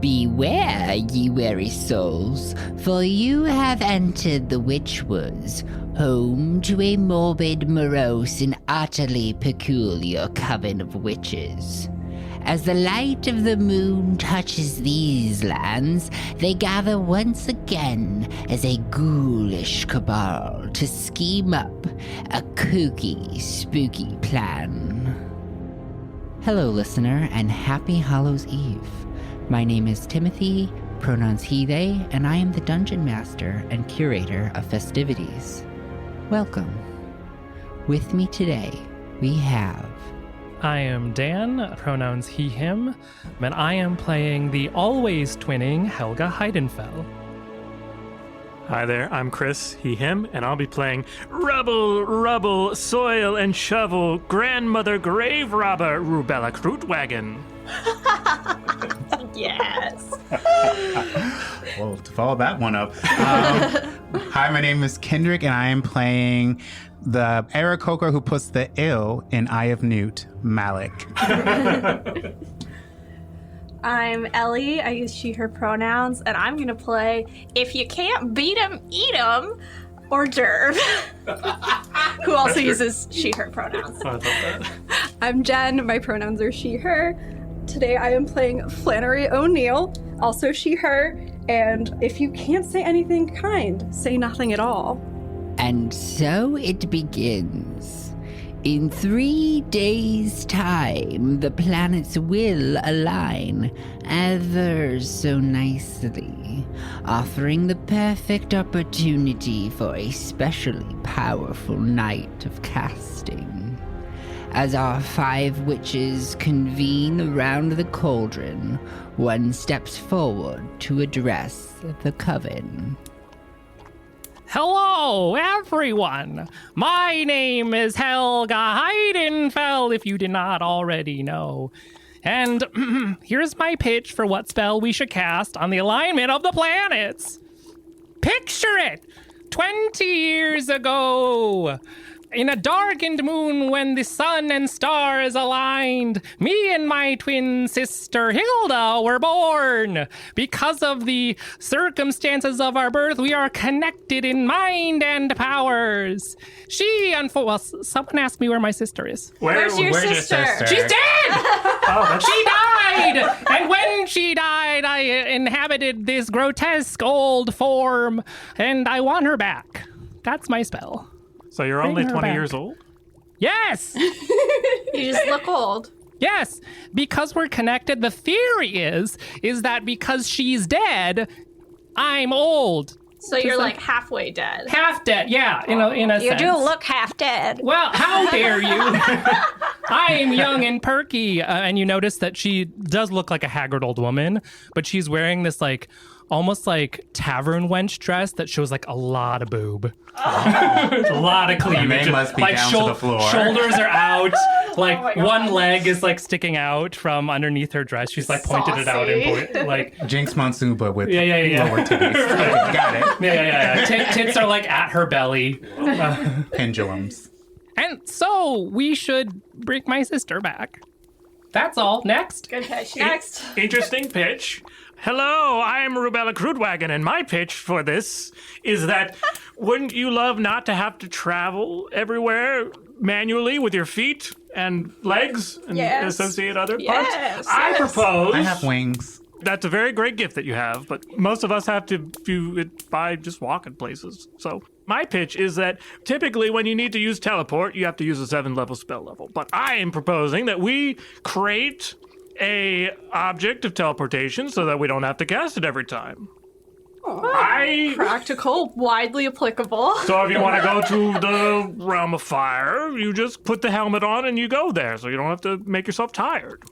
Beware, ye weary souls, for you have entered the Witch Woods, home to a morbid, morose, and utterly peculiar coven of witches. As the light of the moon touches these lands, they gather once again as a ghoulish cabal to scheme up a kooky, spooky plan. Hello, listener, and happy Hallows Eve. My name is Timothy, pronouns he, they, and I am the Dungeon Master and Curator of Festivities. Welcome. With me today, we have... I am Dan, pronouns he, him, and I am playing the always twinning Helga Heidenfell. Hi there, I'm Chris, he, him, and I'll be playing Rubble, Soil and Shovel, Grandmother Grave Robber, Rubella Krootwagon. Yes. Well, to follow that one up. Hi, my name is Kendrick, and I am playing the Aarakocra who puts the ill in Eye of Newt, Malik. I'm Ellie. I use she, her pronouns, and I'm going to play If You Can't Beat 'Em, Eat 'Em, or Derv, who also uses she, her pronouns. I love that. I'm Jen. My pronouns are she, her. Today I am playing Flannery O'Neill, also she, her, and if you can't say anything kind, say nothing at all. And so it begins. In 3 days' time, the planets will align ever so nicely, offering the perfect opportunity for a specially powerful night of casting. As our 5 witches convene around the cauldron, one steps forward to address the coven. Hello, everyone! My name is Helga Heidenfell, if you did not already know. And here's my pitch for what spell we should cast on the alignment of the planets. Picture it! 20 years ago! In a darkened moon when the sun and stars aligned, me and my twin sister Hilda were born. Because of the circumstances of our birth, we are connected in mind and powers. Someone asked me where my sister is. Where's your sister? She's dead! She died! And when she died, I inhabited this grotesque old form, and I want her back. That's my spell. So you're Bring only her 20 back. years old? Yes! You just look old. Yes, because we're connected. The theory is that because she's dead, I'm old. So you're like halfway dead. Half dead, yeah, in a You sense. do look half dead. Well, how dare you? I am young and perky, and you notice that she does look like a haggard old woman, but she's wearing this almost like tavern wench dress that shows like a lot of boob. A lot of cleavage. They must be like down to the floor. Shoulders are out. Like my God. one leg is like sticking out from underneath her dress. She's like pointed it out and like Jinx Monsoon, but with Yeah. lower titties. Okay, got it. yeah. Tits are like at her belly. Pendulums. And so we should bring my sister back. That's all. Next. Good pitch. Next. Interesting pitch. Hello, I'm Rubella Krootwagon, and my pitch for this is that wouldn't you love not to have to travel everywhere manually with your feet and legs and Yes. associate other parts? Yes, I yes. propose. I have wings. That's a very great gift that you have, but most of us have to do it by just walking places. So my pitch is that typically when you need to use teleport, you have to use a 7-level spell level. But I am proposing that we create a object of teleportation so that we don't have to cast it every time. Practical, widely applicable. So if you want to go to the realm of fire, you just put the helmet on and you go there, so you don't have to make yourself tired.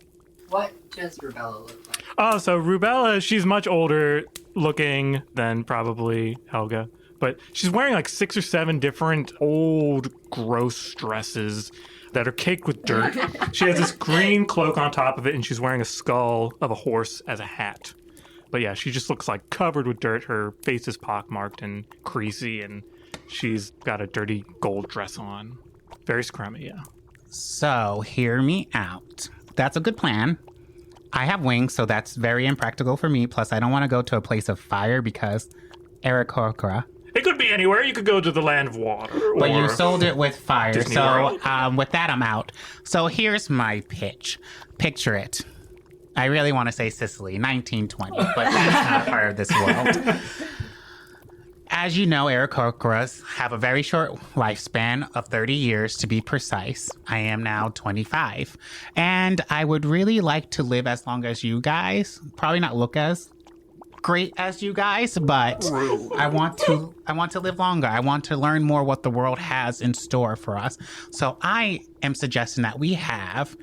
What does Rubella look like? Oh, so Rubella, she's much older looking than probably Helga, but she's wearing like 6 or 7 different old, gross dresses that are caked with dirt. She has this green cloak on top of it, and she's wearing a skull of a horse as a hat. But yeah, she just looks like covered with dirt. Her face is pockmarked and creasy, and she's got a dirty gold dress on. Very scrummy, yeah. So, hear me out. That's a good plan. I have wings, so that's very impractical for me. Plus, I don't want to go to a place of fire because Aarakocra. It could be anywhere. You could go to the land of water. But or you sold it with fire, Disney so World. with that, I'm out. So here's my pitch. Picture it. I really want to say Sicily, 1920, but that's not part of this world. As you know, Aarakocras have a very short lifespan of 30 years to be precise. I am now 25. And I would really like to live as long as you guys. Probably not look as great as you guys, but I want to live longer. I want to learn more what the world has in store for us. So I am suggesting that we have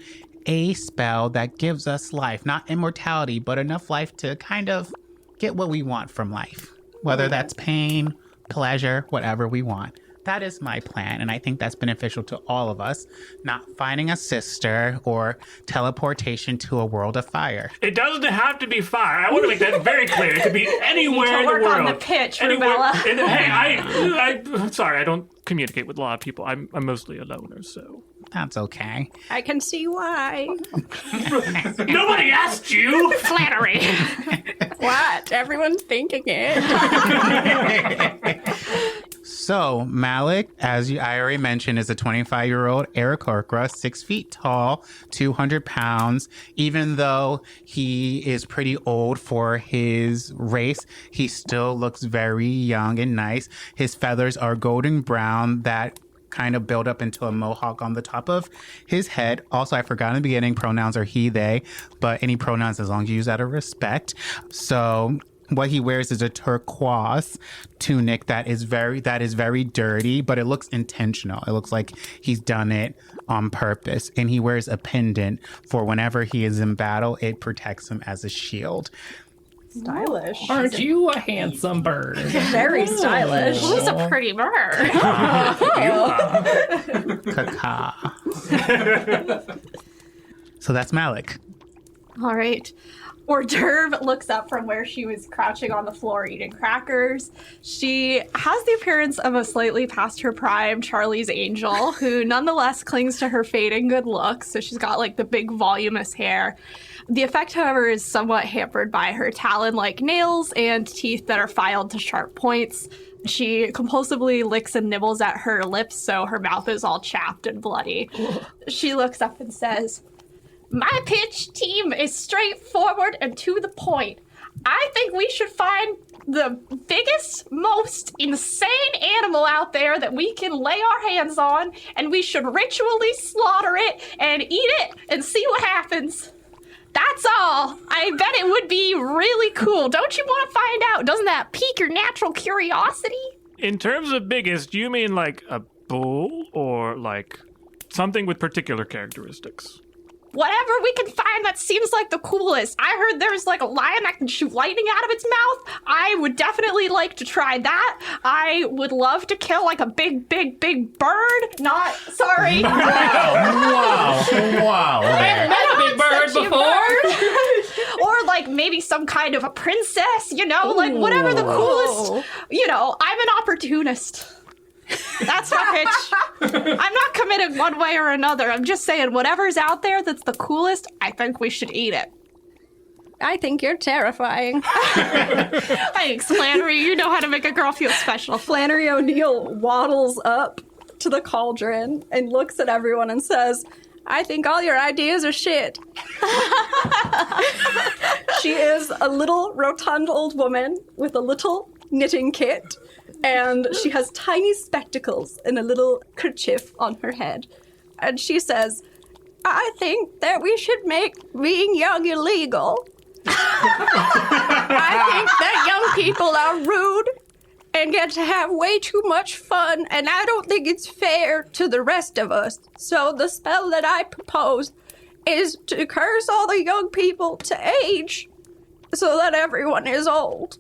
a spell that gives us life, not immortality, but enough life to kind of get what we want from life. Whether that's pain, pleasure, whatever we want. That is my plan, and I think that's beneficial to all of us, not finding a sister or teleportation to a world of fire. It doesn't have to be fire. I want to make that very clear. It could be anywhere in the world. Work on the pitch, Anywhere. Rubella. Hey, I'm sorry. I don't communicate with a lot of people. I'm mostly a loner, so. That's okay. I can see why. Nobody asked you. Flattery. What? Everyone's thinking it. So, Malik, as I already mentioned, is a 25-year-old Aarakocra, 6 feet tall, 200 pounds. Even though he is pretty old for his race, he still looks very young and nice. His feathers are golden brown that kind of build up into a mohawk on the top of his head. Also, I forgot in the beginning, pronouns are he, they, but any pronouns as long as you use out of respect. So what he wears is a turquoise tunic that is very dirty, but it looks intentional. It looks like he's done it on purpose. And he wears a pendant for whenever he is in battle, it protects him as a shield. Stylish. Aren't you a handsome bird? Very stylish. Who's a pretty bird? Kaka. So that's Malik. All right. Hors d'oeuvre looks up from where she was crouching on the floor eating crackers. She has the appearance of a slightly past her prime Charlie's Angel, who nonetheless clings to her fading good looks. So she's got like the big voluminous hair. The effect, however, is somewhat hampered by her talon-like nails and teeth that are filed to sharp points. She compulsively licks and nibbles at her lips, so her mouth is all chapped and bloody. She looks up and says, "My pitch team is straightforward and to the point. I think we should find the biggest, most insane animal out there that we can lay our hands on, and we should ritually slaughter it and eat it and see what happens. That's all. I bet it would be really cool. Don't you want to find out? Doesn't that pique your natural curiosity?" In terms of biggest, do you mean like a bull or like something with particular characteristics? Whatever we can find that seems like the coolest. I heard there's like a lion that can shoot lightning out of its mouth. I would definitely like to try that. I would love to kill like a big bird. Not, sorry. Wow. I've met a big bird before. Or like maybe some kind of a princess, you know, like whatever the coolest, you know, I'm an opportunist. That's my pitch. I'm not committed one way or another. I'm just saying whatever's out there that's the coolest, I think we should eat it. I think you're terrifying. Thanks, Flannery. You know how to make a girl feel special. Flannery O'Neill waddles up to the cauldron and looks at everyone and says, "I think all your ideas are shit." She is a little rotund old woman with a little knitting kit, and she has tiny spectacles and a little kerchief on her head. And she says, "I think that we should make being young illegal. I think that young people are rude and get to have way too much fun, and I don't think it's fair to the rest of us. So the spell that I propose is to curse all the young people to age so that everyone is old."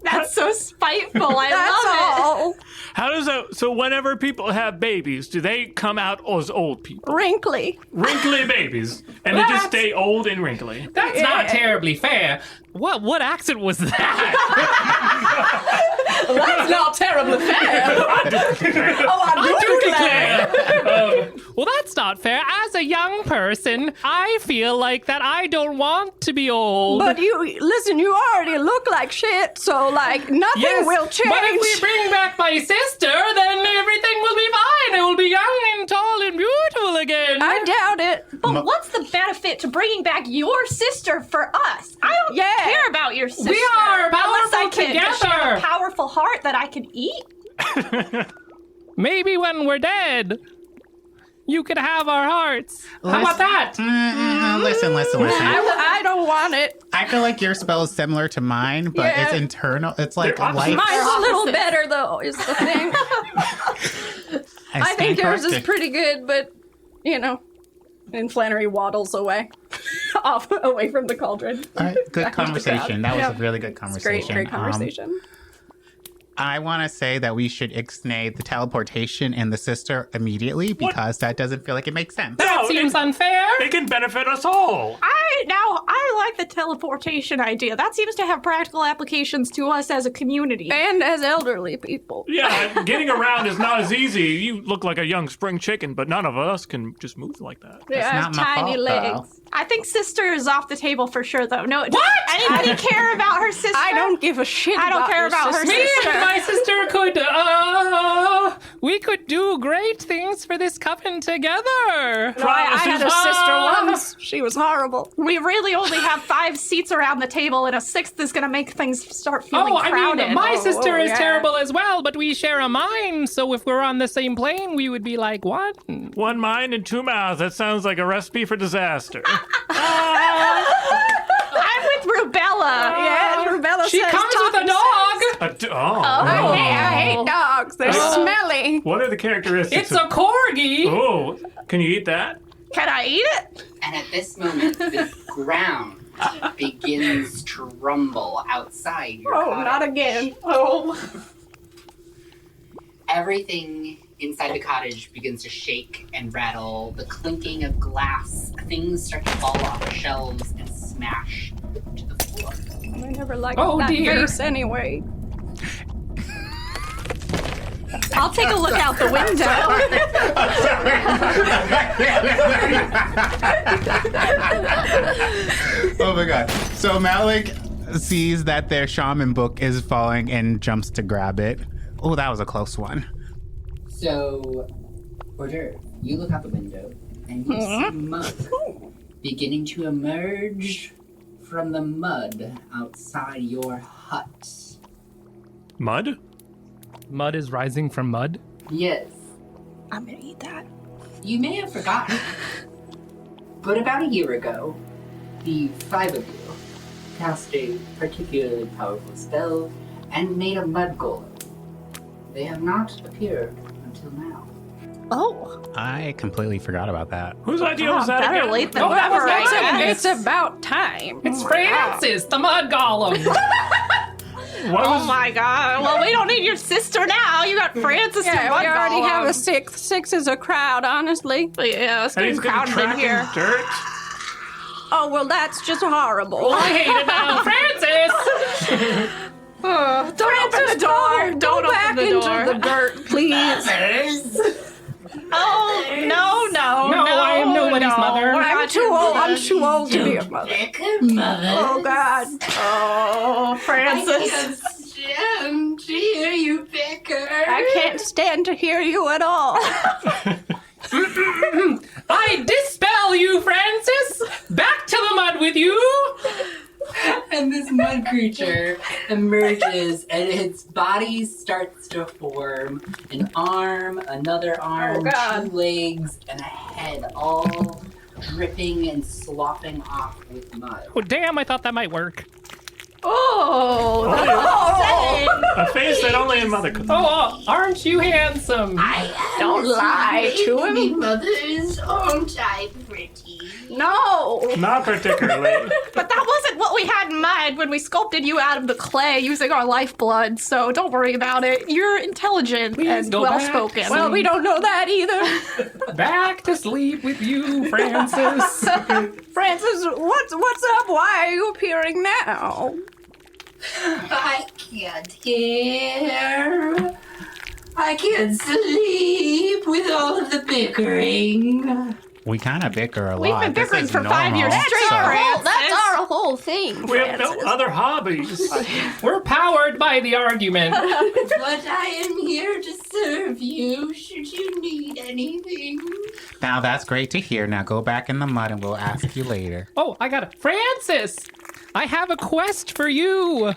That's so spiteful. I That's love it. all. How does that? So whenever people have babies, do they come out as old people? Wrinkly. Wrinkly babies, and they just stay old and wrinkly. That's not terribly fair. What accent was that? That's not terribly fair. Well, that's not fair. As a young person, I feel like that I don't want to be old. But you already look like shit, so like nothing Yes, will change. but if we bring back my sister, then everything will be fine. It will be young and tall and beautiful again. I doubt it. But what's the benefit to bringing back your sister for us? I don't care about your sister. We are unless I powerful can share a together. powerful heart that I can eat. Maybe when we're dead, you could have our hearts. How about that? Listen. I don't want it. I feel like your spell is similar to mine, but Yeah. it's internal. It's like They're life. Mine's a little better though, is the thing. I think yours is pretty good, but you know. And Flannery waddles away, away from the cauldron. All right, good conversation. That was a really good conversation. Great conversation. I want to say that we should ixnay the teleportation and the sister immediately because that doesn't feel like it makes sense. That seems unfair. It can benefit us all. I like the teleportation idea. That seems to have practical applications to us as a community. And as elderly people. Yeah, getting around is not as easy. You look like a young spring chicken, but none of us can just move like that. Yeah, I have not my tiny fault, legs. though. I think sister is off the table for sure, though. No, What? Does anybody care about her sister? I don't give a shit. I don't care your about her sister. Me sister. and my sister we could do great things for this coven together. No, I had a sister once. She was horrible. We really only have 5 seats around the table, and a 6th is going to make things start feeling Oh, I crowded. mean, my sister is yeah. terrible as well, but we share a mind, so if we're on the same plane, we would be like, what? 1 mind and 2 mouths. That sounds like a recipe for disaster. I'm with Rubella. Yeah, Rubella She says comes with a talking dog. I hate dogs. They're smelly. What are the characteristics? It's a corgi. Oh, can you eat that? Can I eat it? And at this moment, the ground begins to rumble outside your Oh, cottage. not again. Everything inside the cottage begins to shake and rattle. The clinking of glass, things start to fall off shelves and smash to the floor. I never liked Oh, that dear. face anyway. I'll take a look out the window. Oh my god. So Malik sees that their shaman book is falling and jumps to grab it. Oh, that was a close one. So, Order, you look out the window and you see mud beginning to emerge from the mud outside your hut. Mud? Mud is rising from mud. Yes, I'm gonna eat that. you may have forgotten, but about a year ago, the 5 of you cast a particularly powerful spell and made a mud golem. They have not appeared until now. Oh, I completely forgot about that. Whose idea was that better again? late than Oh, that was never, I nice. guess. It's about time. It's Francis, the mud golem. What Oh was- my god. Well, we don't need your sister now. You got Francis Yeah, and we already Mud have a Golem. 6th. 6 is a crowd, honestly. Yeah, it's And getting he's gonna crowded in track here. in dirt? Oh, well, that's just horrible. I hate it now. Francis! Don't open the door. Don't Go back open the door. into the dirt, please. Oh, no. No, I am nobody's mother. We're I'm not too your old. mother. I'm too old to be a mother. Oh, God. Oh, Francis. Stand to hear you, Vicar. I can't stand to hear you at all. I dispel you, Francis! Back to the mud with you! And this mud creature emerges and its body starts to form an arm, another arm, Oh, God. 2 legs, and a head, all dripping and sloughing off with mud. Oh, damn, I thought that might work. Oh, that's A face that only a mother could. Oh, aren't you handsome? Don't lie to him. Mothers, aren't I pretty? No. Not particularly. But that wasn't what we had in mind when we sculpted you out of the clay using our lifeblood, so don't worry about it. You're intelligent and go back. well-spoken. Well, we don't know that either. Back to sleep with you, Francis. Francis, what's up? Why are you appearing now? I can't hear. I can't sleep with all of the bickering. We kind of bicker a We've lot. been This bickering is for 5 years normal, straight, so- Francis. That's our whole thing. We have no Francis. other hobbies. We're powered by the argument. But I am here to serve you should you need anything. Now that's great to hear. Now go back in the mud and we'll ask you later. Oh, I got it. Francis, I have a quest for you.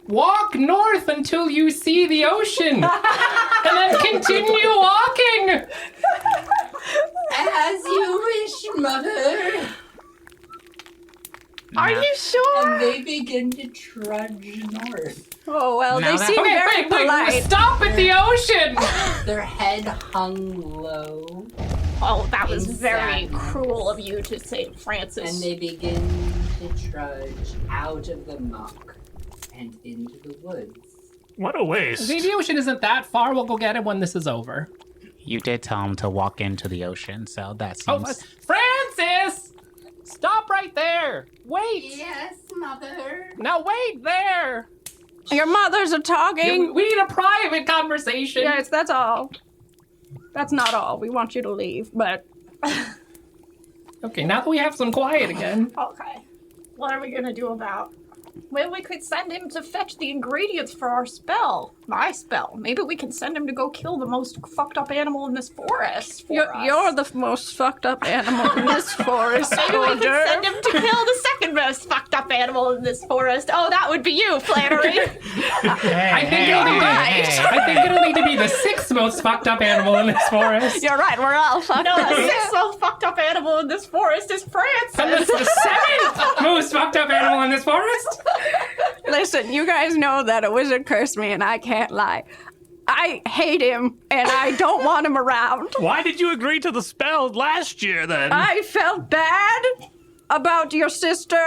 Walk north until you see the ocean, and then continue walking. As you wish, Mother. Are you sure? And they begin to trudge north. Oh, well, Now they that- seem Okay, very wait, polite. stop at the ocean. Their head hung low, Oh, that was very Exactly. cruel of you to say, Francis. and they begin to trudge out of the muck and into the woods. What a waste. The ocean isn't that far. We'll go get it when this is over. You did tell him to walk into the ocean, so that Oh, seems... Francis! Stop right there. Wait. Yes, Mother. Now wait there. Your mothers are talking. We need a private conversation. Yes, that's all. That's not all. We want you to leave, but Okay, now that we have some quiet again. Okay. What are we gonna do about? Well, we could send him to fetch the ingredients for our spell. My spell. Maybe we can send him to go kill the most fucked up animal in this forest. you're the most fucked up animal in this forest. Maybe we Order. can send him to kill the second most fucked up animal in this forest. Oh, that would be you, Flannery. I think it'll need to be the sixth most fucked up animal in this forest. You're right. We're all fucked No, up. the sixth most fucked up animal in this forest is And Francis. it's the seventh most fucked up animal in this forest. Listen, you guys know that a wizard cursed me, and I can't lie. I hate him, and I don't want him around. Why did you agree to the spell last year then? I felt bad about your sister.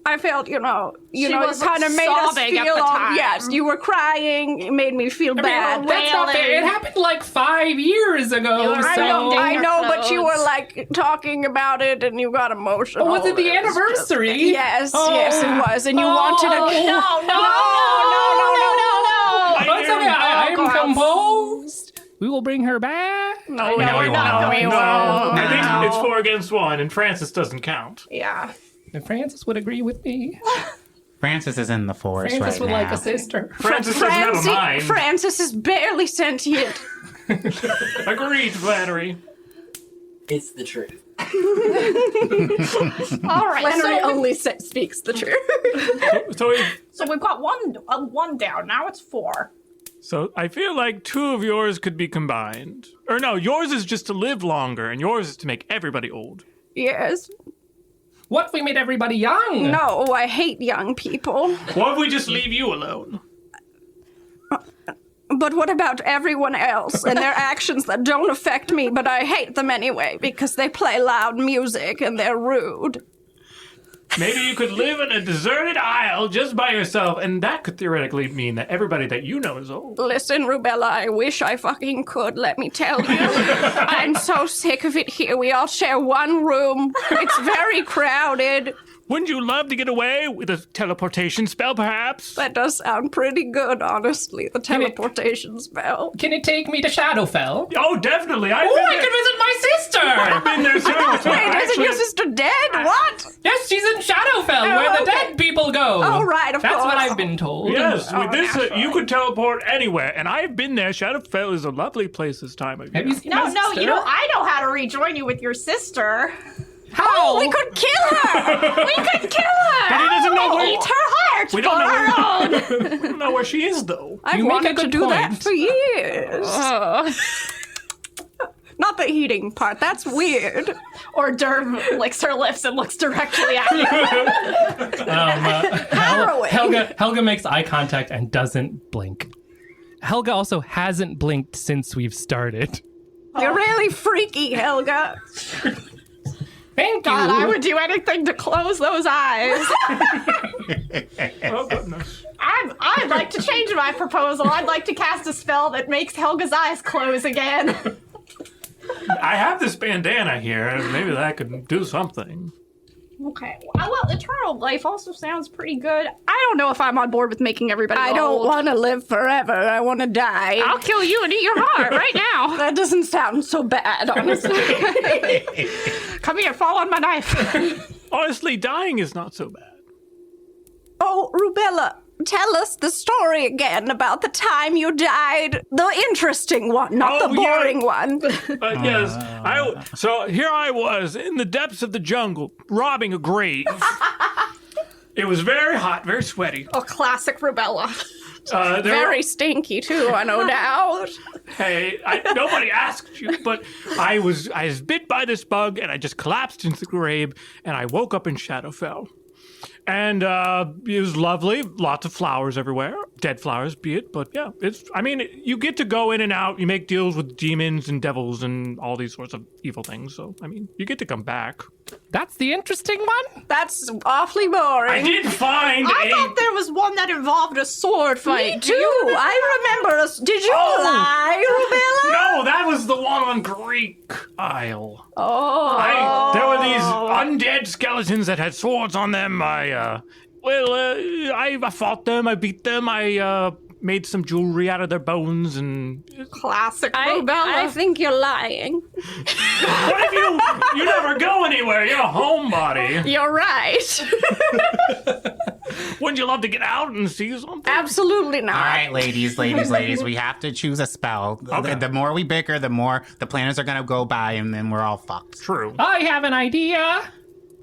I felt, you know, She was it kind of made us sobbing at feel the all. time. Yes, you were crying. It made me feel bad. That's not fair. It happened like 5 years ago. were So. I your know, but you clothes. were like talking about it, and you got emotional. Oh, was it the It was anniversary? Yes, yes, it was, and you wanted to. Oh, it's okay. I'm girls. composed. We will bring her back. No, No, we won't. I think it's 4 against 1, and Francis doesn't count. Yeah. And Francis would agree with me. Francis is in the forest Francis right would now. like a sister. Francis doesn't have a mind. Francis is barely sentient. Agreed, Flannery. It's the truth. All right. Flannery So, only speaks the truth. so we've got one down. Now it's 4. So I feel like 2 of yours could be combined. Or no, yours is just to live longer, and yours is to make everybody old. Yes. What if we made everybody young? No, I hate young people. What if we just leave you alone? But what about everyone else and their actions that don't affect me, but I hate them anyway because they play loud music and they're rude? Maybe you could live in a deserted isle just by yourself, and that could theoretically mean that everybody that you know is old. Listen, Rubella, I wish I fucking could, let me tell you. I'm so sick of it here. We all share one room. It's very crowded. Wouldn't you love to get away with a teleportation spell, perhaps? That does sound pretty good, honestly, the teleportation spell. Can it take me to Shadowfell? Oh, definitely. Oh, I can visit my sister! I've been there several times. Wait, isn't your sister dead? What? Yes, she's in Shadowfell, where the okay. dead people go. Oh, right, of That's course. what I've been told. Yes, with this, naturally. you could teleport anywhere, and I've been there. Shadowfell is a lovely place this time of year. Have you seen No, my no, sister? you know, I know how to rejoin you with your sister. How? We could kill her! We could kill her! But he doesn't know where. Eat her heart We for don't know our own! We don't know where she is, though. I've You make a wanted to good do that point. for years. Not the eating part, that's weird. Or Derv licks her lips and looks directly at you. Harrowing. Helga makes eye contact and doesn't blink. Helga also hasn't blinked since we've started. You're really freaky, Helga. Thank God, you. I would do anything to close those eyes. Oh, goodness. I'd like to change my proposal. I'd like to cast a spell that makes Helga's eyes close again. I have this bandana here. Maybe that could do something. Okay. Well, eternal life also sounds pretty good. I don't know if I'm on board with making everybody I don't old. want to live forever. I want to die. I'll kill you and eat your heart right now. That doesn't sound so bad, honestly. Come here, fall on my knife. Honestly, dying is not so bad. Oh, Rubella, tell us the story again about the time you died. The interesting one, not the boring one. Yes. So here I was in the depths of the jungle, robbing a grave. It was very hot, very sweaty. A classic rubella. Very stinky, too, no doubt. Hey, nobody asked you, but I was bit by this bug, and I just collapsed into the grave, and I woke up in Shadowfell. And it was lovely. Lots of flowers everywhere. Dead flowers, be it. But yeah, you get to go in and out. You make deals with demons and devils and all these sorts of evil things. So, you get to come back. That's the interesting one? That's awfully boring. I did find I thought there was one that involved a sword fight. Me too. I remember us. Did you lie, Rubella? No, that was the one on Greek Isle. Oh. There were these undead skeletons that had swords on them. I fought them. I beat them. I made some jewelry out of their bones and... Classic I rubella. think you're lying. What if you never go anywhere? You're a homebody. You're right. Wouldn't you love to get out and see something? Absolutely not. All right, ladies, we have to choose a spell. Okay. The more we bicker, the more the planners are going to go by, and then we're all fucked. True. I have an idea.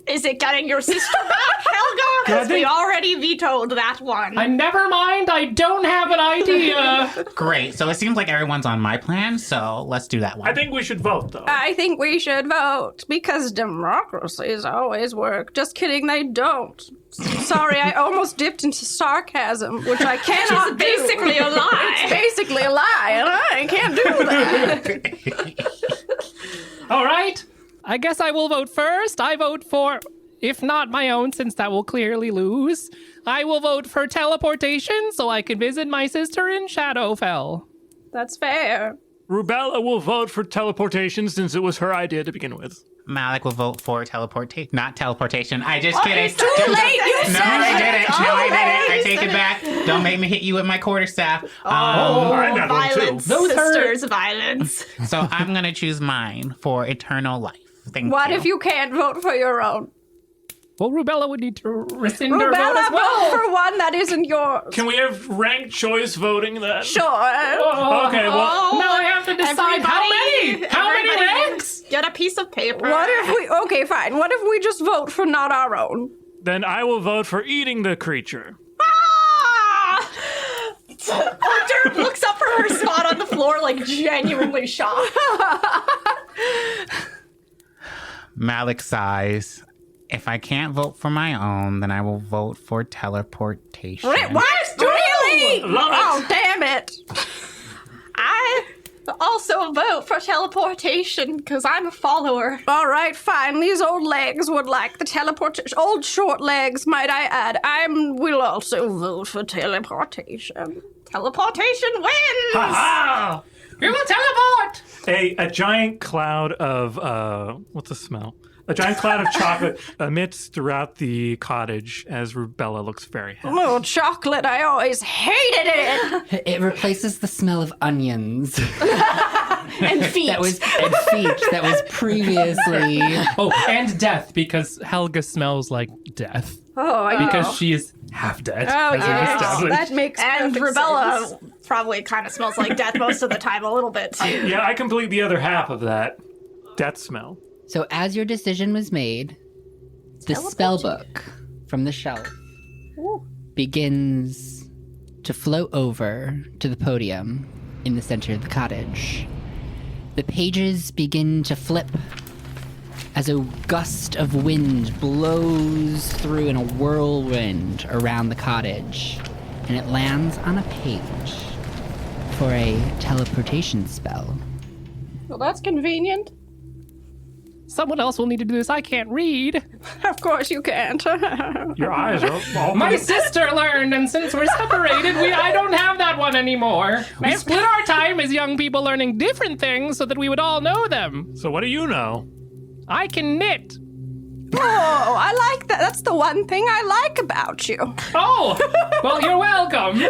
Is it getting your sister back, Helga? Because we already vetoed that one. Never mind, I don't have an idea. Great. So it seems like everyone's on my plan, so let's do that one. I think we should vote, though. I think we should vote because democracies always work. Just kidding, they don't. Sorry, I almost dipped into sarcasm, which I cannot do. Basically a lie. It's basically a lie, and I can't do that. All right. I guess I will vote first. I vote for, if not my own, since that will clearly lose, I will vote for teleportation so I can visit my sister in Shadowfell. That's fair. Rubella will vote for teleportation since it was her idea to begin with. Malik will vote for teleportation. Not teleportation. I just kidding. It's too late. You No, I didn't. No, I didn't. I take it back. Don't make me hit you with my quarterstaff. I got one, too. Violence, Those sisters, violence. So I'm going to choose mine for eternal life. Thank What you. if you can't vote for your own? Well, Rubella would need to rescind her vote Rubella, as well. vote for one that isn't yours. Can we have ranked choice voting then? Sure. Okay, well, Now I have to decide how many. How many Everybody ranks? Get a piece of paper. What if we... Okay, fine. What if we just vote for not our own? then I will vote for eating the creature. Ah! Dirk looks up from her spot on the floor, like genuinely shocked. Malik sighs. If I can't vote for my own, then I will vote for teleportation. What? Really? Love it. Oh, damn it. I also vote for teleportation because I'm a follower. All right, fine. These old legs would like the teleportation. Old short legs, might I add. Will also vote for teleportation. Teleportation wins! Ah! We will teleport. A giant cloud of what's the smell? A giant cloud of chocolate emits throughout the cottage as Rubella looks very happy. Oh, chocolate. I always hated it. It replaces the smell of onions And feet. that was previously. Oh, and death, because Helga smells like death. Oh, I know. Because she is half dead. Oh, as we've yes. established. That makes And perfect Rubella sense. probably kind of smells like death most of the time, a little bit too. Yeah, I complete the other half of that death smell. So as your decision was made, the spell book from the shelf begins to float over to the podium in the center of the cottage. The pages begin to flip as a gust of wind blows through in a whirlwind around the cottage, and it lands on a page for a teleportation spell. Well, that's convenient. Someone else will need to do this. I can't read. Of course you can't. Your eyes are all My sister learned, and since we're separated, I don't have that one anymore. We split our time as young people learning different things so that we would all know them. So what do you know? I can knit. Oh, I that's the one thing I like about you. Oh, well, you're welcome.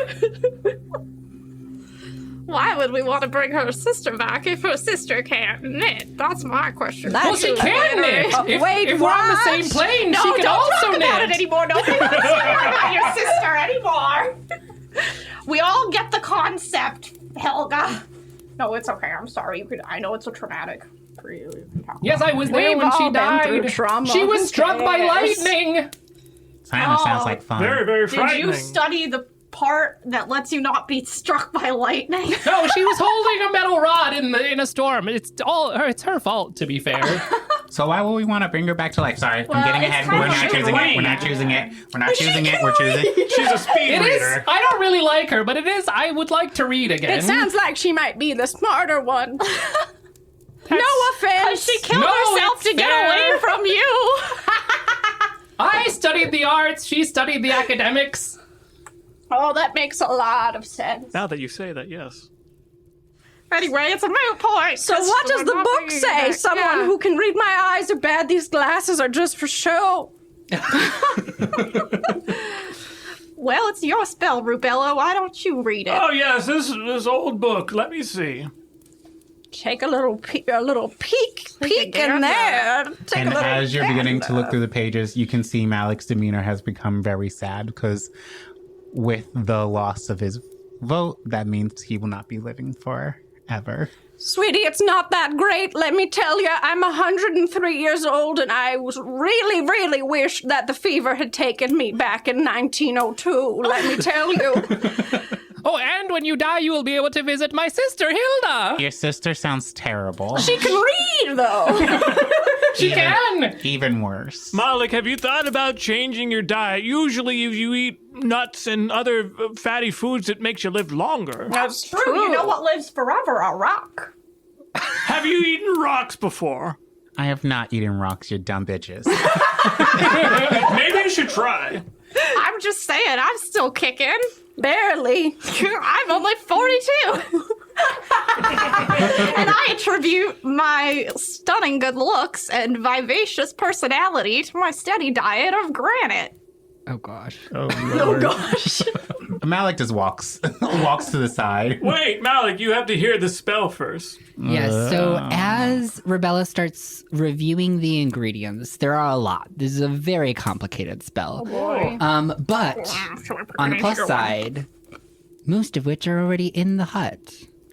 Why would we want to bring her sister back if her sister can't knit? That's my question. Well, she can knit. If we're on the same plane, No, she can don't also talk about it knit. anymore. Nobody wants to hear about your sister anymore. We all get the concept, Helga. No, it's okay. I'm sorry. I know it's a traumatic for you. Yes, I was there We've when she all been through died. trauma. She was Who struck by cares? lightning. Sounds like fun. Very, very Did frightening. you study the part that lets you not be struck by lightning? No, she was holding a metal rod in a storm. It's her fault, to be fair. So why would we want to bring her back to life? Sorry, Well, I'm getting it's ahead. kind We're of not like choosing it. wait. We're not choosing it. We're not choosing it. We're choosing. She's a speed It is. reader. I don't really like her, but it is. I would like to read again. It sounds like she might be the smarter one. No offense. She killed No, herself it's to get fair. away from you. I studied the arts. She studied the academics. Oh, that makes a lot of sense. Now that you say that, yes. Anyway, it's a moot point. So what does the book say? Someone who can read my eyes are bad. These glasses are just for show. Well, it's your spell, Rubella. Why don't you read it? Oh yes, this old book. Let me see. Take a little peek in gander. there. Take And a little as you're beginning to gander. look through the pages, you can see Malik's demeanor has become very sad because with the loss of his vote, that means he will not be living forever. Sweetie, it's not that great. Let me tell you, I'm 103 years old, and I was really, really wish that the fever had taken me back in 1902. Let me tell you. Oh, and when you die, you will be able to visit my sister, Hilda. Your sister sounds terrible. She can read, though. She can. Even worse. Malik, have you thought about changing your diet? Usually, if you eat nuts and other fatty foods, it makes you live longer. That's true. You know what lives forever? A rock. Have you eaten rocks before? I have not eaten rocks, you dumb bitches. Maybe you should try. I'm just saying, I'm still kicking. Barely. I'm only 42. And I attribute my stunning good looks and vivacious personality to my steady diet of granite. Oh gosh. Oh, gosh. Malik just walks to the side. Wait, Malik, you have to hear the spell first. Yes, so as Rebella starts reviewing the ingredients, there are a lot. This is a very complicated spell. Boy. But on the plus side, most of which are already in the hut.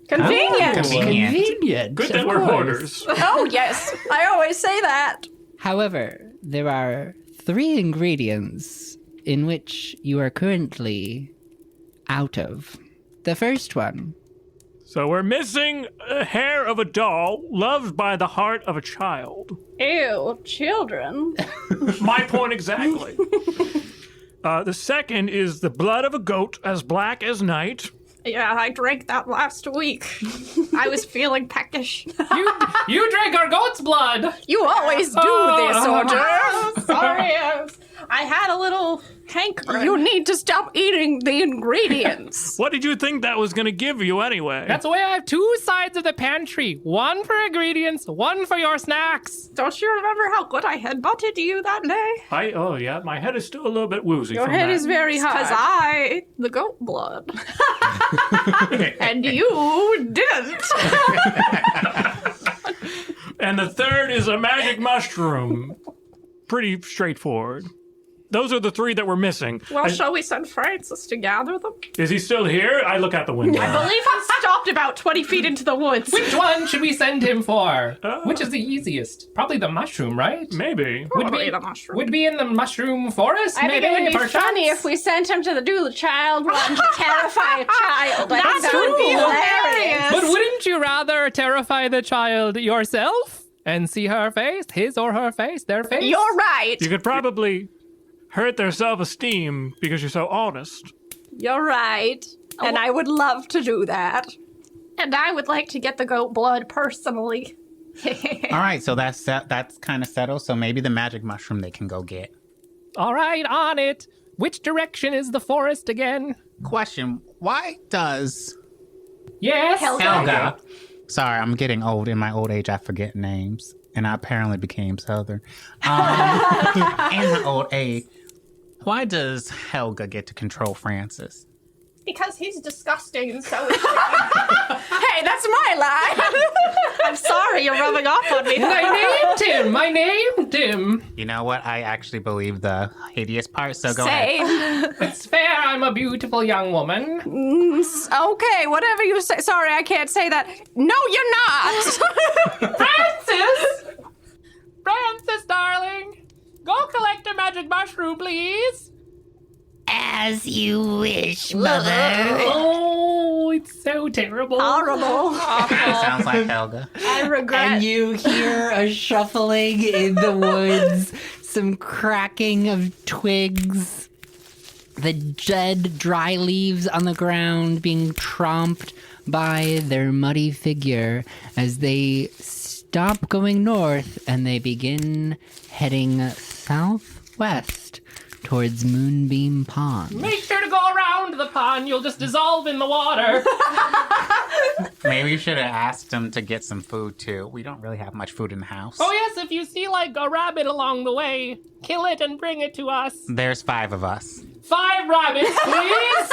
Convenient. Convenient. Convenient. Good that of we're course. hoarders. Oh, yes. I always say that. However, there are 3 ingredients in which you are currently out of. The first one. So we're missing a hair of a doll loved by the heart of a child. Ew, children. My point exactly. The second is the blood of a goat as black as night. Yeah, I drank that last week. I was feeling peckish. You drank our goat's blood. You always do this, Oh, Order. sorry. I had a little hankering. You need to stop eating the ingredients. What did you think that was going to give you anyway? That's why I have 2 sides of the pantry. One for ingredients, one for your snacks. Don't you remember how good I headbutted you that day? Oh yeah, my head is still a little bit woozy. Your from head that. is very Because hot. I ate the goat blood. And you didn't. And the third is a magic mushroom. Pretty straightforward. Those are the 3 that we're missing. Well, shall we send Francis to gather them? Is he still here? I look out the window. I believe he stopped about 20 feet into the woods. Which one should we send him for? Which is the easiest? Probably the mushroom, right? Maybe. Probably the mushroom. Would be in the mushroom forest. I think it would be perchance? funny if we sent him to do the child one to terrify a child. I think That that would be would be hilarious. But wouldn't you rather terrify the child yourself and see her face, his or her face, their face? You're right. You could probably hurt their self-esteem because you're so honest. You're right. And I would love to do that. And I would like to get the goat blood personally. All right, so that's kind of settled. So maybe the magic mushroom they can go get. All right, on it. Which direction is the forest again? Question: why does Yes. Helga? Sorry, I'm getting old. In my old age, I forget names. and I apparently became Southern. In my old age, why does Helga get to control Francis? Because he's disgusting and so is she. Hey, that's my line. I'm sorry, you're rubbing off on me. I named him. You know what? I actually believe the hideous part, so go Same. ahead. It's fair, I'm a beautiful young woman. Okay, whatever you say. Sorry, I can't say that. No, you're not. Francis, darling. Go collect a magic mushroom, please. As you wish, Mother. Oh, it's so terrible. Horrible. That sounds like Helga. I regret. And you hear a shuffling in the woods, some cracking of twigs, the dead, dry leaves on the ground being tromped by their muddy figure as they stop going north and they begin heading southwest towards Moonbeam Pond. Make sure to go around the pond. You'll just dissolve in the water. Maybe you should have asked him to get some food, too. We don't really have much food in the house. Oh, yes, if you see, like, a rabbit along the way, kill it and bring it to us. There's 5 of us. 5 rabbits, please.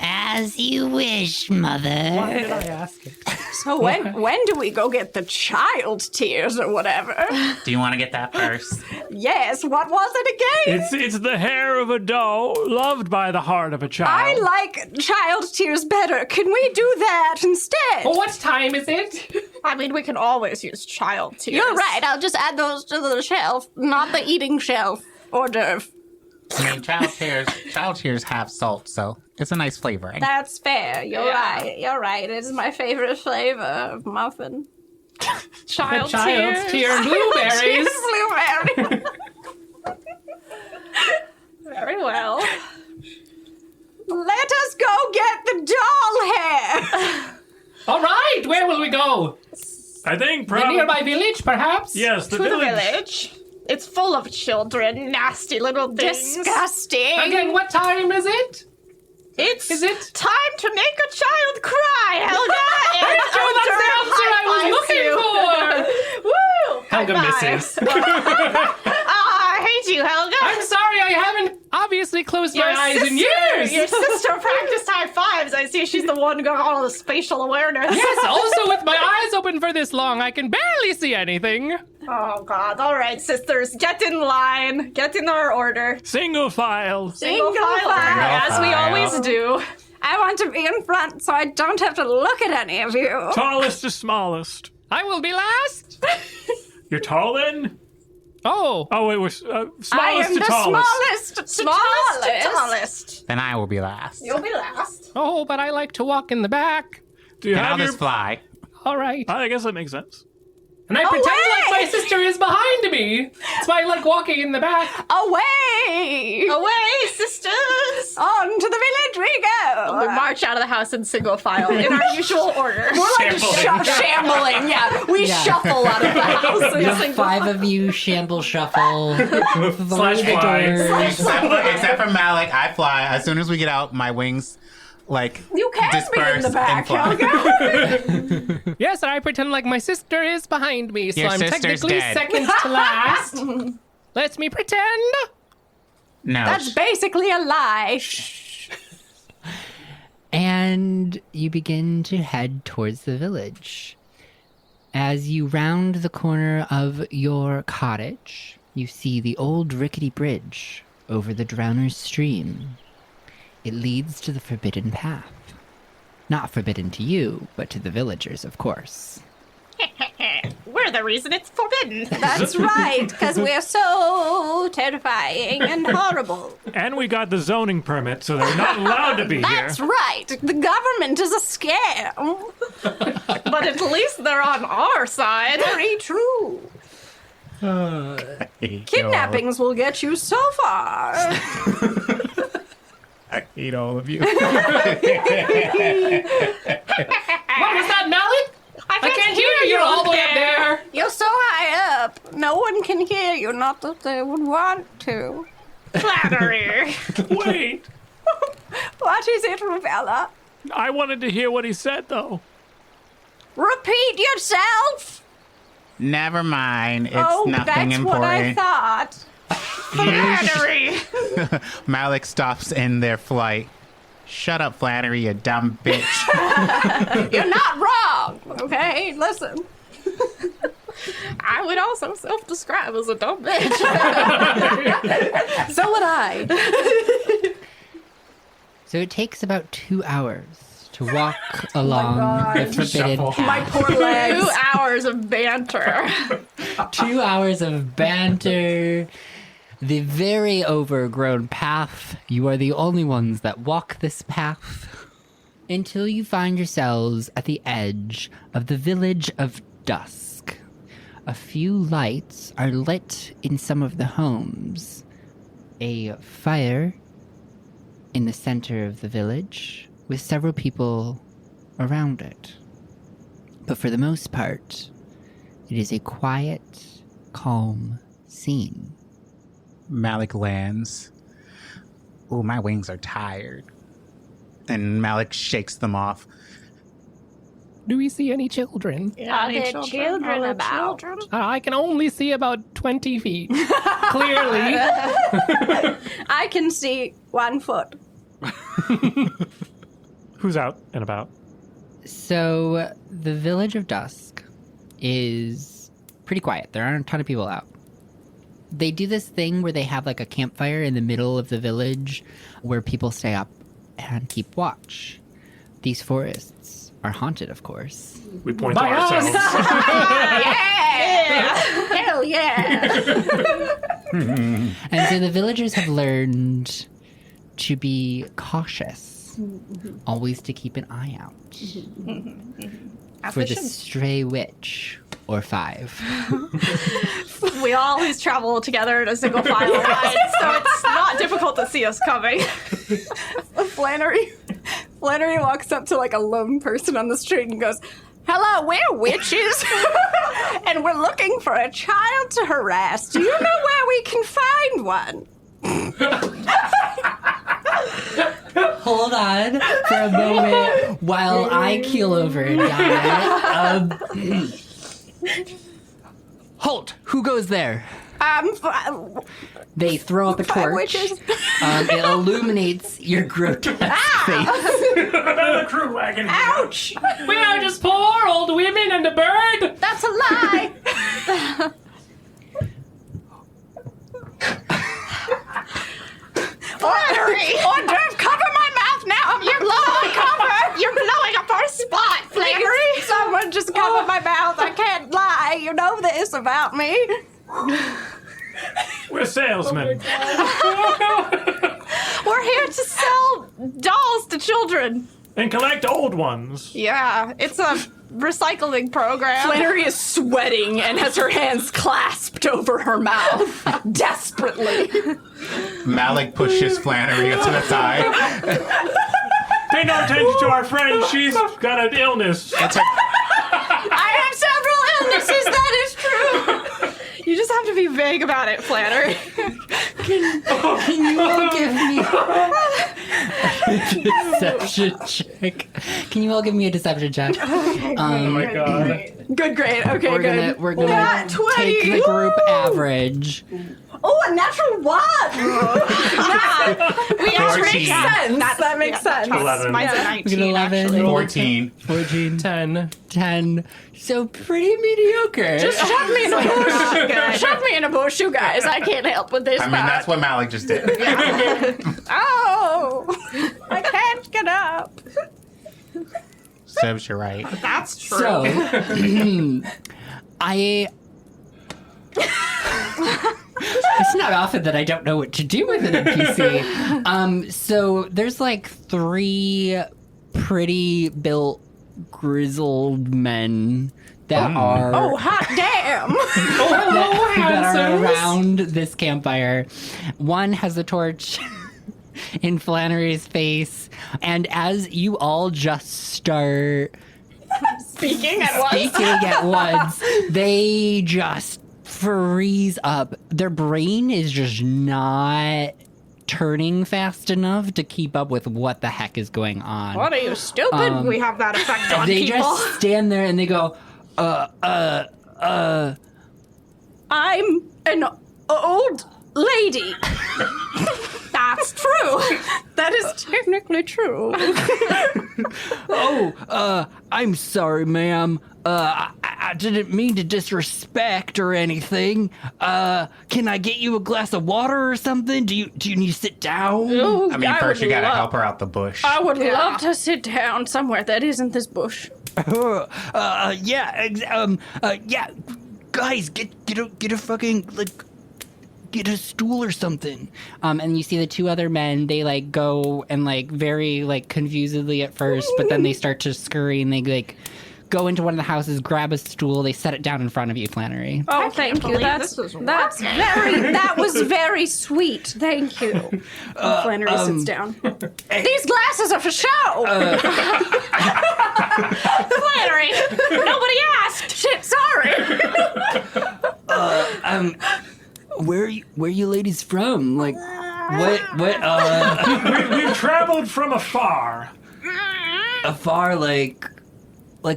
As you wish, Mother. Why did I ask it? So when do we go get the child tears or whatever? Do you want to get that first? Yes, what was it again? It's the hair of a doe, loved by the heart of a child. I like child tears better. Can we do that instead? Oh, what time is it? I mean, we can always use child tears. You're right. I'll just add those to the shelf, not the eating shelf. Hors d'oeuvre. I mean, child tears have salt, so it's a nice flavoring. That's fair. You're right. You're right. It's my favorite flavor of muffin. Child's Child's tears. tear and blueberries. Blueberry. Very well. Let us go get the doll hair. All right, where will we go? I think The probably. nearby village, perhaps? Yes, the To the village. village. It's full of children, nasty little things. Disgusting. Again, what time is it? It's Is it? time to make a child cry, Helga. And That's the answer I was looking for. Woo! Helga High misses. five. I hate you, Helga. I'm sorry, I haven't obviously closed my eyes in years. Your sister practiced high fives. I see she's the one going all the spatial awareness. Yes, also with my eyes open for this long, I can barely see anything. Oh, God. All right, sisters, get in line. Get in our order. Single file. Single file, as we file. always do. I want to be in front so I don't have to look at any of you. Tallest to smallest. I will be last. You're tall then? Oh, Oh, wait, we're smallest I am to the tallest. smallest. Tallest. Then I will be last. You'll be last. oh, but I like to walk in the back. Do you And I'll have your... just fly. All right. I guess that makes sense. And I pretend like my Away! sister is behind me. That's why I like walking in the back. Away! Away, sisters! On to the village we go! We march out of the house in single file in our usual order. More like shambling, yeah. We shuffle out of the house in The single 5 of you shamble shuffle. Slash through the fly. doors. Except for Malik, I fly. As soon as we get out, my wings, like, You can be in disperse the back, and fly. Helga. Yes, and I pretend like my sister is behind me, so Your I'm sister's technically dead. second to last. Let me pretend. No. That's basically a lie. And you begin to head towards the village. As you round the corner of your cottage, you see the old rickety bridge over the Drowner's Stream. It leads to the Forbidden Path. Not forbidden to you, but to the villagers, of course. We're the reason it's forbidden. That's right, because we're so terrifying and horrible. And we got the zoning permit, so they're not allowed to be here. That's right. The government is a scam. But at least they're on our side. Very true. Kidnappings will get you so far. I hate all of you. What was that, Malik? I can't hear you. You're all the way up there. You're so high up. No one can hear you, not that they would want to. Flattery. Wait, What is it, Rubella? I wanted to hear what he said, though. Repeat yourself. Never mind. It's nothing that's important. what I thought. Flannery! Malik stops in their flight. Shut up, Flannery, you dumb bitch. You're not wrong. Okay, listen. I would also self-describe as a dumb bitch. So would I. So it takes about 2 hours to walk along the forbidden Shuffle. path. My poor legs. 2 hours of banter. 2 hours of banter. The very overgrown path. You are the only ones that walk this path. Until you find yourselves at the edge of the village of dusk. A few lights are lit in some of the homes. A fire in the center of the village with several people around it. But for the most part, it is a quiet, calm scene. Malik lands. Ooh, my wings are tired. And Malik shakes them off. Do we see any children? Are there children about? I can only see about 20 feet. Clearly. I can see 1 foot. Who's out and about? So, the village of dusk is pretty quiet. There aren't a ton of people out. They do this thing where they have like a campfire in the middle of the village where people stay up and keep watch. These forests are haunted, of course. We point By to ourselves. Hell yeah. And so the villagers have learned to be cautious, always to keep an eye out for the stray witch or 5. We always travel together in a single file line, so it's not difficult to see us coming. Flannery walks up to like a lone person on the street and goes, "Hello, we're witches, and we're looking for a child to harass. Do you know where we can find one?" Hold on for a moment while I keel over and die. Halt! Who goes there? They They throw up a torch. witches. It illuminates your grotesque face. Another crew wagon. Ouch! We are just poor old women and a bird. That's a lie. Flannery! Hors d'oeuvre, cover my mouth now. You're blowing cover. You're blowing up our spot, Flannery! Someone just covered my mouth. I can't lie. You know this about me. We're salesmen. We're here to sell dolls to children. And collect old ones. Yeah, it's a recycling program. Flannery is sweating and has her hands clasped over her mouth desperately. Malik pushes Flannery to the side. Pay no attention to our friend. She's got an illness. It's her- I have several illnesses, that is true. You just have to be vague about it, Flannery. Can you all give me a deception check? Can you all give me a deception check? Oh my god. Good grade. Okay, We're good. gonna take the group average. Oh, a natural 1. We actually 14. That makes sense. 11. Mine's a We 19, get 11, actually. 14. 14, 10. 10. So pretty mediocre. Just shove me in a bush. Shove me in a bush, you guys. I can't help with this. I mean, that's what Malik just did. Oh, I can't get up. Sebs, you're right. That's true. So, it's not often that I don't know what to do with an NPC. So there's like 3 pretty built grizzled men that are Oh, hot damn. that are around this campfire. One has a torch in Flannery's face, and as you all just start speaking at once, they just freeze up. Their brain is just not turning fast enough to keep up with what the heck is going on. What are you, stupid? We have that effect on They people. just stand there and they go, I'm an old lady. That's true. That is technically true. I'm sorry, ma'am. I didn't mean to disrespect or anything. Can I get you a glass of water or something? Do you need to sit down? Ooh, I mean, first you gotta love- help her out the bush. I would love to sit down somewhere that isn't this bush. Yeah. Guys, get a fucking get a stool or something. And you see the two other men, they like go and like very like confusedly at first, but then they start to scurry and they like go into one of the houses, grab a stool, they set it down in front of you, Flannery. Oh, thank you. believe That's this is that was very sweet. Thank you. Flannery sits down. These glasses are for show. Flannery, nobody asked. Shit, sorry. Where are you ladies from? Like, what, We've traveled from afar. afar, like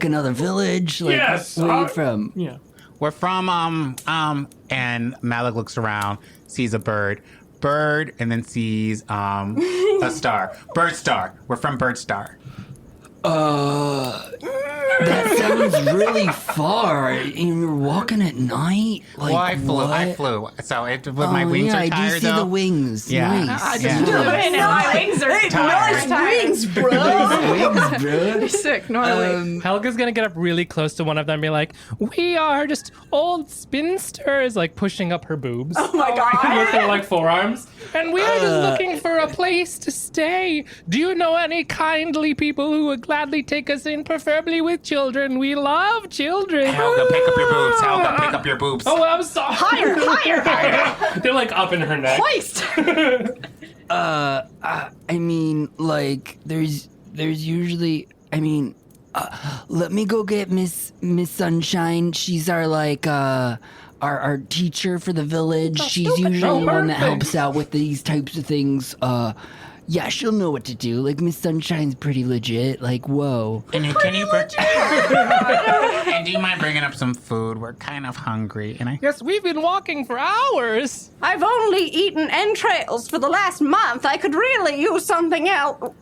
another village? Like, Yes, where are you from? Yeah. We're from, and Malik looks around, sees a bird, and then sees, a star. Bird star. We're from Bird Star. That sounds really far. And you're walking at night? Like, Well, I what? flew. So with my wings yeah, are I tired, do see though. the wings. Yeah. Nice. Yeah. My wings are Tired. Wings, bro. Wings, bro. Sick, gnarly. Helga's gonna get up really close to one of them and be like, "We are just old spinsters," like pushing up her boobs. Oh my god. With their like forearms. And we are just looking for a place to stay. Do you know any kindly people who would gladly take us in, preferably with children? We love children. Helga, pick up your boobs. Helga, pick up your boobs. Oh, I'm sorry. higher. They're like up in her neck. Hoist. I mean, like, there's usually, let me go get Miss Sunshine. She's our, like, our teacher for the village. She's usually the one that helps out with these types of things. Yeah, she'll know what to do. Like, Miss Sunshine's pretty legit. Like, whoa. Can you and do you mind bringing up some food? We're kind of hungry, and Yes, we've been walking for hours. I've only eaten entrails for the last month. I could really use something else.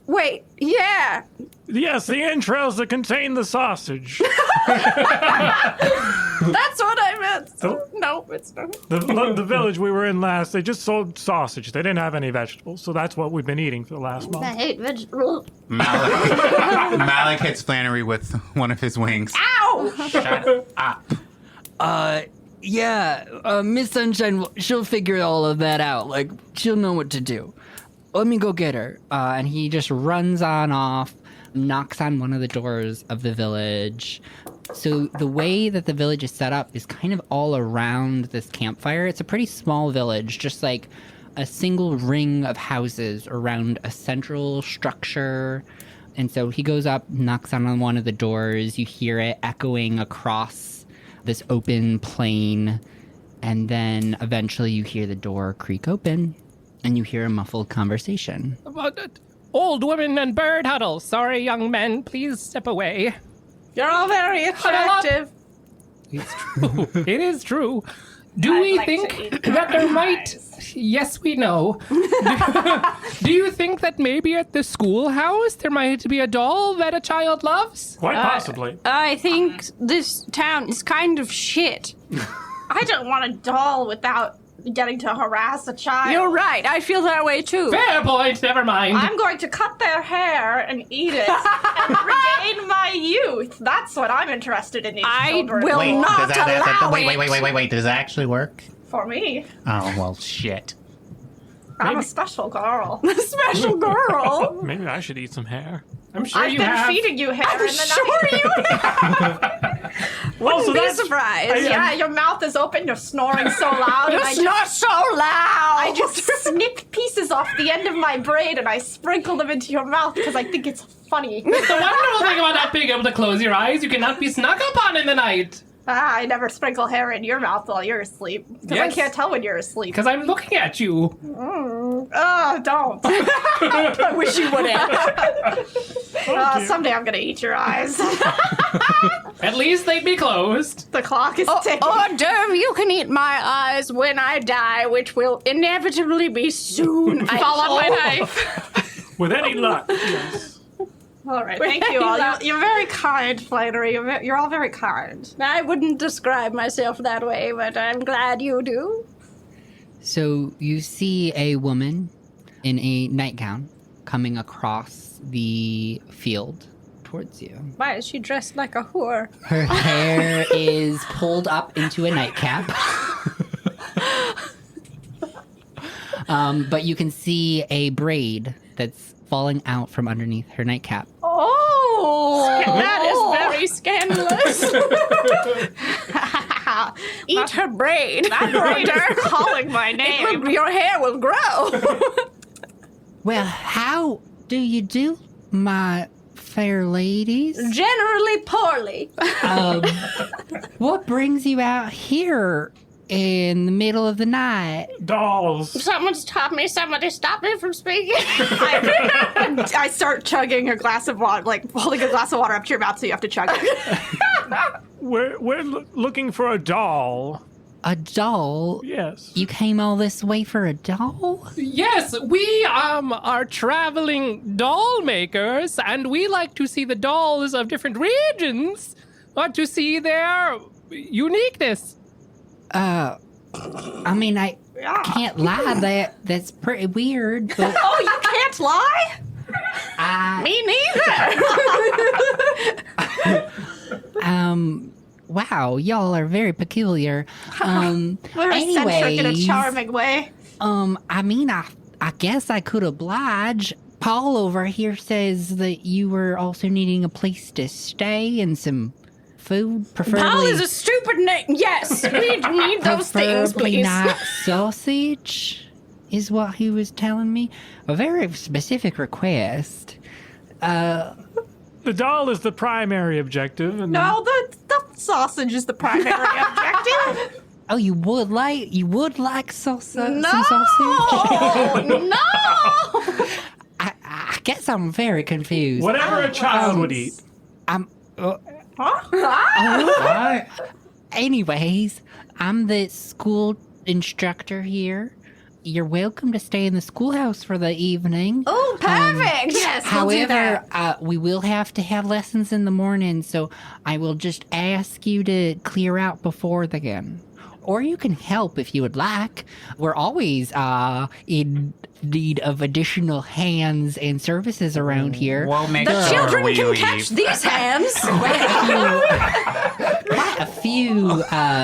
Wait, yeah. Yes, the entrails that contain the sausage. That's what I meant. No, it's not. The village we were in last, they just sold sausage. They didn't have any vegetables, so that's what we've been eating for the last month. hate vegetables. Malik hits Flannery with one of his wings. Ow! Shut up. Yeah, Miss Sunshine, she'll figure all of that out. Like, she'll know what to do. Let me go get her. And he just runs on off, knocks on one of the doors of the village. So the way that the village is set up is kind of all around this campfire. It's a pretty small village, just like a single ring of houses around a central structure. And so he goes up, knocks on one of the doors. You hear it echoing across this open plain. And then eventually you hear the door creak open and you hear a muffled conversation. Old women and bird huddle. Sorry, young men, please step away. You're all very attractive. It's true. It is true. Do we think that there might... Yes, we know. Do you think that maybe at the schoolhouse there might be a doll that a child loves? Quite possibly. I think this town is kind of shit. I don't want a doll without getting to harass a child. You're right. I feel that way too. Fair point, never mind. I'm going to cut their hair and eat it and regain my youth. That's what I'm interested in. These I children will for. not allow it. Wait. Does that actually work? For me, Oh, well, shit. I'm a special girl. Special girl. Maybe I should eat some hair. I'm sure I've you been have. feeding you hair I'm in the sure night. you wouldn't be that's- surprised. Yeah, your mouth is open. You're snoring so loud. and I It's not so loud. I just snip pieces off the end of my braid and I sprinkle them into your mouth because I think it's funny. The wonderful thing about not being able to close your eyes, you cannot be snuck upon in the night. I never sprinkle hair in your mouth while you're asleep because I Yes. can't tell when you're asleep. Because I'm looking at you. Don't. I wish you wouldn't. Someday I'm gonna eat your eyes. At least they'd be closed. The clock is ticking. Hors d'oeuvre, you can eat my eyes when I die, which will inevitably be soon. Fall on my knife. With any luck. Yes. All right, thank you all. You're very kind, Flannery. You're all very kind. I wouldn't describe myself that way, but I'm glad you do. So you see a woman in a nightgown coming across the field towards you. Why is she dressed like a whore? Her hair is pulled up into a nightcap. But you can see a braid that's falling out from underneath her nightcap. Oh, that is very scandalous. Eat her braid. That braid is calling my name. Your hair will grow. Well, how do you do, my fair ladies? Generally poorly. What brings you out here in the middle of the night? Dolls. Someone's taught me. Somebody stop me from speaking. I start chugging a glass of water, like holding a glass of water up to your mouth so you have to chug it. We're looking for a doll. A doll? Yes. You came all this way for a doll? Yes, we are traveling doll makers, and we like to see the dolls of different regions, to see their uniqueness. I mean, I can't lie. That's pretty weird. But Oh, you can't lie? Me neither. wow, y'all are very peculiar. We're eccentric in a charming way. I mean, I guess I could oblige. Paul over here says that you were also needing a place to stay and some food, preferably. Paul is a stupid name. Yes, we need those things, preferably please. not sausage, is what he was telling me. A very specific request. The doll is the primary objective. And No, the sausage is the primary objective. Oh, you would like salsa? No, Some sausage? no. I guess I'm very confused. whatever a child would eat. Anyways, I'm the school instructor here. You're welcome to stay in the schoolhouse for the evening. Oh, perfect. Yes, we'll do However, that. we will have to have lessons in the morning, so I will just ask you to clear out before then. Or you can help if you would like. We're always in need of additional hands and services around here. We'll make The sure children we can leave. catch these hands. Quite a few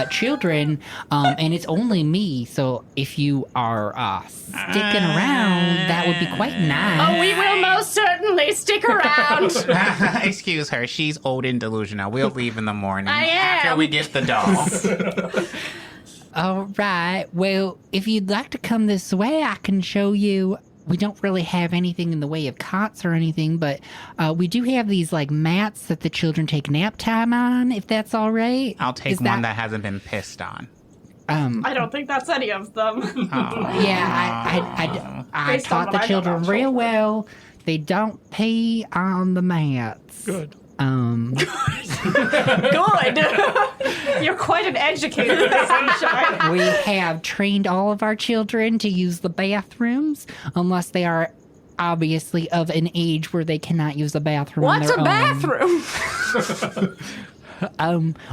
children, and it's only me, so if you are sticking around, that would be quite nice. Oh, we will most certainly stick around. Excuse her. She's old and delusional. We'll leave in the morning. I am. After we get the doll. All right. Well, if you'd like to come this way, I can show you. We don't really have anything in the way of cots or anything, but we do have these like mats that the children take nap time on, if that's all right. I'll take Is one that hasn't been pissed on. I don't think that's any of them. Yeah, I Based on taught what the I know children about real children. well. They don't pee on the mats. Good. Good. You're quite an educator, Miss Sunshine. We have trained all of our children to use the bathrooms, unless they are obviously of an age where they cannot use the bathroom on What's their a bathroom?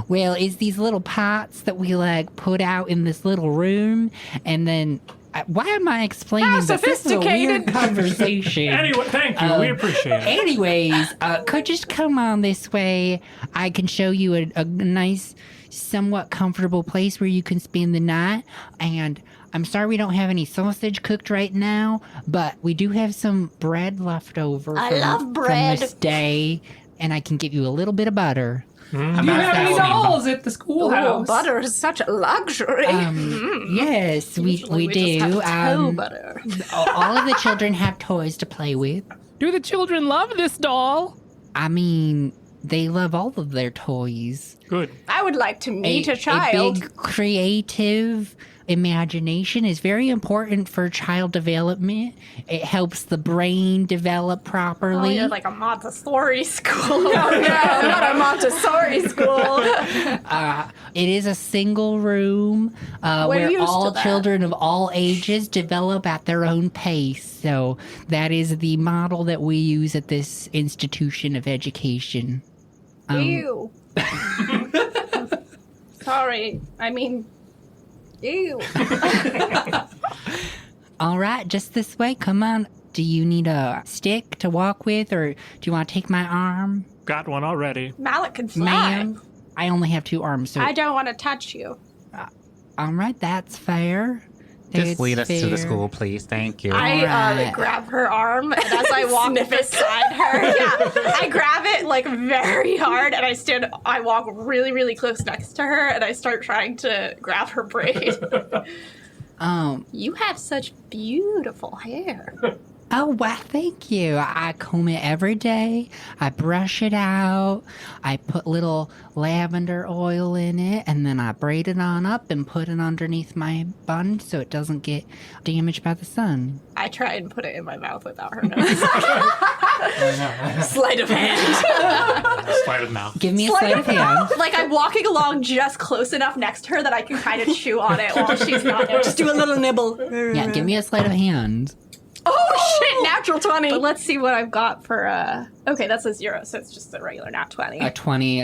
Well, it's these little pots that we like put out in this little room, and then why am I explaining How this? This is a weird sophisticated. conversation. Anyway, thank you. We appreciate it. Anyways, could just come on this way. I can show you a nice, somewhat comfortable place where you can spend the night. And I'm sorry we don't have any sausage cooked right now, but we do have some bread left over I from, love bread. from this day, and I can give you a little bit of butter. Do you have any dolls at the Oh, schoolhouse? butter is such a luxury. Yes, we Just do. have toe butter. All of the children have toys to play with. Do the children love this doll? I mean, they love all of their toys. Good. I would like to meet a child. big, creative, imagination is very important for child development. It helps the brain develop Oh, properly. you're like a Montessori school. No, not a Montessori school. It is a single room where used to all that. children of all ages develop at their own pace. So that is the model that we use at this institution of education. Ew. Sorry. I mean, ew. All right, just this way. Come on. Do you need a stick to walk with, or do you want to take my arm? Got one already. Malik can fly. Ma'am, I only have 2 arms, so... I don't want to touch you. All right, that's fair. Just That's lead us to the fair. school, please. Thank you. I Alright. grab her arm, and as I walk beside her, I grab it like very hard, and I walk really, really close next to her, and I start trying to grab her braid. You have such beautiful hair. Oh, why, thank you. I comb it every day. I brush it out. I put little lavender oil in it, and then I braid it on up and put it underneath my bun so it doesn't get damaged by the sun. I try and put it in my mouth without her noticing. Sleight of hand. Sleight of mouth. Give me a sleight of hand. Like I'm walking along just close enough next to her that I can kind of chew on it while she's not there. Just do a little nibble. Yeah, give me a sleight of hand. Oh shit! Natural 20. But let's see what I've got for okay, that's a 0, so it's just a regular nat 20. A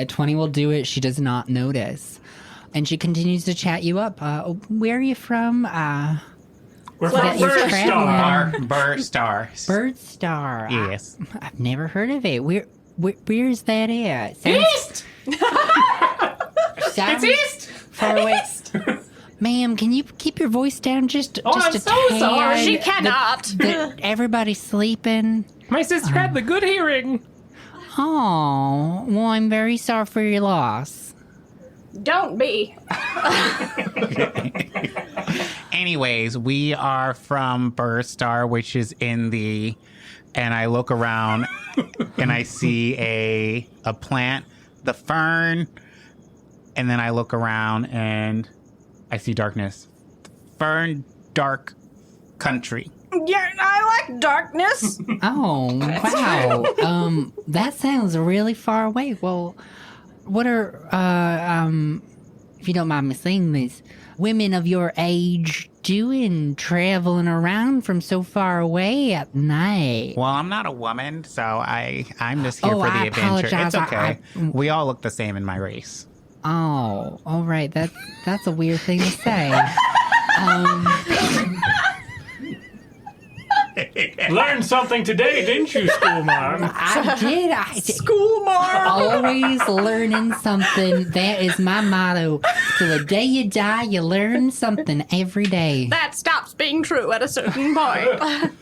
20 will do it. She does not notice. And she continues to chat you up. Where are you from? We're that from your Bird traveling? Star. Bird stars. Bird Star. Yes. I've never heard of it. Where's that at? Sounds, It's east. far away. Ma'am, can you keep your voice down just Oh, just I'm a so tad? sorry. She cannot. Everybody's sleeping. My sister had the good hearing. Oh, well, I'm very sorry for your loss. Don't be. Anyways, we are from Bird Star, which is in the... And I look around and I see a plant, the fern, and then I look around and I see darkness. Fern, dark country. Yeah, I like darkness. Oh, wow. That sounds really far away. Well, what are, if you don't mind me saying this, women of your age doing traveling around from so far away at night? Well, I'm not a woman, so I'm just here Oh, for the I adventure. apologize. It's okay. We all look the same in my race. Oh, all right. That's a weird thing to say. Learned something today, didn't you, schoolmarm? I did. School marm. Always learning something. That is my motto. Till the day you die, you learn something every day. That stops being true at a certain point.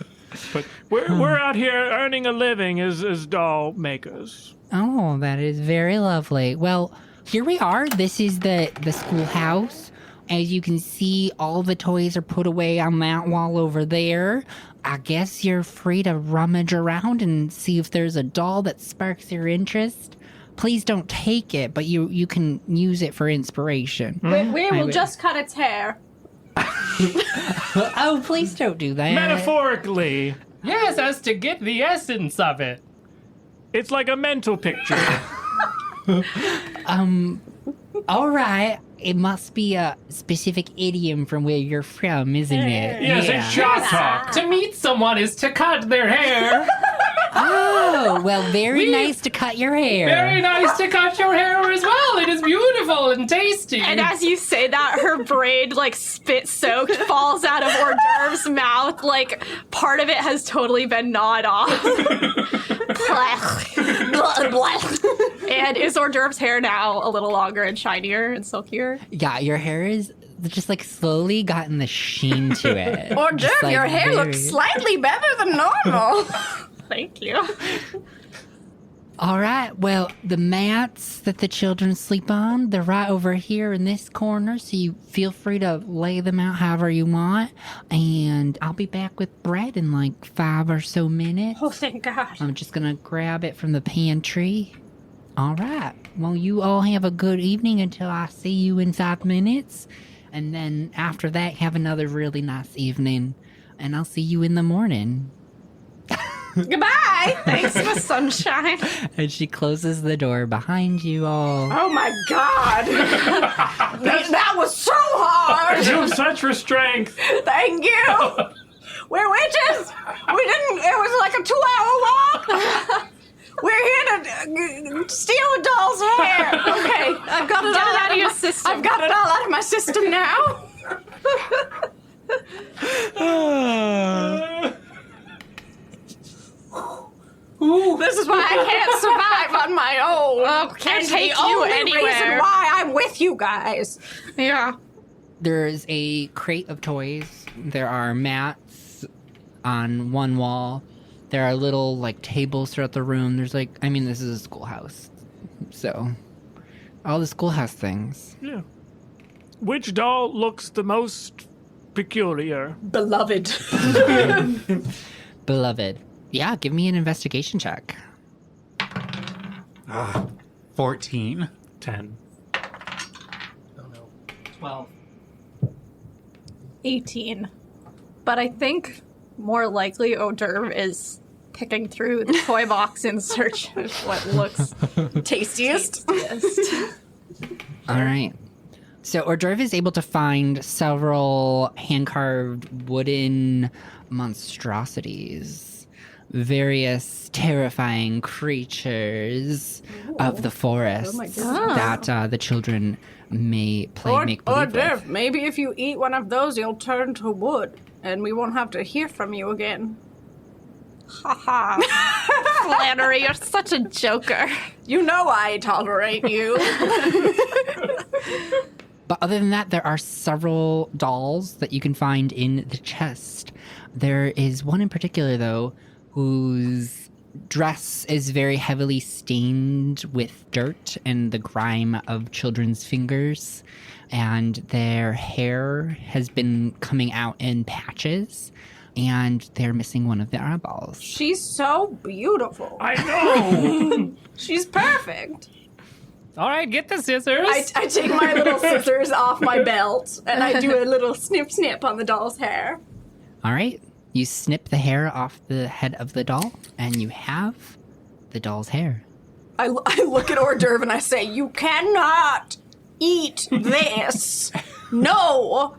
But we're out here earning a living as doll makers. Oh, that is very lovely. Well, here we are. This is the schoolhouse. As you can see, all the toys are put away on that wall over there. I guess you're free to rummage around and see if there's a doll that sparks your interest. Please don't take it, but you can use it for inspiration. we will just cut its hair. Oh, please don't do that. Metaphorically, Yes, as to get the essence of it. it's like a mental picture. All right. It must be a specific idiom from where you're from, isn't it? Yes, Yeah. it's shot talk. To meet someone is to cut their hair. Oh, well, very nice to cut your hair. Very nice to cut your hair as well. It is beautiful and tasty. And as you say that, her braid, like spit soaked, falls out of hors d'oeuvre's mouth. Like part of it has totally been gnawed off. And is hors d'oeuvre's hair now a little longer and shinier and silkier? Yeah, your hair is just like slowly gotten the sheen to it. Or Just, Jeff, like, your hair very- looks slightly better than normal. Thank you. All right, well, the mats that the children sleep on, they're right over here in this corner, so you feel free to lay them out however you want. And I'll be back with bread in like 5 or so minutes. Oh, thank God. I'm just gonna grab it from the pantry. All right. Well, you all have a good evening until I see you in 5 minutes. And then after that, have another really nice evening. And I'll see you in the morning. Goodbye. Thanks, Miss Sunshine. And she closes the door behind you all. Oh my God. that was so hard. You have such restraint. Thank you. We're witches. It was like a 2-hour walk. We're here to steal a doll's hair. Okay, I've got it all out of your system. I've got it all out of my system now. This is why I can't survive on my own. Can't and take the you only anywhere. reason why I'm with you guys. Yeah. There's a crate of toys. There are mats on one wall. There are little, like, tables throughout the room. There's, like, I mean, this is a schoolhouse. So, all the schoolhouse things. Yeah. Which doll looks the most peculiar? Beloved. Beloved. Yeah, give me an investigation check. 14. 10. 12. 18. But I think more likely hors d'oeuvre is picking through the toy box in search of what looks Tastiest. tastiest. All right. So hors d'oeuvre is able to find several hand-carved wooden monstrosities, various terrifying creatures of the forest that the children may play make believe with. Maybe if you eat one of those, you'll turn to wood, and we won't have to hear from you again. Haha. Flannery, you're such a joker. You know I tolerate you. But other than that, there are several dolls that you can find in the chest. There is one in particular, though, whose dress is very heavily stained with dirt and the grime of children's fingers, and their hair has been coming out in patches, and they're missing one of their eyeballs. She's so beautiful. I know. She's perfect. All right, get the scissors. I take my little scissors off my belt, and I do a little snip on the doll's hair. All right, you snip the hair off the head of the doll, and you have the doll's hair. I look at hors d'oeuvre and I say, "You cannot eat this. No."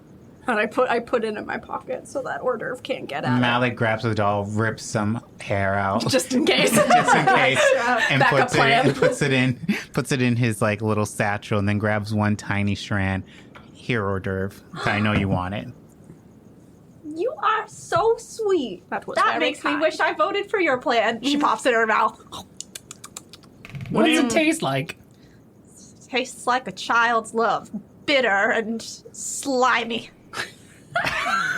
And I put it in my pocket so that hors d'oeuvre can't get at it. Malik grabs the doll, rips some hair out. Just in case. Just in case, and Backup plan. puts it in his like little satchel, and then grabs one tiny strand. Here, hors d'oeuvre. I know you want it. You are so sweet. That Makes me wish I voted for your plan. She pops it in her mouth. What does it taste like? Tastes like a child's love. Bitter and slimy.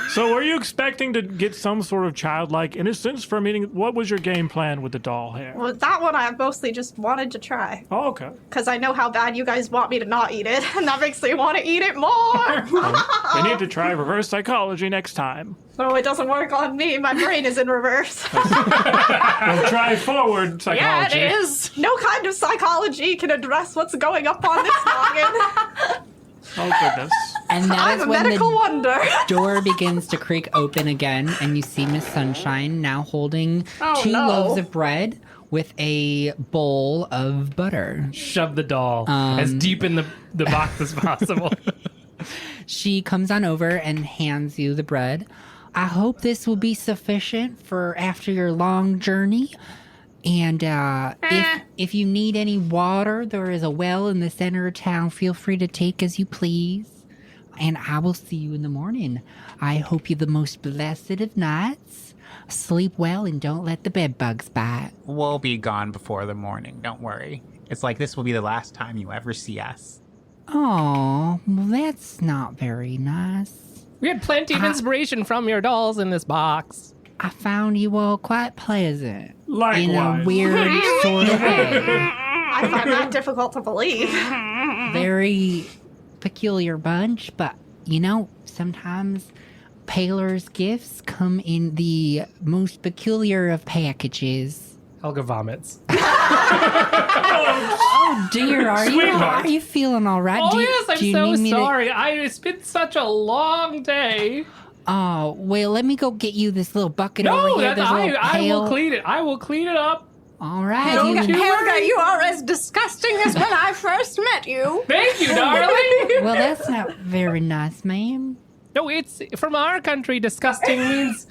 So were you expecting to get some sort of childlike innocence from eating? What was your game plan with the doll hair? Well, that one I mostly just wanted to try. Oh, okay. Because I know how bad you guys want me to not eat it, and that makes me want to eat it more. We need to try reverse psychology next time. No, it doesn't work on me. My brain is in reverse. We'll try forward psychology. Yeah, it is. No kind of psychology can address what's going up on this noggin. Oh, goodness. And that I'm is a when medical the wonder. door begins to creak open again, and you see Miss Sunshine now holding two no. loaves of bread with a bowl of butter. Shove the doll as deep in the box as possible. She comes on over and hands you the bread. I hope this will be sufficient for after your long journey. And if you need any water, there is a well in the center of town. Feel free to take as you please. And I will see you in the morning. I hope you the most blessed of nights. Sleep well and don't let the bed bugs bite. We'll be gone before the morning. Don't worry. It's like this will be the last time you ever see us. Oh, well, that's not very nice. We had plenty of inspiration from your dolls in this box. I found you all quite pleasant. Likewise. In a weird sort of way. I find that difficult to believe. Very peculiar bunch, but you know, sometimes Paler's gifts come in the most peculiar of packages. Helga vomits. Oh dear, Sweetheart. are you feeling all right? Oh, Do you- yes, do you I'm so need me to- sorry. It's been such a long day. Oh, well, let me go get you this little bucket No, over here. that, This little I pail. will clean it. I will clean it up. All right. Don't you- you Helga, you are as disgusting as when I first met you. Thank you, darling. Well, that's not very nice, ma'am. No, it's from our country. Disgusting means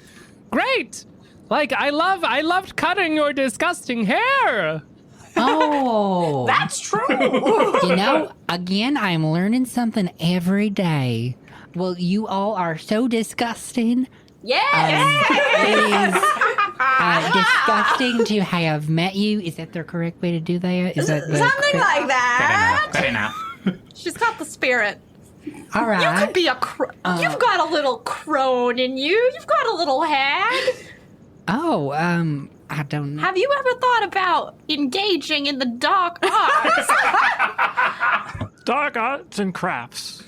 great. Like I loved cutting your disgusting hair. Oh. That's true. You know, again, I'm learning something every day. Well, you all are so disgusting. Yes. It is disgusting to have met you. Is that the correct way to do that? Is that the Something correct- like that. Good enough. She's got the spirit. All right. You could be a you've got a little crone in you. You've got a little hag. Oh, I don't know. Have you ever thought about engaging in the dark arts? Dark arts and crafts.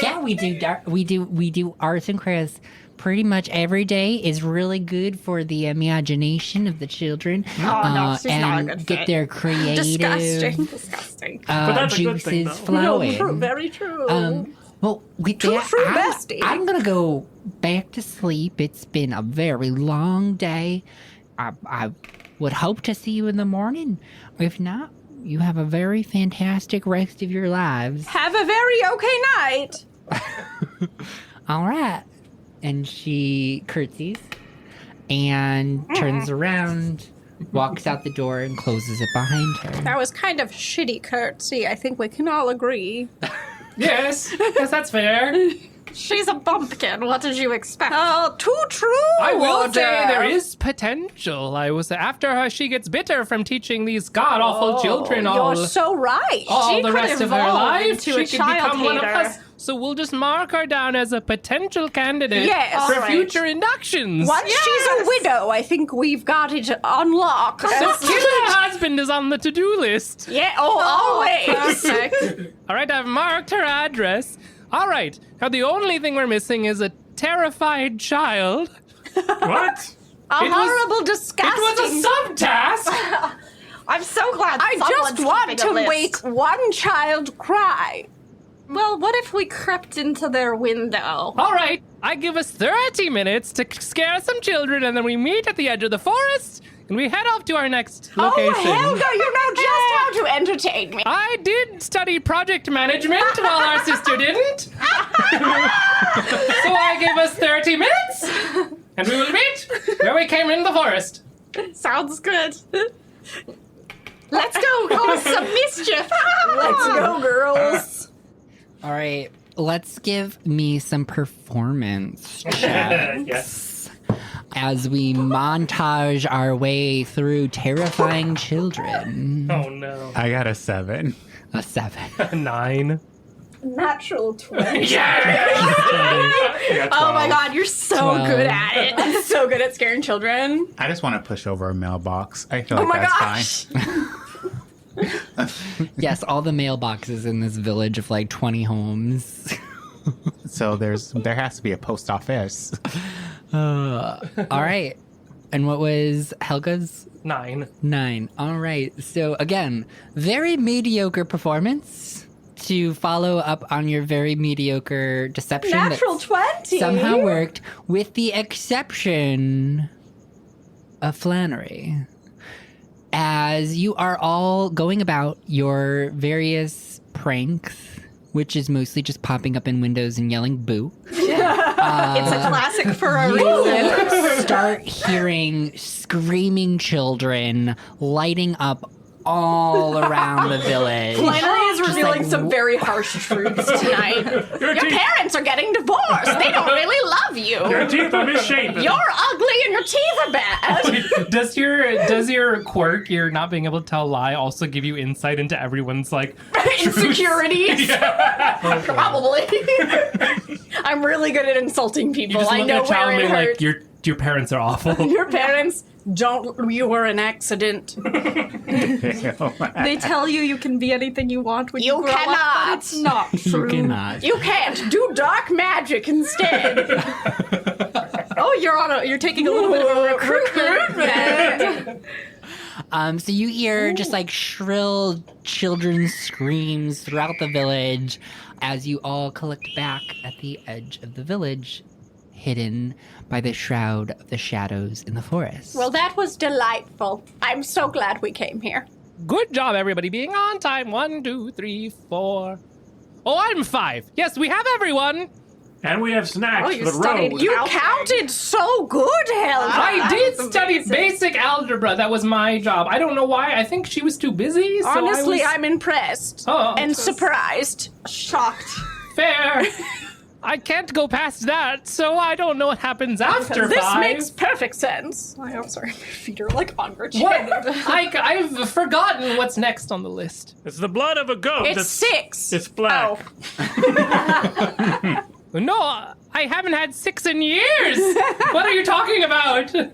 Yeah, we do arts and crafts. Pretty much every day is really good for the imagination of the children. Oh, no, she's not a and good get fit. their creative Disgusting. Disgusting. that's a good thing, juices though. flowing. Very true. Well, with True, that, true, bestie. I'm gonna go back to sleep. It's been a very long day. I would hope to see you in the morning. If not, you have a very fantastic rest of your lives. Have a very okay night. All right. And she curtsies and turns around, walks out the door, and closes it behind her. That was kind of shitty curtsy. I think we can all agree. Yes, that's fair. She's a bumpkin. What did you expect? Oh, too true. I will Roger. say there is potential. I was after her. She gets bitter from teaching these god awful children all You're so right. all the could rest of her evolve life. into She a could child become one of hater. us. So we'll just mark her down as a potential candidate Yes. for All right. future inductions. Once she's a widow, I think we've got it unlocked. So killing her husband is on the to-do list. Yeah, always. Perfect. All right, I've marked her address. All right, now the only thing we're missing is a terrified child. What? A It was- horrible, It disgusting. was a subtask. I'm so glad I someone's just want keeping a to list. make one child cry. Well, what if we crept into their window? All right, I give us 30 minutes to scare some children, and then we meet at the edge of the forest, and we head off to our next location. Oh, Helga, you know just how to entertain me. I did study project management while our sister didn't. So I give us 30 minutes, and we will meet where we came in the forest. Sounds good. Let's go cause some mischief. Let's go, girls. All right, let's give me some performance checks Yes. as we montage our way through terrifying children. Oh no. I got a 7. A 7. 9. Natural 20. Oh my god, you're so 12. good at it. I'm so good at scaring children. I just want to push over a mailbox. I feel Oh like my that's gosh. fine. Yes, all the mailboxes in this village of like 20 homes. So there has to be a post office. All right. And what was Helga's? 9. 9. All right. So again, very mediocre performance to follow up on your very mediocre deception. that Natural 20. somehow worked, with the exception of Flannery. As you are all going about your various pranks, which is mostly just popping up in windows and yelling boo. It's a classic for a reason. You start hearing screaming children lighting up all around the village. Flannery is Just revealing like, some very harsh truths tonight. Your Your teeth, parents are getting divorced. They don't really love your you. teeth are misshapen. You're ugly and your teeth are bad. Does your quirk, your not being able to tell a lie, also give you insight into everyone's like Insecurities. Probably. I'm really good at insulting You people. just I look know at a child where and it be like, hurts. your parents are awful. Your parents don't. You were an accident. They tell you can be anything you want when you You grow up, cannot. but it's not true. You cannot. You can't do dark magic instead. Oh, you're taking a little bit of a recruitment. So you hear just like shrill children's screams throughout the village as you all collect back at the edge of the village, hidden by the shroud of the shadows in the forest. Well, that was delightful. I'm so glad we came here. Good job, everybody, being on time. 1, 2, 3, 4. Oh, I'm 5. Yes, we have everyone. And we have snacks you for the studied road. You counted so good, Helga. I did study basic algebra. That was my job. I don't know why. I think she was too busy. So Honestly, I was... I'm impressed Oh. and surprised. Shocked. fair. I can't go past that, so I don't know what happens after This 5. makes perfect sense. I'm sorry, my feet are like on What? Richard. I've forgotten what's next on the list. It's the blood of a goat. It's that's- 6. It's black. Oh. No, I haven't had 6 in years. What are you talking about? This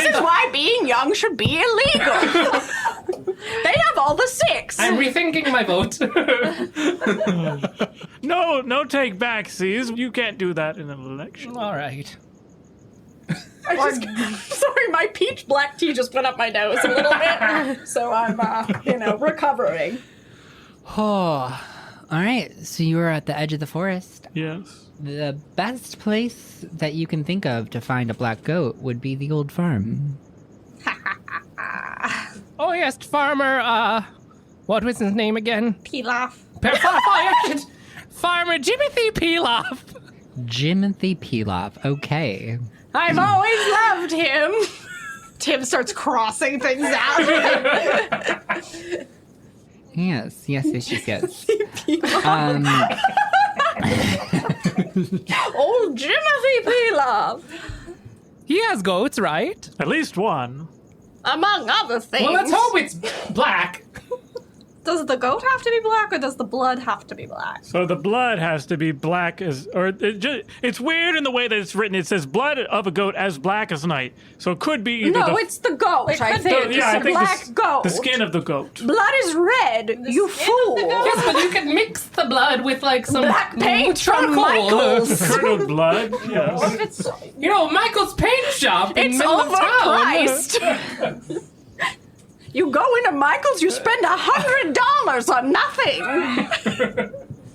is why being young should be illegal. They have all the 6. I'm rethinking my vote. No take back, C's. You can't do that in an election. All right. Sorry, my peach black tea just went up my nose a little bit. So I'm, recovering. Oh, all right. So you are at the edge of the forest. Yes. The best place that you can think of to find a black goat would be the old farm. Oh, yes, farmer, what was his name again? Pilaf. Farmer Jimothy Pilaf. Jimothy Pilaf. Okay. I've always loved him. Tim starts crossing things out. Yes. Old Jimothy Pilaf. He has goats, right? At least one. Among other things. Well, let's hope it's black. Does the goat have to be black, or does the blood have to be black? So the blood has to be black as, it's weird in the way that it's written. It says blood of a goat as black as night. So it could be either No, it's the goat, I could be. think. yeah, I It's a think black goat. the skin of the goat. Blood is red, you fool. Yes, but you can mix the blood with, like, some Black paint from charcoal. Michael's. Curdled blood. Yes. You know, Michael's paint shop in It's middle of town. overpriced. You go into Michael's, you spend $100 on nothing.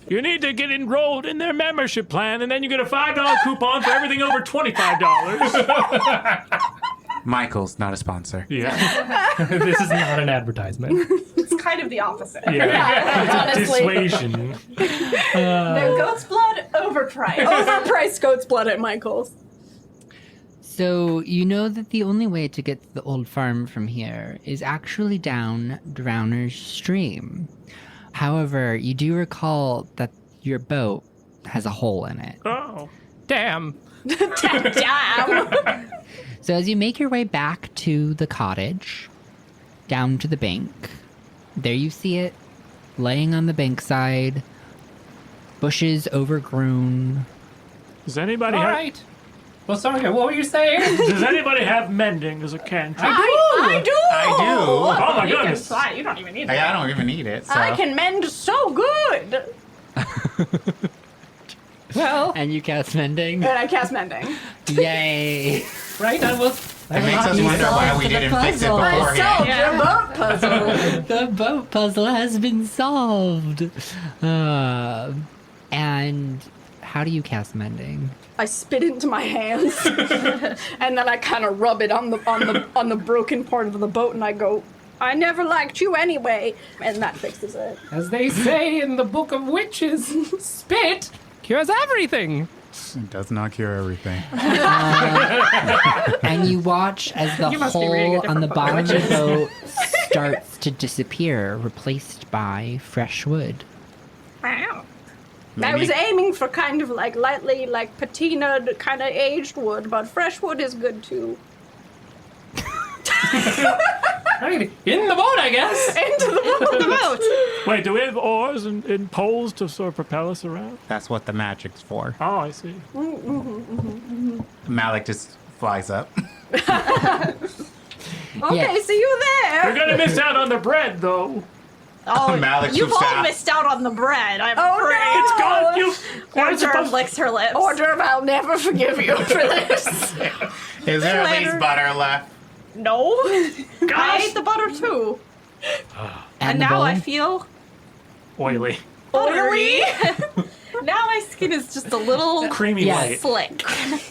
You need to get enrolled in their membership plan, and then you get a $5 coupon for everything over $25. Michael's not a sponsor. Yeah. This is not an advertisement. It's kind of the opposite. Yeah. Honestly. Dissuasion. No, goat's blood, overpriced. Overpriced goat's blood at Michael's. So you know that the only way to get to the old farm from here is actually down Drowner's Stream. However, you do recall that your boat has a hole in it. Oh. Damn. Damn. So as you make your way back to the cottage, down to the bank, there you see it, laying on the bankside, bushes overgrown. Does anybody All have... right. Well, sorry, what were you saying? Does anybody have mending as a cantrip? I do. Oh my You can goodness. fly. You don't even need I that. don't even need it. So. I can mend so good. Well, And you cast mending. And I cast mending. Yay! right, I will. It makes us wonder why we didn't fix it beforehand. Your boat puzzle. The boat puzzle has been solved. And how do you cast mending? I spit into my hands, and then I kind of rub it on the broken part of the boat, and I go, "I never liked you anyway," and that fixes it. As they say in the Book of Witches, spit cures everything. It does not cure everything. And you watch as the must be reading a hole on the different book of bottom of the boat starts to disappear, replaced by fresh wood. Wow. I was aiming for kind of like lightly, like patinaed, kind of aged wood, but fresh wood is good too. Right, in the boat, I guess. Into the boat. Wait, do we have oars and poles to sort of propel us around? That's what the magic's for. Oh, I see. Malik just flies up. Okay, Yes. see you We're there. gonna miss out on the bread, though. Oh, Malik you've swoops all out. missed out on the bread. I'm Oh, afraid. no. It's gone. You. Hors d'oeuvre licks her lips. Order, I'll never forgive you for this. Is there at least butter left? No. I ate the butter too. And now I feel Oily. oily. Now my skin is just a little Creamy Yes. white. slick.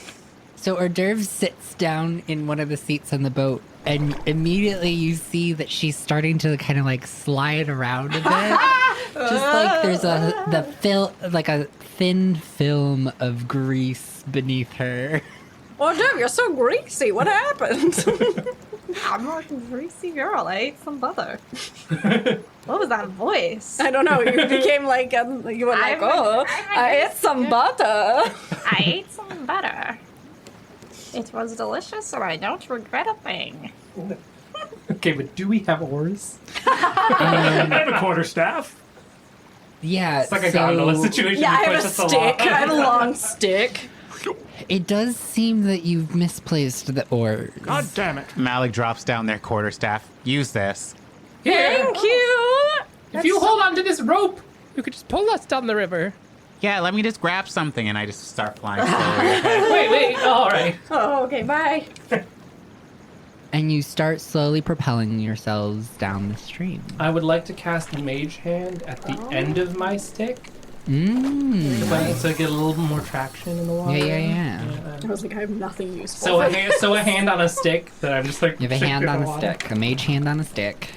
So hors d'oeuvre sits down in one of the seats on the boat, and immediately you see that she's starting to kind of like slide around a bit. Just like there's a thin film of grease beneath her. Oh, Dev, you're so greasy. What happened? I'm like a greasy girl. I ate some butter. What was that voice? I don't know. You became like, you were like, I ate some butter. I ate some butter. It was delicious, and I don't regret a thing. Okay, but do we have oars? I have a quarterstaff. Yeah, It's like a gondola situation. Yeah, I You have push a us along. stick. I have a long stick. it does seem that you've misplaced the oars. God damn it. Malik drops down their quarterstaff. Use this. Thank you. If you hold on to this rope, you could just pull us down the river. Yeah, let me just grab something, and I just start flying slowly ahead. Wait. All right. Oh, okay, bye. And you start slowly propelling yourselves down the stream. I would like to cast Mage Hand at the end of my stick. So I get a little more traction in the water. Yeah. I was like, I have nothing useful. So a hand on a stick that I'm just like. You have a sticking hand in on the a water. stick, a mage hand on a stick.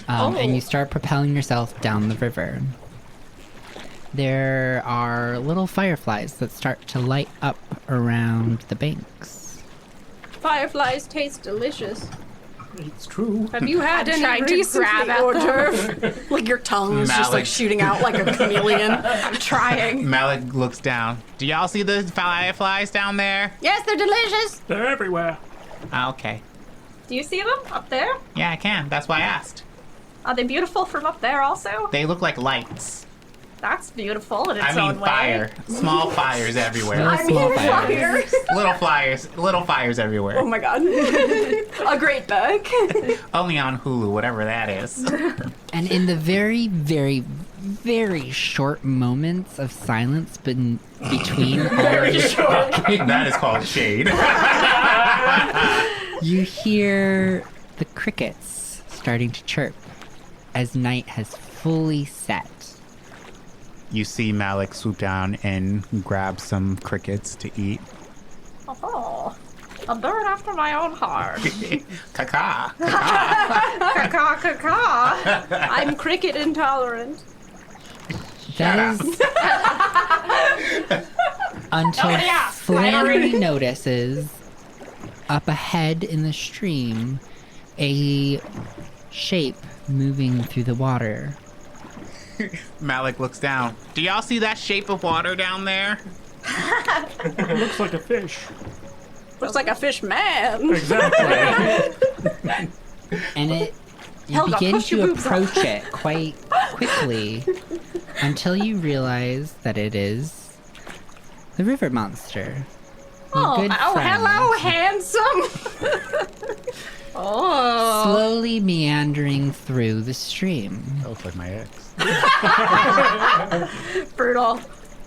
And you start propelling yourself down the river. There are little fireflies that start to light up around the banks. Fireflies taste delicious. It's true. Have you had I'm any trying to recently, grab at hors d'oeuvre? Like your tongue is just like Malik. shooting out like a chameleon. I'm trying. Malik looks down. Do y'all see the fireflies down there? Yes, they're delicious. They're everywhere. Okay. Do you see them up there? Yeah, I can. That's why I asked. Are they beautiful from up there also? They look like lights. That's beautiful in its I mean, own way. fire. Small fires everywhere. Really small fires. Little fires everywhere. Oh my god. A great bug. Only on Hulu, whatever that is. And in the very, very, very short moments of silence between That is called shade. you hear the crickets starting to chirp as night has fully set. You see Malik swoop down and grab some crickets to eat. Oh, a bird after my own heart. Caca. Caw, caw, caw. I'm cricket intolerant. That is until Flannery notices up ahead in the stream a shape moving through the water. Malik looks down. Do y'all see that shape of water down there? It looks like a fish. Looks like a fish man. Exactly. And you Helga, begin push your to boobs up. approach it quite quickly until you realize that it is the river monster. Your good friend, hello, handsome. Oh. slowly meandering through the stream. That looks like my ex. Brutal.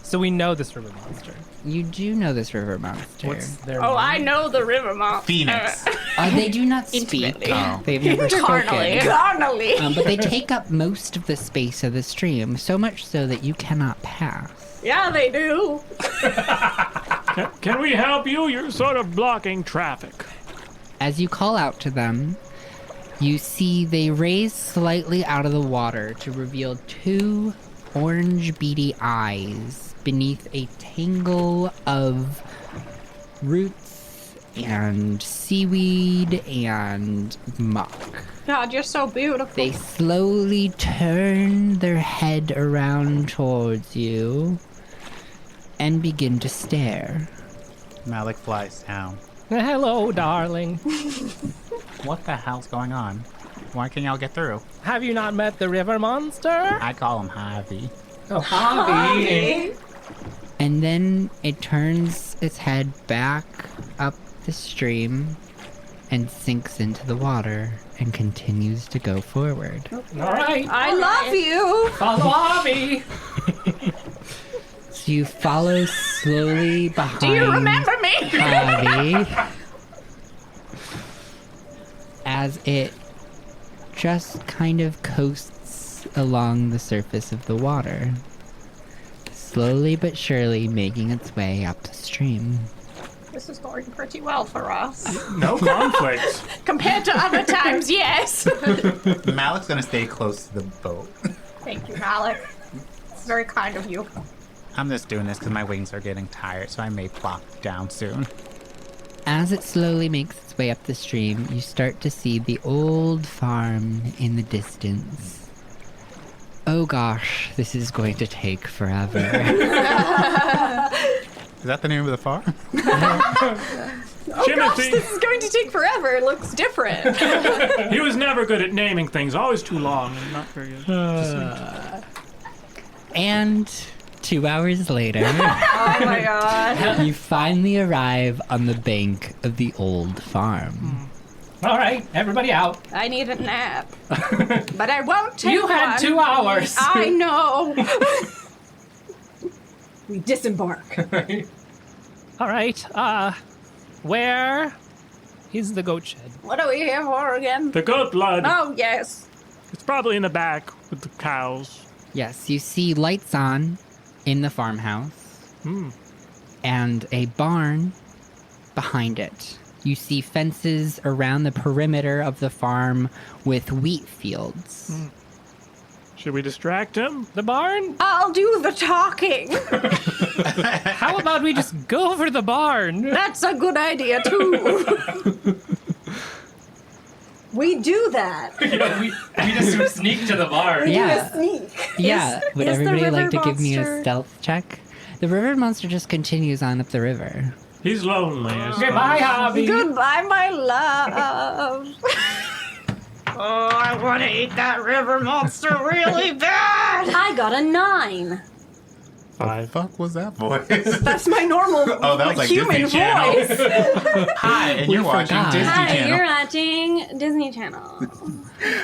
So we know this river monster. You do know this river monster. What's their Oh, name? I know the river monster. Phoenix. They do not speak. Intimately. Oh. They've never spoken. Carnally. But they take up most of the space of the stream, so much so that you cannot pass. Yeah, they do. Can we help you? You're sort of blocking traffic. As you call out to them, you see they raise slightly out of the water to reveal two orange beady eyes beneath a tangle of roots and seaweed and muck. God, you're so beautiful. They slowly turn their head around towards you and begin to stare. Malik flies down. Hello, darling. What the hell's going on? Why can't y'all get through? Have you not met the river monster? I call him Javi. Oh, Javi. And then it turns its head back up the stream and sinks into the water and continues to go forward. All right. I love you. Follow Javi. So you follow slowly behind Do you remember me? Javi. as it just kind of coasts along the surface of the water, slowly but surely making its way up the stream. This is going pretty well for us. No conflicts. Compared to other times, yes. Malik's gonna stay close to the boat. Thank you, Malik. It's very kind of you. I'm just doing this because my wings are getting tired, so I may plop down soon. As it slowly makes its way up the stream, you start to see the old farm in the distance. Oh gosh, this is going to take forever. Is that the name of the farm? Timothy, This is going to take forever. It looks different. he was never good at naming things. Always too long and not very And 2 hours later, Oh my god. you finally arrive on the bank of the old farm. All right, everybody out. I need a nap. But I won't take You had one. 2 hours. I know. We disembark. All right, where is the goat shed? What are we here for again? The goat blood. Oh, yes. It's probably in the back with the cows. Yes, you see lights on in the farmhouse and a barn behind it. You see fences around the perimeter of the farm with wheat fields. Should we distract him? The barn? I'll do the talking. How about we just go for the barn? That's a good idea, too. We do that. we just sneak to the bar. Yeah, Sneak. yeah. Would is the everybody like river to give me a monster- stealth check? The river monster just continues on up the river. He's lonely. I suppose. Goodbye, Hobby. Goodbye, my love. Oh, I want to eat that river monster really bad. I got a 9. The 5. fuck was that voice? That's my normal Oh, that was like human Disney Channel. voice. Hi, and you're watching forgot. Disney Hi, Channel. you're watching Disney Channel.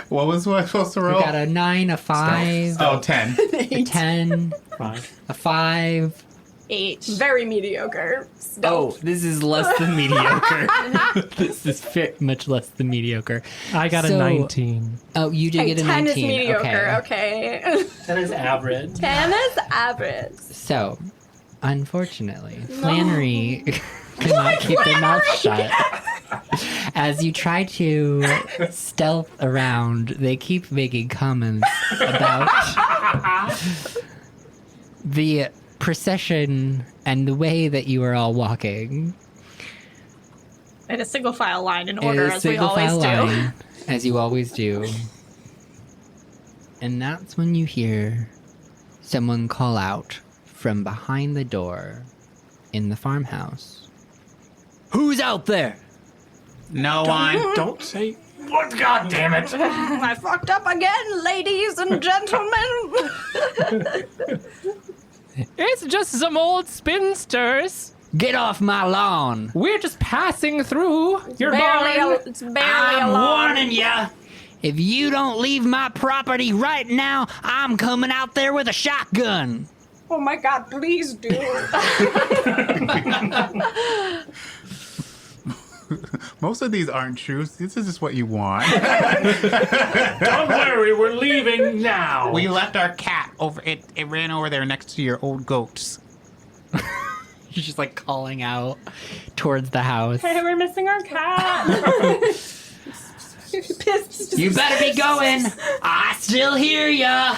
What was I supposed to We roll? got a 9, a 5, Oh, 10. a 10, 5. a 5. 8. Very mediocre. Oh, this is less than mediocre. This is much less than mediocre. I got So- a 19. Oh, you did get a 10 19. is mediocre, Okay. okay. That is average. 10 is average. So, unfortunately, Flannery could not keep their mouth shut. As you try to stealth around, they keep making comments about the procession and the way that you are all walking. In a single file line in In order, a as we single always file do. line, as you always do. And that's when you hear someone call out from behind the door in the farmhouse. Who's out there? No one. Don't say. What? God damn it! I fucked up again, ladies and gentlemen. It's just some old spinsters. Get off my lawn! We're just passing through your barn. It's barely I'm a lawn. warning ya! If you don't leave my property right now, I'm coming out there with a shotgun! Oh my god, please do. Most of these aren't true. This is just what you want. Don't worry, we're leaving now. We left our cat over. It ran over there next to your old goats. She's just like calling out towards the house. Hey, we're missing our cat. You better be going! I still hear ya!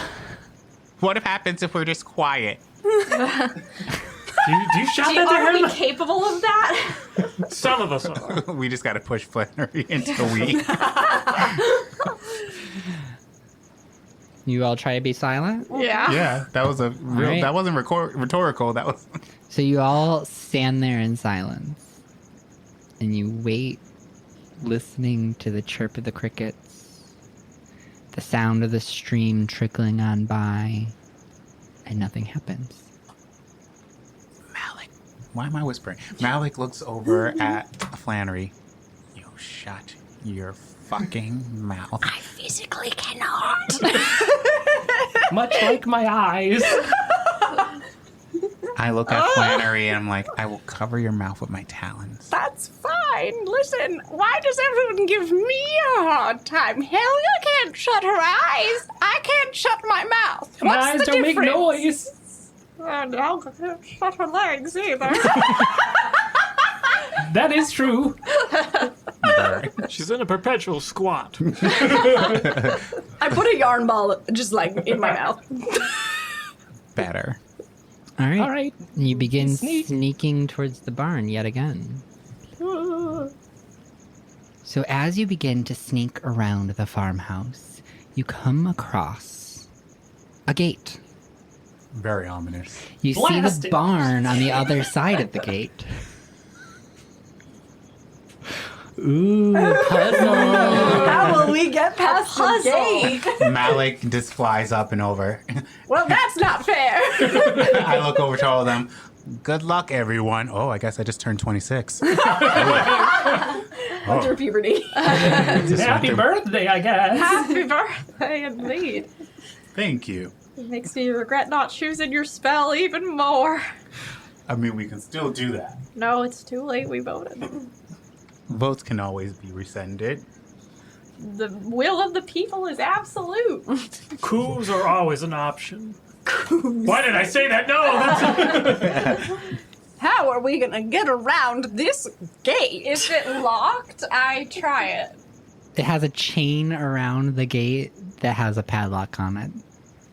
What happens if we're just quiet? Do you shout that Are to we him? capable of that? Some of us are. We just got to push Flannery into the weed. You all try to be silent? Yeah. Yeah, that was a real. right. That wasn't rhetorical. That was. So you all stand there in silence. And you wait, listening to the chirp of the crickets, the sound of the stream trickling on by, and nothing happens. Malik. Why am I whispering? Malik looks over at Flannery. You shut your fucking mouth. I physically cannot. Much like my eyes. I look at Flannery and I'm like, I will cover your mouth with my talons. That's fine. fine. Listen, why does everyone give me a hard time? Helga can't shut her eyes. I can't shut my mouth. My What's eyes the don't difference? make noise. And Helga can't shut her legs either. That is true. She's in a perpetual squat. I put a yarn ball just like in my mouth. Better. All right. All right. You begin Sneak. sneaking towards the barn yet again. So as you begin to sneak around the farmhouse, you come across a gate. Very ominous. You see Blast the it. barn on the other side of the gate. Ooh, puzzle. How will we get past the gate? Malik just flies up and over. Well, that's not fair. I look over to all of them. Good luck, everyone. Oh, I guess I just turned 26. Under puberty. Happy birthday, I guess. Happy birthday, indeed. Thank you. It makes me regret not choosing your spell even more. I mean, we can still do that. No, it's too late. We voted. Votes can always be rescinded. The will of the people is absolute. Coups are always an option. Why did I say that? No, that's How are we gonna get around this gate? Is it locked? I try it. It has a chain around the gate that has a padlock on it.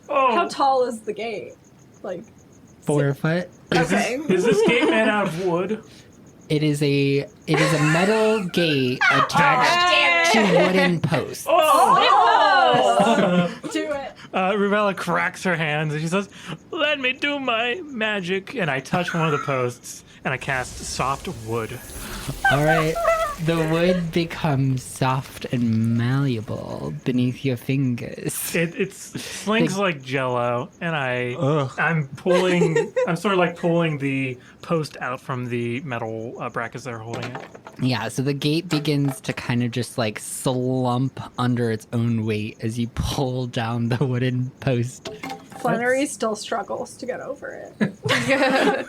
How tall is the gate? Like, 4 foot. okay. Is this gate made out of wood? It is a metal gate attached to wooden posts. Do it. Rubella cracks her hands and she says, "Let me do my magic." And I touch one of the posts and I cast soft wood. All right, the wood becomes soft and malleable beneath your fingers. It slings like Jello, and Ugh. I'm sort of like pulling the post out from the metal brackets that are holding it. Yeah, so the gate begins to kind of just like slump under its own weight as you pull down the wooden post. Flannery still struggles to get over it.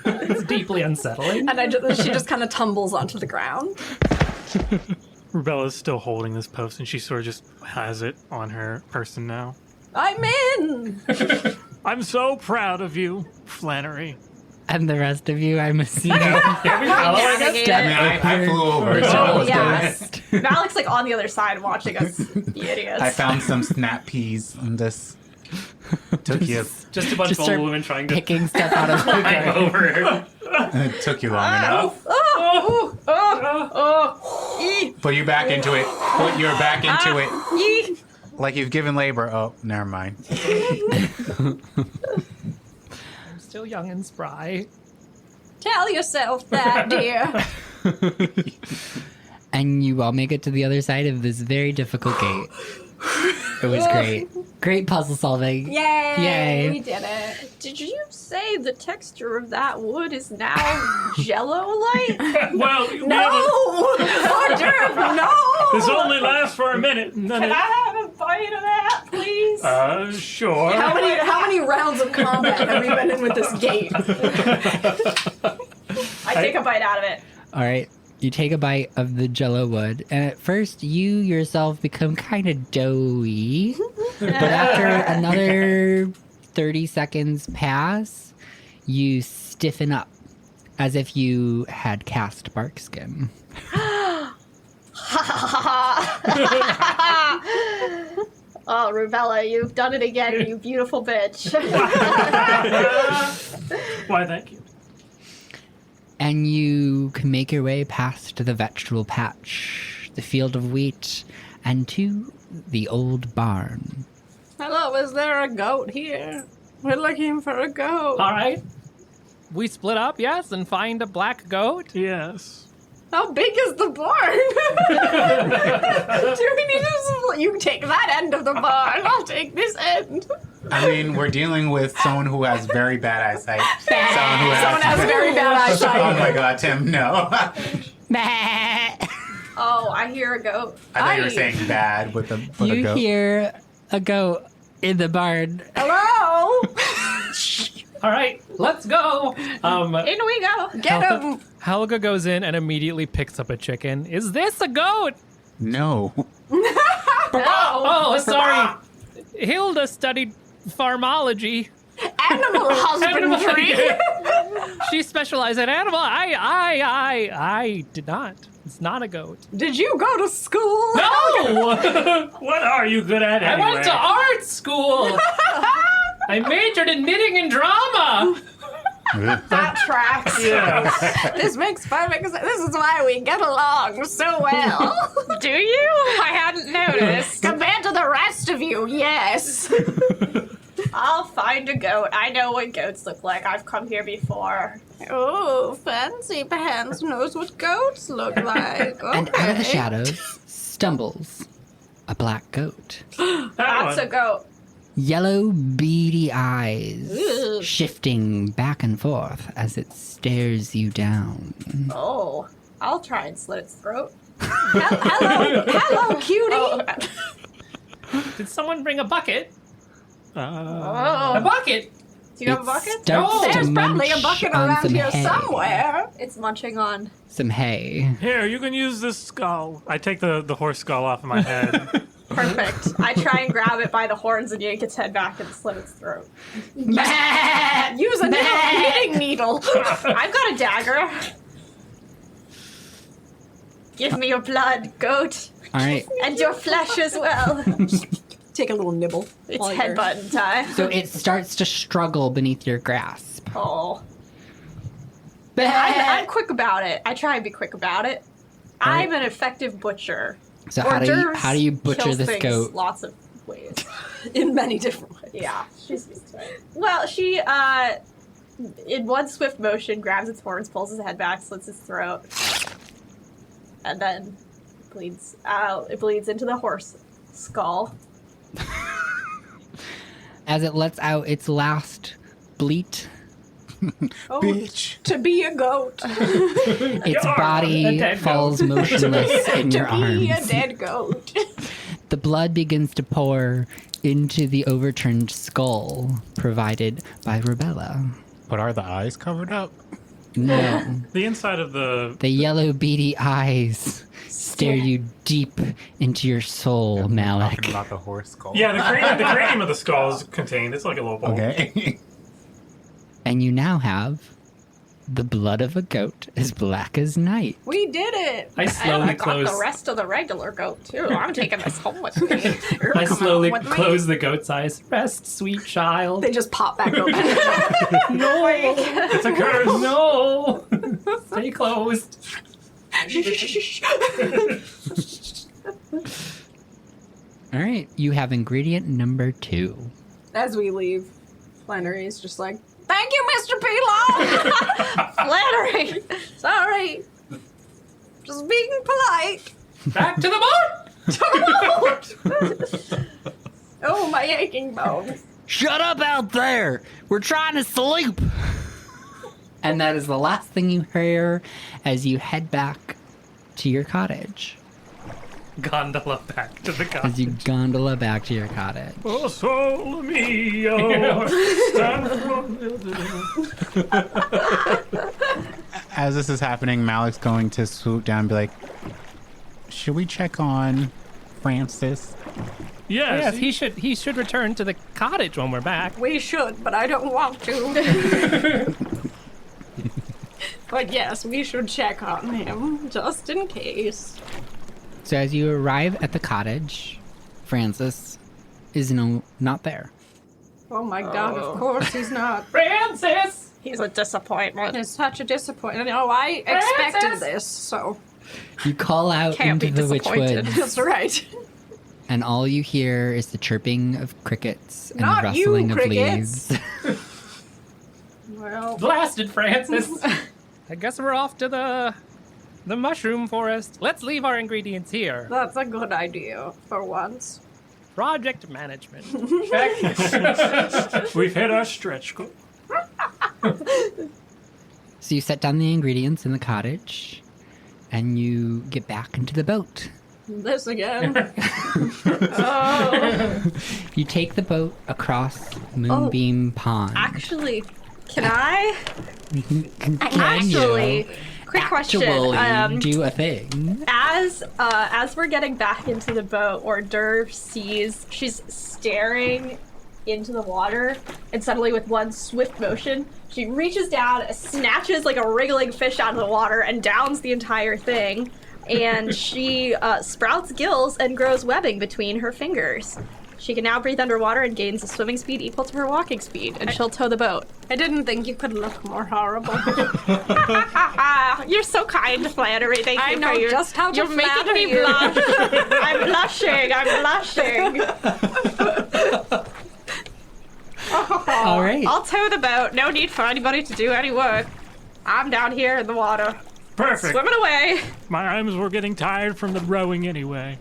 It's deeply unsettling. And she just kind of tumbles onto the ground. Rubella's still holding this post, and she sort of just has it on her person now. I'm in! I'm so proud of you, Flannery. And the rest of you, I'm assuming. I flew over. So I was yes. Malik's like on the other side watching us be idiots. I found some snap peas and this took you Just a bunch Just of start old women trying to picking stuff out of the climb ground. over. it took you long enough. Put you back into it. Put your back into it. Like you've given labor. Oh, never mind. I'm still young and spry. Tell yourself that, dear. And you all make it to the other side of this very difficult gate. It was great. Great puzzle solving. Yay! Yay. We did it. Did you say the texture of that wood is now Jello-like? Well, No! Hors d'oeuvre, no! this only lasts for a minute. And then Can I have a bite of that, please? Sure. How many rounds of combat have we been in with this gate? I take a bite out of it. All right. You take a bite of the jello wood, and at first you yourself become kind of doughy. But after another 30 seconds pass, you stiffen up as if you had cast bark skin. Oh, Rubella, you've done it again, you beautiful bitch. Why, thank you. And you can make your way past the vegetable patch, the field of wheat, and to the old barn. Hello, is there a goat here? We're looking for a goat. All right. We split up, yes, and find a black goat. Yes. How big is the barn? Do we need to... You take that end of the barn. I'll take this end. I mean, we're dealing with someone who has very bad eyesight. Someone has very bad eyesight. Oh my god, Tim, no. Oh, I hear a goat. I thought you were saying bad with the You goat. hear a goat in the barn. Hello? All right, let's go. In we go. Get him! Helga goes in and immediately picks up a chicken. Is this a goat? No. Oh, sorry. Hilda studied pharmacology. Animal husbandry! She specialized in animal. I did not. It's not a goat. Did you go to school? No! What are you good at I anyway? went to art school. I majored in knitting and drama. That tracks. Yes. This makes perfect sense. This is why we get along so well. Do you? I hadn't noticed. Compared to the rest of you, yes. I'll find a goat. I know what goats look like. I've come here before. Oh, Fancy Pants knows what goats look like. And out of the Okay. shadows stumbles a black goat. That's a goat. Yellow, beady eyes Ugh. shifting back and forth as it stares you down. Oh, I'll try and slit its throat. Hello, cutie. Oh. Did someone bring a bucket? A Oh. bucket? Do you have a bucket? Starts to There's probably a munch bucket on around some here hay. somewhere. It's munching on. Some hay. Here, you can use this skull. I take the horse skull off of my head. Perfect. I try and grab it by the horns and yank its head back and slit its throat. Use a knitting needle. I've got a dagger. Give me your blood, goat, All right. and your flesh as well. Take a little nibble. It's headbutton time. So it starts to struggle beneath your grasp. Oh. I'm quick about it. I try and be quick about it. I'm an effective butcher. So Hors how d'oeuvres do you butcher kills this things goat? Lots of ways. In many different ways. Yeah, she's used to it. Well, she, in one swift motion, grabs its horns, pulls his head back, slits his throat, and then bleeds out. It bleeds into the horse skull. As it lets out its last bleat, Oh, Bitch. To be a goat. its A body dead falls motionless in your to be a arms. dead goat. The blood begins to pour into the overturned skull provided by Rubella. But are the eyes covered up? No. The inside of the The yellow beady eyes stare you deep into your soul, Talking Malik. about the horse skull. the cranium of the skull is contained. It's like a little bowl. Okay. And you now have the blood of a goat as black as night. We did it. I and slowly I got close. the rest of the regular goat, too. I'm taking this home with me. I slowly with me. close the goat's eyes. Rest, sweet child. They just pop back open. No, It's a curse. no. Stay closed. All right, you have ingredient number 2. As we leave, Flannery's just like, thank you, Mr. Pilon. Flattery! Sorry. Just being polite. Back to the boat. Oh, my aching bones. Shut up out there! We're trying to sleep! And that is the last thing you hear as you head back to your cottage. Gondola back to the As cottage. you gondola back to your cottage. Oh, soul mio. As this is happening, Malik's going to swoop down and be like, should we check on Francis? Yes. Yes, he should return to the cottage when we're back. We should, but I don't want to. But yes, we should check on him, just in case. So as you arrive at the cottage, Francis is not there. Oh my god, of course he's not. Francis! He's a disappointment. It's such a disappointment. No, I expected Francis! this, so You call out Can't into be the disappointed. witchwoods, that's right. and all you hear is the chirping of crickets and Not the you, rustling of crickets. leaves. Well, Blasted, Francis. I guess we're off to the mushroom forest. Let's leave our ingredients here. that's a good idea for once. Project management. Check. We've hit our stretch goal. So you set down the ingredients in the cottage, and you get back into the boat. This again. You take the boat across Moonbeam Pond. Actually, Can I? Actually, Quick question. do a thing. As we're getting back into the boat, hors d'oeuvre sees she's staring into the water, and suddenly with one swift motion, she reaches down, snatches like a wriggling fish out of the water, and downs the entire thing. And she sprouts gills and grows webbing between her fingers. She can now breathe underwater and gains a swimming speed equal to her walking speed, and she'll tow the boat. I didn't think you could look more horrible. You're so kind, Flannery. Thank you I know for your, just how to You're making flatter me you. blush. I'm blushing. All right. I'll tow the boat. No need for anybody to do any work. I'm down here in the water, Perfect. swimming away. My arms were getting tired from the rowing anyway.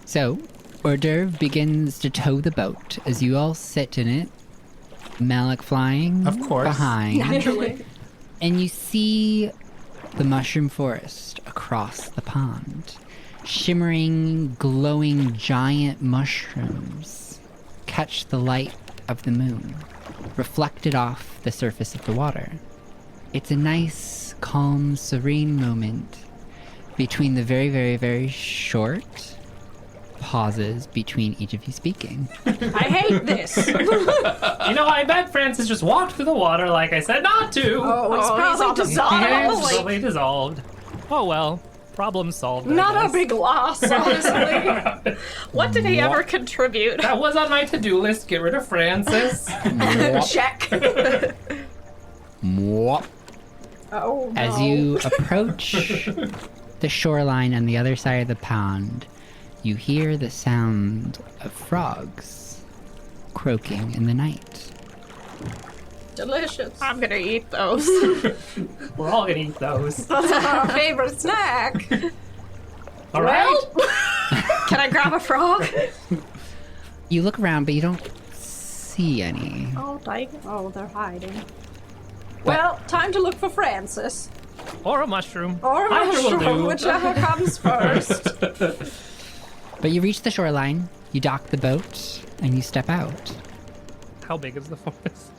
So, hors d'oeuvre begins to tow the boat as you all sit in it. Malik flying Of course. behind. Naturally. And you see the mushroom forest across the pond. Shimmering, glowing giant mushrooms catch the light of the moon, reflected off the surface of the water. It's a nice, calm, serene moment between the very, very, very short pauses between each of you speaking. I hate this. You know, I bet Francis just walked through the water like I said not to. Oh, it's he's probably all dissolved. It's probably dissolved. Oh well, problem solved. I Not a guess. big loss, honestly. What did he ever contribute? That was on my to-do list. Get rid of Francis. Check. Mwah. Oh, no. As you approach the shoreline on the other side of the pond, you hear the sound of frogs croaking in the night. Delicious. I'm gonna eat those. We're all gonna eat those. That's our favorite snack. All right. Can I grab a frog? You look around, but you don't see any. Oh, dang it. Oh, they're hiding. Well, time to look for Francis. Or a mushroom. Or a Either will mushroom, do. whichever comes first. But you reach the shoreline, you dock the boat, and you step out. How big is the forest?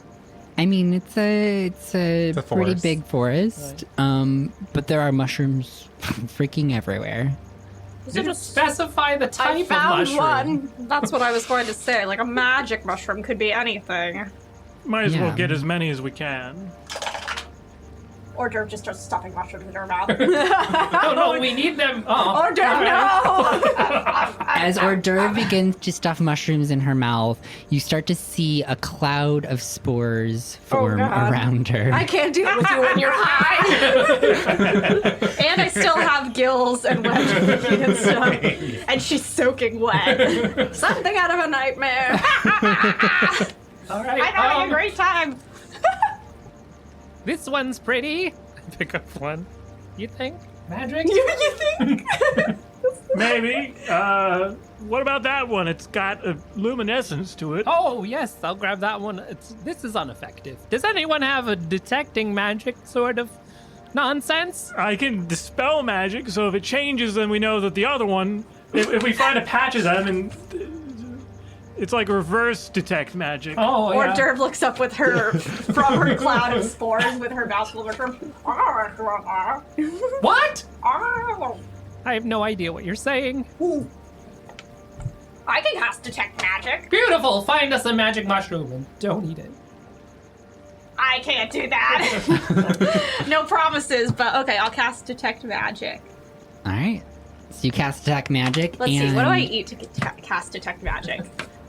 I mean, it's a a pretty forest. big forest, but there are mushrooms freaking everywhere. Did you specify the type I found of mushroom? one. That's what I was going to say. Like a magic mushroom could be anything. Might as Yeah. well get as many as we can. Or Derv just starts stuffing mushrooms in her mouth. Oh no, we need them. Oh, Oh, damn, no! As hors d'oeuvre begins to stuff mushrooms in her mouth, you start to see a cloud of spores form God. around her. I can't deal with you when you're high. And I still have gills and web feet and stuff. And she's soaking wet. Something out of a nightmare. all right. I'm having a great time. This one's pretty. Pick up one. You think? Magic? You think? Maybe. What about that one? It's got a luminescence to it. Oh yes, I'll grab that one. This is ineffective. Does anyone have a detecting magic sort of nonsense? I can dispel magic, so if it changes, then we know that the other one. If we find a patch of them, and it's like reverse detect magic. Oh Or yeah. Derv looks up with her, from her cloud of spores with her mouth full of her. What? I have no idea what you're saying. I can cast detect magic. Beautiful. Find us a magic mushroom and don't eat it. I can't do that. No promises, but okay, I'll cast detect magic. All right. So you cast attack magic. Let's and see, what do I eat to cast detect magic?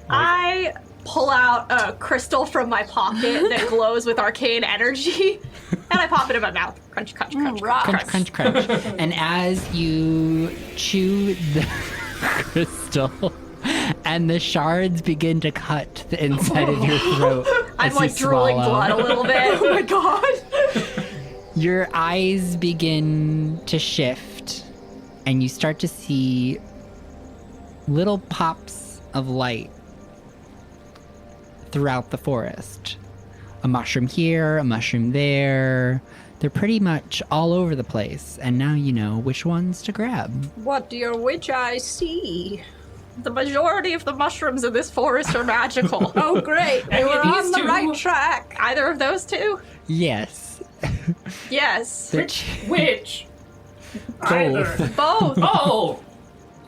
I pull out a crystal from my pocket that glows with arcane energy, and I pop it in my mouth. Crunch, crunch, crunch, Crunch, crunch, crunch. And as you chew the crystal, and the shards begin to cut the inside of your throat. I'm as you like drooling swallow. blood a little bit. Oh my god. Your eyes begin to shift, and you start to see little pops of light throughout the forest. A mushroom here, a mushroom there. They're pretty much all over the place, and now you know which ones to grab. What do your witch eyes see? The majority of the mushrooms in this forest are magical. Oh, great. And We're these on the two- right track. Either of those two? Yes. Yes. They're Which? Both. Both. Oh!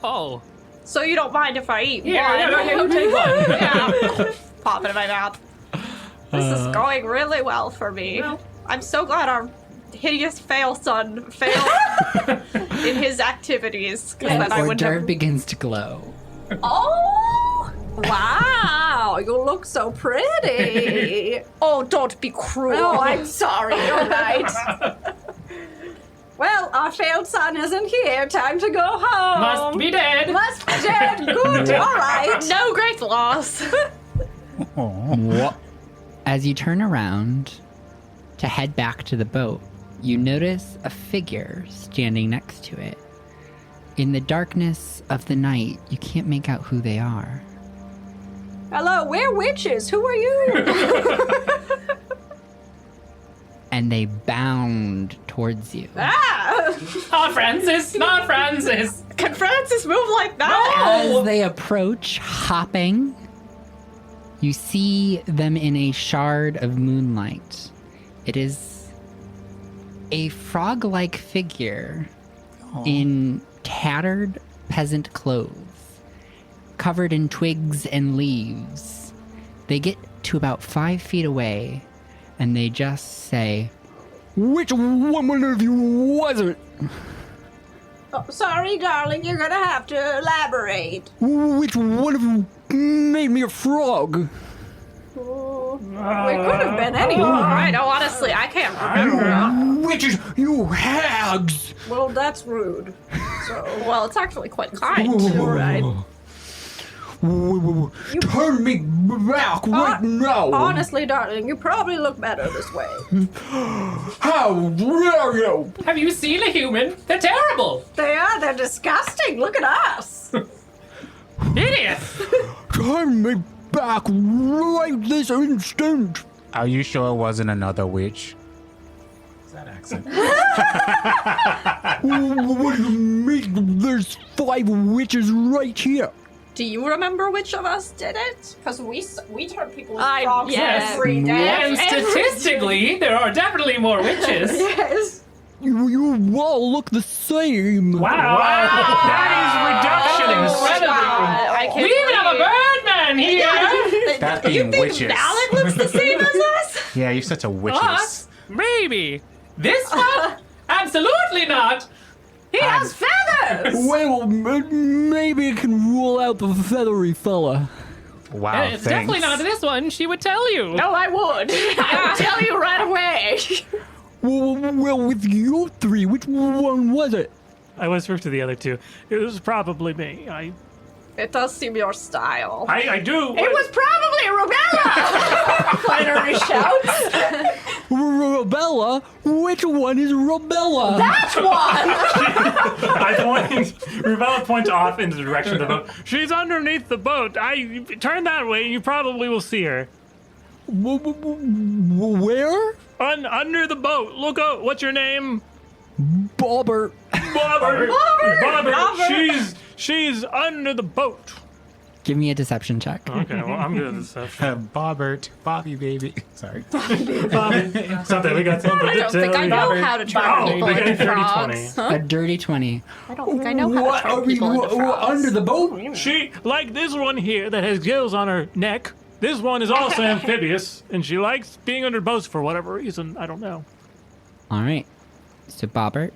Oh. So you don't mind if I eat Yeah, one? you take one. Yeah. Pop it in my mouth. This is going really well for me. I'm so glad our hideous fail son failed in his activities. 'Cause And then I hors would d'oeuvre have... begins to glow. Oh! Wow, you look so pretty. Oh, don't be cruel. Oh, I'm sorry. You're right. Well, our failed son isn't here. Time to go home. Must be dead. Must be dead. Good. All right. No great loss. As you turn around to head back to the boat, you notice a figure standing next to it. In the darkness of the night, you can't make out who they are. Hello, we're witches. Who are you? And they bound towards you. Ah! Not Francis. Not Francis. Can Francis move like that? As they approach, hopping, you see them in a shard of moonlight. It is a frog-like figure in tattered peasant clothes, covered in twigs and leaves. They get to about 5 feet away, and they just say, "Which one of you was it? Oh, sorry, darling. You're gonna have to elaborate. Which one of you made me a frog?" Oh, it could have been anyone. I know, honestly, I can't remember. Witches, you hags! Well, that's rude. So, Well, it's actually quite kind. you're right. Turn me back right now! Honestly, darling, you probably look better this way. How dare you! Have you seen a human? They're terrible. They are. They're disgusting. Look at us. Idiots. Turn me back right this instant! Are you sure it wasn't another witch? What's that accent? What do you mean? There's 5 witches right here! Do you remember which of us did it? Because we turn people I- into frogs yes. every day. And statistically, there are definitely more witches. Yes. You all look the same! Wow. That is reductionist. I We even have a birdman here. That's being witches. Alec looks the same as us? Yeah, you're such a witches. Us? Maybe. This one? Absolutely not. He has feathers. Well, maybe it can rule out the feathery fella. Wow, It's definitely not this one. She would tell you. No, I would. I would tell you right away. Well, with you 3, which one was it? I whispered to the other two. It was probably me. It does seem your style. I do. It was probably Rubella. Flannery shouts. Rubella? Which one is Rubella? That's one. I point. Rubella points off in the direction of the boat. She's underneath the boat. I turn that way, and you probably will see her. Where? Under the boat. Look out. What's your name? Bobber. Bobber. Bobber. She's under the boat. Give me a deception check. Okay, well, I'm good at this stuff. Bobbert, Bobby baby. Sorry. Something, we got something I don't think I know how to turn Oh, people we got a into dirty frogs. 20. A dirty 20. I don't think I know how to turn people into frogs. Under the boat? She, like this one here that has gills on her neck, this one is also amphibious, and she likes being under boats for whatever reason. I don't know. All right. So Bobbert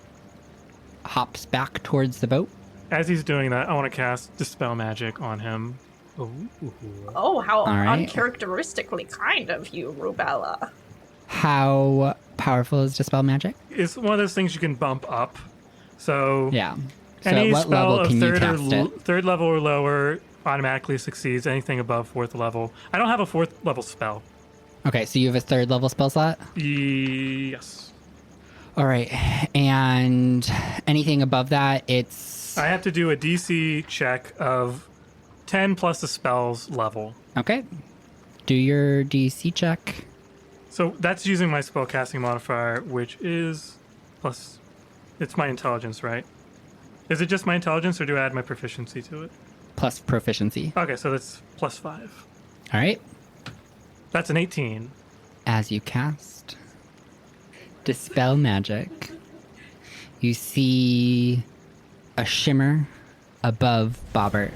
hops back towards the boat. As he's doing that, I want to cast Dispel Magic on him. Oh, how right. uncharacteristically kind of you, Rubella. How powerful is Dispel Magic? It's one of those things you can bump up. So Yeah. So any at what spell level of can you third, cast it? third level or lower automatically succeeds. Anything above 4th level. I don't have a 4th level spell. Okay, so you have a 3rd level spell slot? Yes. All right. And anything above that, it's... I have to do a DC check of 10 plus the spell's level. Okay. Do your DC check. So that's using my spellcasting modifier, which is plus. It's my intelligence, right? Is it just my intelligence, or do I add my proficiency to it? plus proficiency. Okay, so that's +5. All right. That's an 18. As you cast Dispel Magic, you see a shimmer above Bobbert,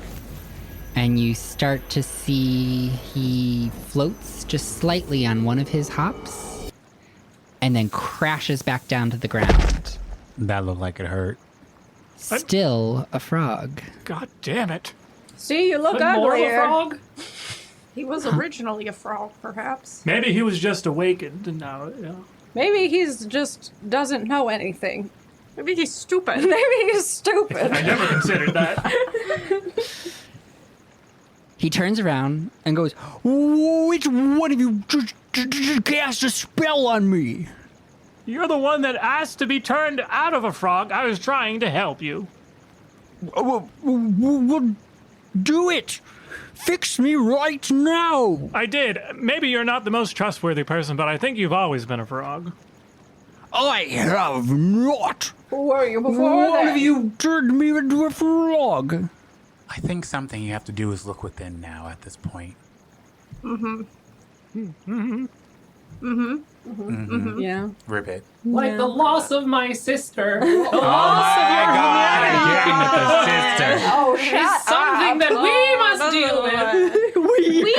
and you start to see he floats just slightly on one of his hops and then crashes back down to the ground. That looked like it hurt. Still a frog. God damn it. See, you look But more of a uglier. frog? He was originally a frog, perhaps. Maybe he was just awakened and now, Maybe he's just doesn't know anything. Maybe he's stupid. Maybe he's stupid. I never considered that. He turns around and goes, "Which one of you just cast a spell on me?" You're the one that asked to be turned out of a frog. I was trying to help you. Well, do it! Fix me right now! I did. Maybe you're not the most trustworthy person, but I think you've always been a frog. I have not! Who were you before One that? of you turned me into a frog! I think something you have to do is look within now at this point. Yeah. Ribbit. Like the loss of my sister. The Oh loss of your sister. Oh, is something that we must deal with. We?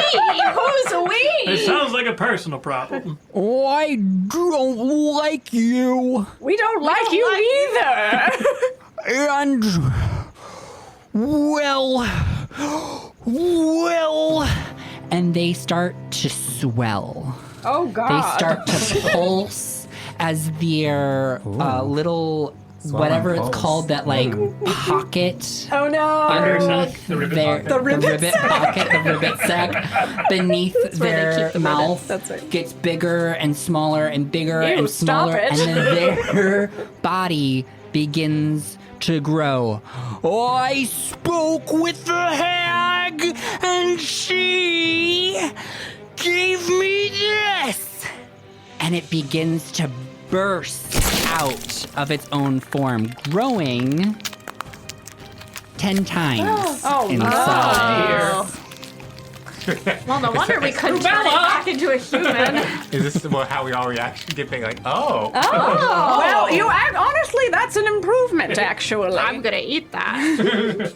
Who's we? It sounds like a personal problem. I don't like you! We don't like you either. And... Well... And they start to swell. Oh, They God. start to pulse as their little whatever it's pulse. called, that like pocket Oh, no. underneath The ribbit their pocket. the ribbit pocket, the ribbit sack beneath where they their keep the mouth ribbits, that's right. gets bigger and smaller and bigger Ew, and stop smaller, it. and then their body begins to grow. I spoke with the hag, and she gave me this, and it begins to burst out of its own form, growing 10 times inside. Well, no wonder we couldn't turn it back into a human. Is this how we all react? Get big, like, oh. Well, honestly, that's an improvement, actually. I'm gonna eat that.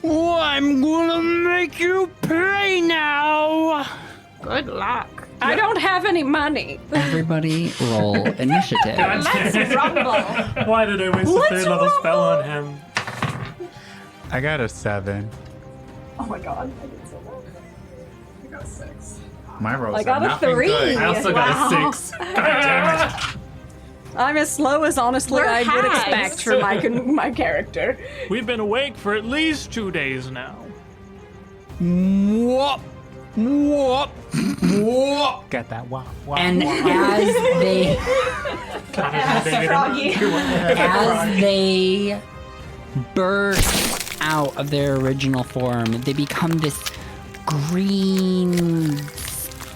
I'm gonna make you pay now. Good luck. I don't have any money. Everybody roll initiative. Let's rumble. Why did I waste a third level spell on him? I got a 7. Oh my god, I did so well. I got a 6. My rolls I got are a nothing 3. good. I also got a 6. God damn it. I'm as slow as honestly We're I would hags. expect for my character. We've been awake for at least 2 days now. Whoop, whoop, whoop. Got that. Wow. And as they burst out of their original form, they become this green,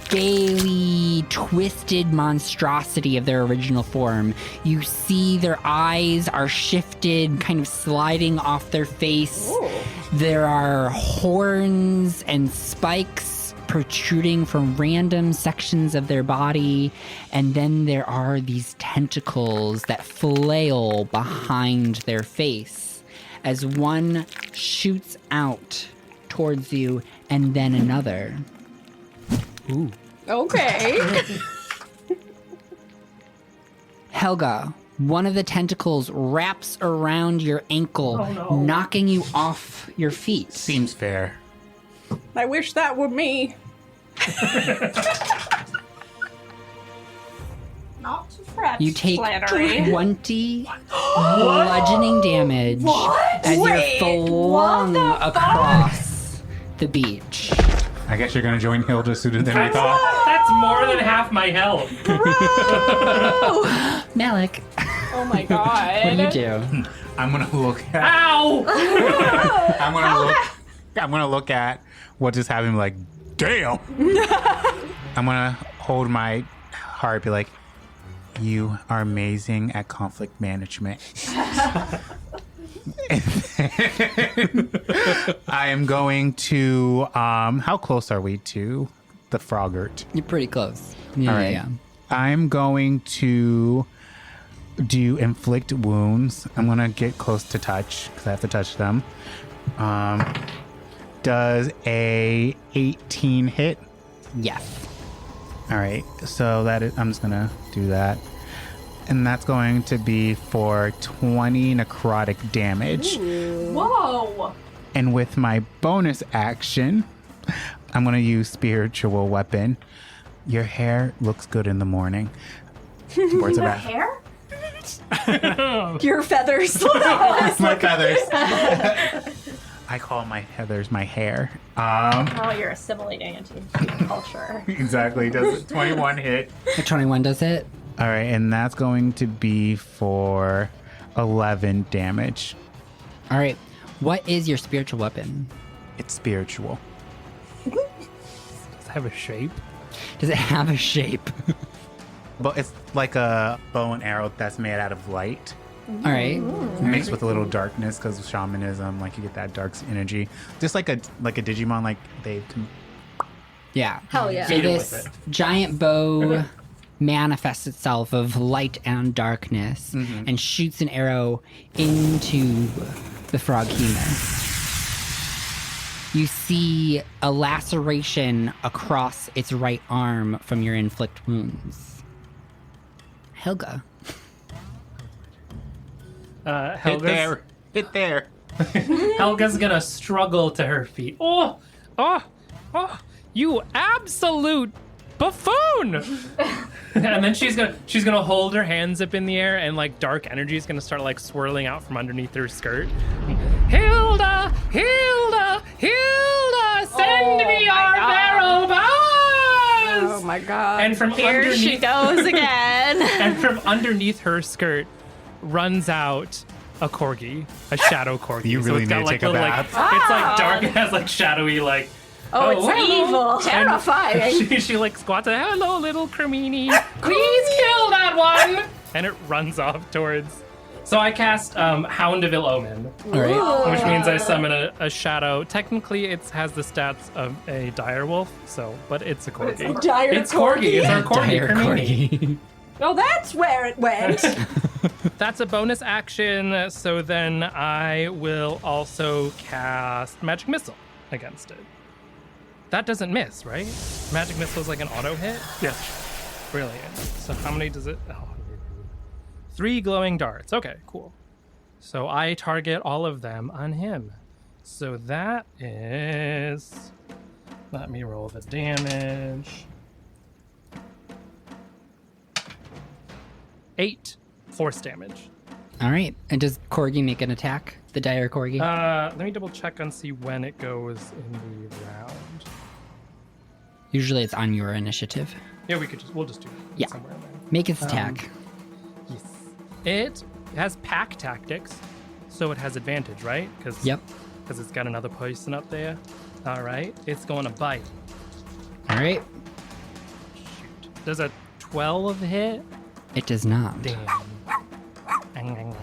scaly, twisted monstrosity of their original form. You see their eyes are shifted, kind of sliding off their face. Ooh. There are horns and spikes protruding from random sections of their body, and then there are these tentacles that flail behind their face as one shoots out towards you and then another. Ooh. Okay. Helga, one of the tentacles wraps around your ankle, knocking you off your feet. Seems fair. I wish that were me. Not to fret, You take Flannery. 20 bludgeoning damage as you're flung across the beach. I guess you're gonna join Hilda sooner than we thought. That's more than half my health. Malik, Oh my god. what do you do? I'm gonna look at. Ow! I'm gonna look at what just happened. Like, damn. I'm gonna hold my heart, be like, you are amazing at conflict management. I am going to. How close are we to the Froggart? You're pretty close. Yeah, All right. yeah. I'm going to do inflict wounds. I'm gonna get close to touch because I have to touch them. Does a 18 hit? Yes. All right, so that is, I'm just gonna do that, and that's going to be for 20 necrotic damage. Whoa! And with my bonus action, I'm gonna use spiritual weapon. Your hair looks good in the morning. Words of wrath. Hair? Your feathers. My feathers. I call my feathers my hair. Oh, you're assimilating into human culture. Exactly. Does 21 hit? A 21 does it. All right, and that's going to be for 11 damage. All right. What is your spiritual weapon? It's spiritual. Does it have a shape? Does it have a shape? But it's like a bow and arrow that's made out of light, All right. mixed with a little darkness because of shamanism. Like you get that dark energy, just like a Digimon. Like they can. Yeah. Hell yeah. So Beat it this with giant bow manifests itself of light and darkness and shoots an arrow into the froghemoth. You see a laceration across its right arm from your inflict wounds. Helga. Hit there. Helga's gonna struggle to her feet. Oh, you absolute buffoon! And then she's gonna hold her hands up in the air, and like dark energy is gonna start like swirling out from underneath her skirt. Hilda, Hilda, Hilda, send me our barrel bars! Oh my god. And from Here underneath, she goes again. and from underneath her skirt runs out a corgi, a shadow corgi. You really it's got need to like take a little, bath. it's like dark. It has like shadowy like. Oh, it's hello. evil. Terrifying. She like squats and hello little Cremini. Please kill that one. And it runs off towards. So I cast Hound of Ill Omen, All right. which means I summon a shadow. Technically, it has the stats of a dire wolf, so but it's a corgi. dire It's corgi. It's our corgi. Dire Cremini. corgi. Oh, that's where it went. That's a bonus action. So then I will also cast Magic Missile against it. That doesn't miss, right? Magic Missile is like an auto hit. Yes. Brilliant. So how many does it? Oh, 3 glowing darts. Okay, cool. So I target all of them on him. So that is. Let me roll the damage. 8 force damage. All right. And does Corgi make an attack? The dire Corgi? Let me double check and see when it goes in the round. Usually it's on your initiative. Yeah, we'll just do it Yeah. somewhere in there. Make its attack. Yes. It has pack tactics, so it has advantage, right? Yep. Because it's got another person up there. All right. It's going to bite. All right. Shoot. Does a 12 hit? It does not. Damn. He misses.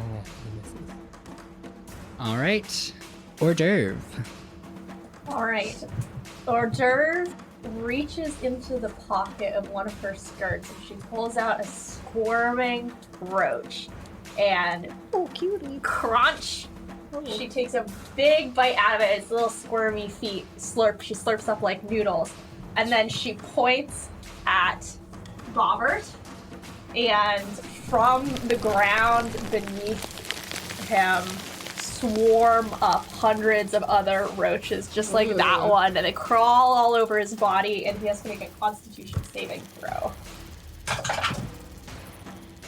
All right. Hors d'oeuvre. All right. Hors d'oeuvre reaches into the pocket of one of her skirts and she pulls out a squirming roach. And cutie, crunch. She takes a big bite out of it. Its little squirmy feet slurp. She slurps up like noodles. And then she points at Bobbert. And from the ground beneath him swarm up hundreds of other roaches just like that one, and they crawl all over his body, and he has to make a Constitution saving throw.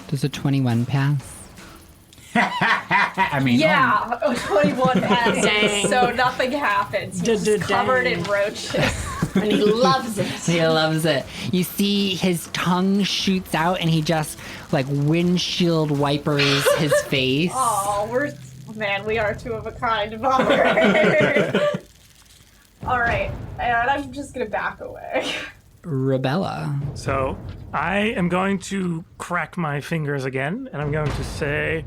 Does a 21 pass? I mean, Yeah, 21 passes, Dang. so nothing happens. He's just covered in roaches. And he loves it. He loves it. You see his tongue shoots out and he just like windshield wipers his face. Oh, we are two of a kind, Bobbert. All right, and I'm just gonna back away. Rebella. So I am going to crack my fingers again, and I'm going to say,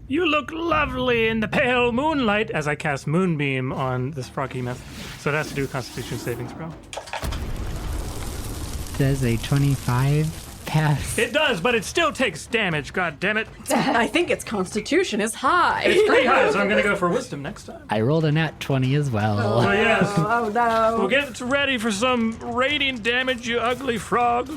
You look lovely in the pale moonlight as I cast Moonbeam on this froggy mess. So it has to do with Constitution saving throw. Does a 25 pass? It does, but it still takes damage, god damn it. I think its constitution is high. It's pretty high, so I'm gonna go for wisdom next time. I rolled a nat 20 as well. Oh yes. Oh no. Well, get ready for some radiant damage, you ugly frog.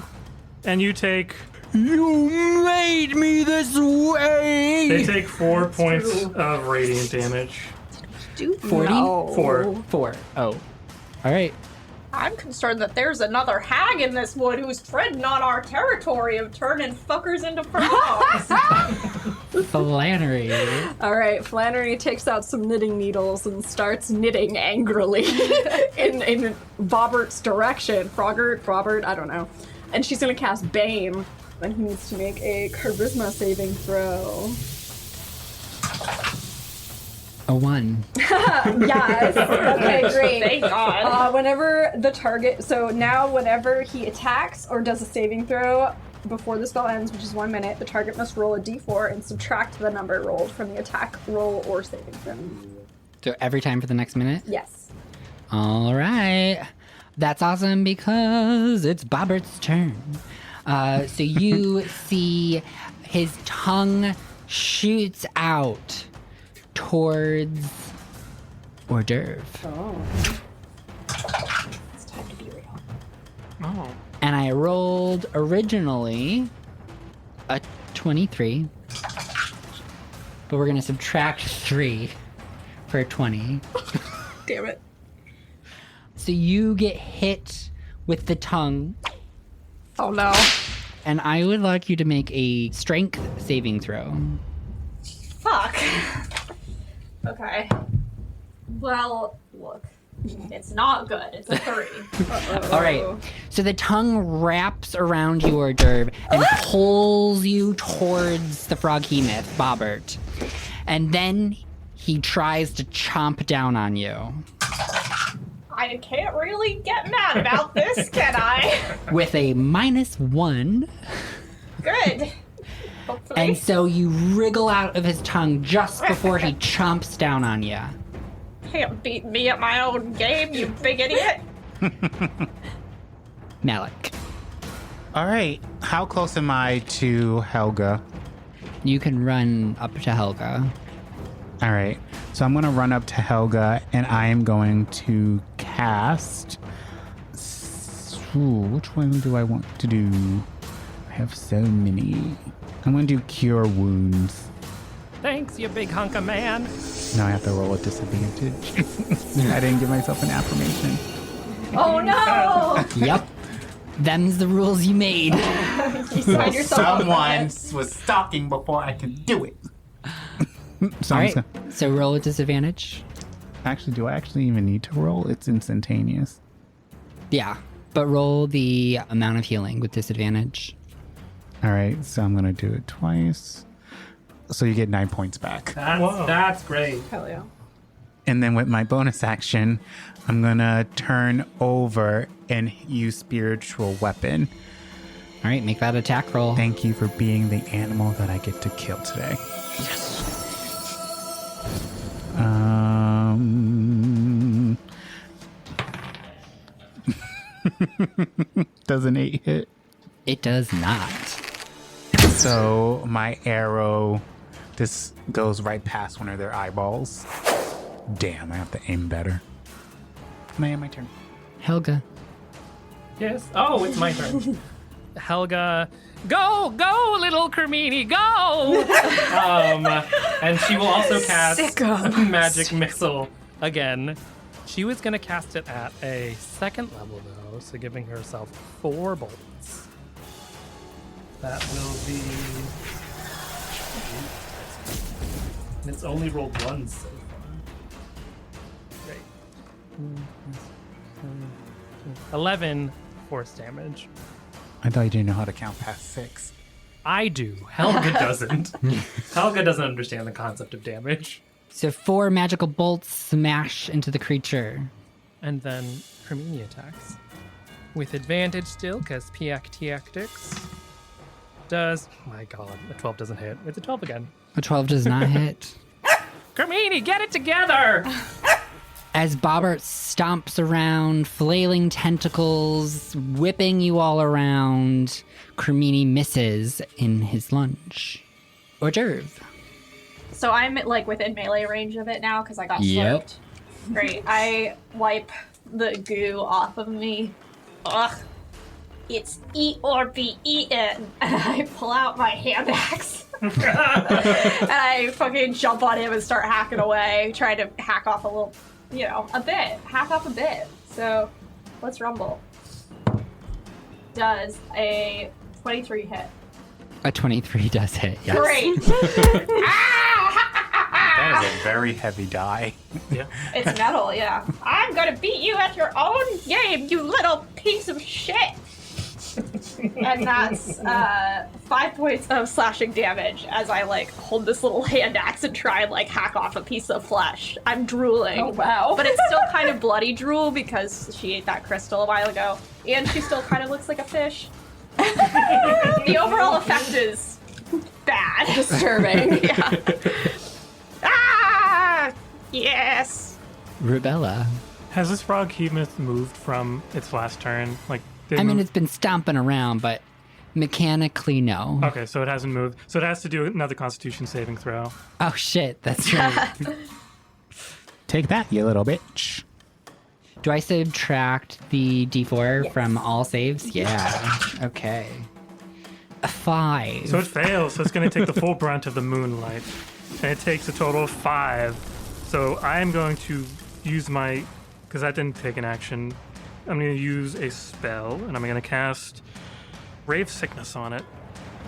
And you take... You made me this way! They take 4 points of radiant damage. 40? No. 4. Oh. All right. I'm concerned that there's another hag in this wood who's treading on our territory of turning fuckers into frogs. Flannery. All right, Flannery takes out some knitting needles and starts knitting angrily in Bobbert's direction. Robert, I don't know. And she's gonna cast Bane. Then he needs to make a charisma saving throw. A 1. Yes. Okay, great. Thank God. Whenever the target, so now whenever he attacks or does a saving throw before the spell ends, which is 1 minute, the target must roll a d4 and subtract the number rolled from the attack roll or saving throw. So every time for the next minute? Yes. All right. That's awesome because it's Bobbert's turn. So you see his tongue shoots out towards hors d'oeuvre. It's time to be real. Oh. And I rolled originally a 23. But we're going to subtract 3 for 20. Damn it. So you get hit with the tongue. Oh no. And I would like you to make a strength saving throw. Fuck. Okay. Well, look. It's not good. It's a 3. All right. So the tongue wraps around you, hors d'oeuvre, and pulls you towards the froghemoth, Bobbert. And then he tries to chomp down on you. I can't really get mad about this, can I? With a -1. Good. Hopefully. And so you wriggle out of his tongue just before he chomps down on you. Can't beat me at my own game, you big idiot. Malik, All right. How close am I to Helga? you can run up to Helga. All right. So I'm going to run up to Helga and I am going to cast. Ooh, which one do I want to do? I have so many. I'm going to do Cure Wounds. Thanks, you big hunk of man. Now I have to roll at disadvantage. I didn't give myself an affirmation. Oh no! Yep. Them's the rules you made. You signed yourself up for Someone it. was stalking before I could do it. So All I'm right. just So roll with disadvantage. actually, do I actually even need to roll? It's instantaneous. Yeah. But roll the amount of healing with disadvantage. All right, so I'm going to do it twice. So you get 9 points back. That's great. Hell yeah. And then with my bonus action, I'm going to turn over and use spiritual weapon. All right. Make that attack roll. Thank you for being the animal that I get to kill today. Does an 8 hit? It does not. So my arrow, this goes right past one of their eyeballs. Damn, I have to aim better. My turn. Helga. Yes. Oh, it's my turn. Helga, go, little Kermini, go! And she will also cast Magic Missile again. She was going to cast it at a 2nd level, though, so giving herself 4 bolts. That will be... And it's only rolled once so far. Great. 11 force damage. I thought you didn't know how to count past 6. I do. Helga doesn't. Helga doesn't understand the concept of damage. So 4 magical bolts smash into the creature. And then Hermione attacks. With advantage still, because Piak Tactics. does... My God, a 12 doesn't hit. It's a 12 again. A 12 does not hit. Kermini, get it together! As Bobbert stomps around, flailing tentacles, whipping you all around, Cremini misses in his lunge. Hors d'oeuvre. So I'm like within melee range of it now because I got Yep. slurped. Great. I wipe the goo off of me. Ugh. It's eat or be eaten. And I pull out my hand axe. And I fucking jump on him and start hacking away, trying to hack off a little, a bit. Hack off a bit. So let's rumble. Does a 23 hit. A 23 does hit, yes. Great. That is a very heavy die. Yeah. It's metal, yeah. I'm gonna beat you at your own game, you little piece of shit. And that's 5 points of slashing damage as I hold this little hand axe and try and hack off a piece of flesh. I'm drooling. Oh, wow. But it's still kind of bloody drool because she ate that crystal a while ago. And she still kind of looks like a fish. The overall effect is bad. Disturbing. Yeah. Ah! Yes! Rubella. Has this frog hemoth moved from its last turn? I mean, it's been stomping around, but mechanically, no. Okay, so it hasn't moved. So it has to do another Constitution saving throw. Oh, shit, that's right. Take that, you little bitch. Do I subtract the d4 from all saves? Yeah. Okay. A 5. So it fails. So it's going to take the full brunt of the moonlight. And it takes a total of 5. So I am going to use my... Because that didn't take an action. I'm going to use a spell. And I'm going to cast Rave Sickness on it.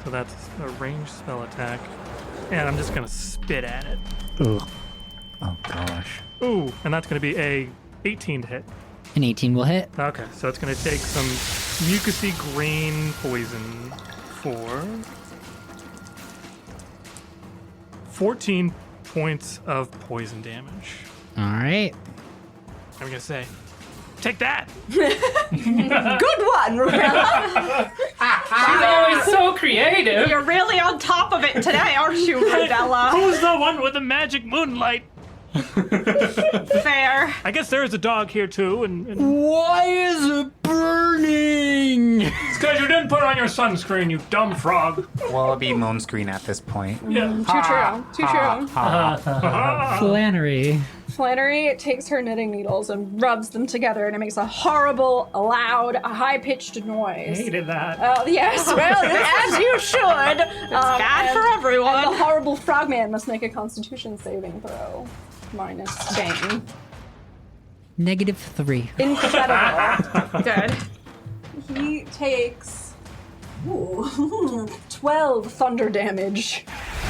So that's a ranged spell attack. And I'm just going to spit at it. Ugh. Oh, gosh. Ooh, and that's going to be a 18 to hit. An 18 will hit. Okay, so it's going to take some mucousy green poison for 14 points of poison damage. All right. I'm going to say, take that! Good one, Rubella. She's always so creative. You're really on top of it today, aren't you, Rubella? Who's the one with the magic moonlight? Fair. I guess there is a dog here too, and Why is it burning? it's because you didn't put on your sunscreen, you dumb frog. Well, it'll be moon screen at this point. Yeah. Too true. Flannery. Flannery takes her knitting needles and rubs them together, and it makes a horrible, loud, high-pitched noise. Hated that. Yes, well, as you should. It's bad for everyone. And the horrible frogman must make a Constitution saving throw. Minus Bane. -3. Incredible. Good. He takes 12 thunder damage.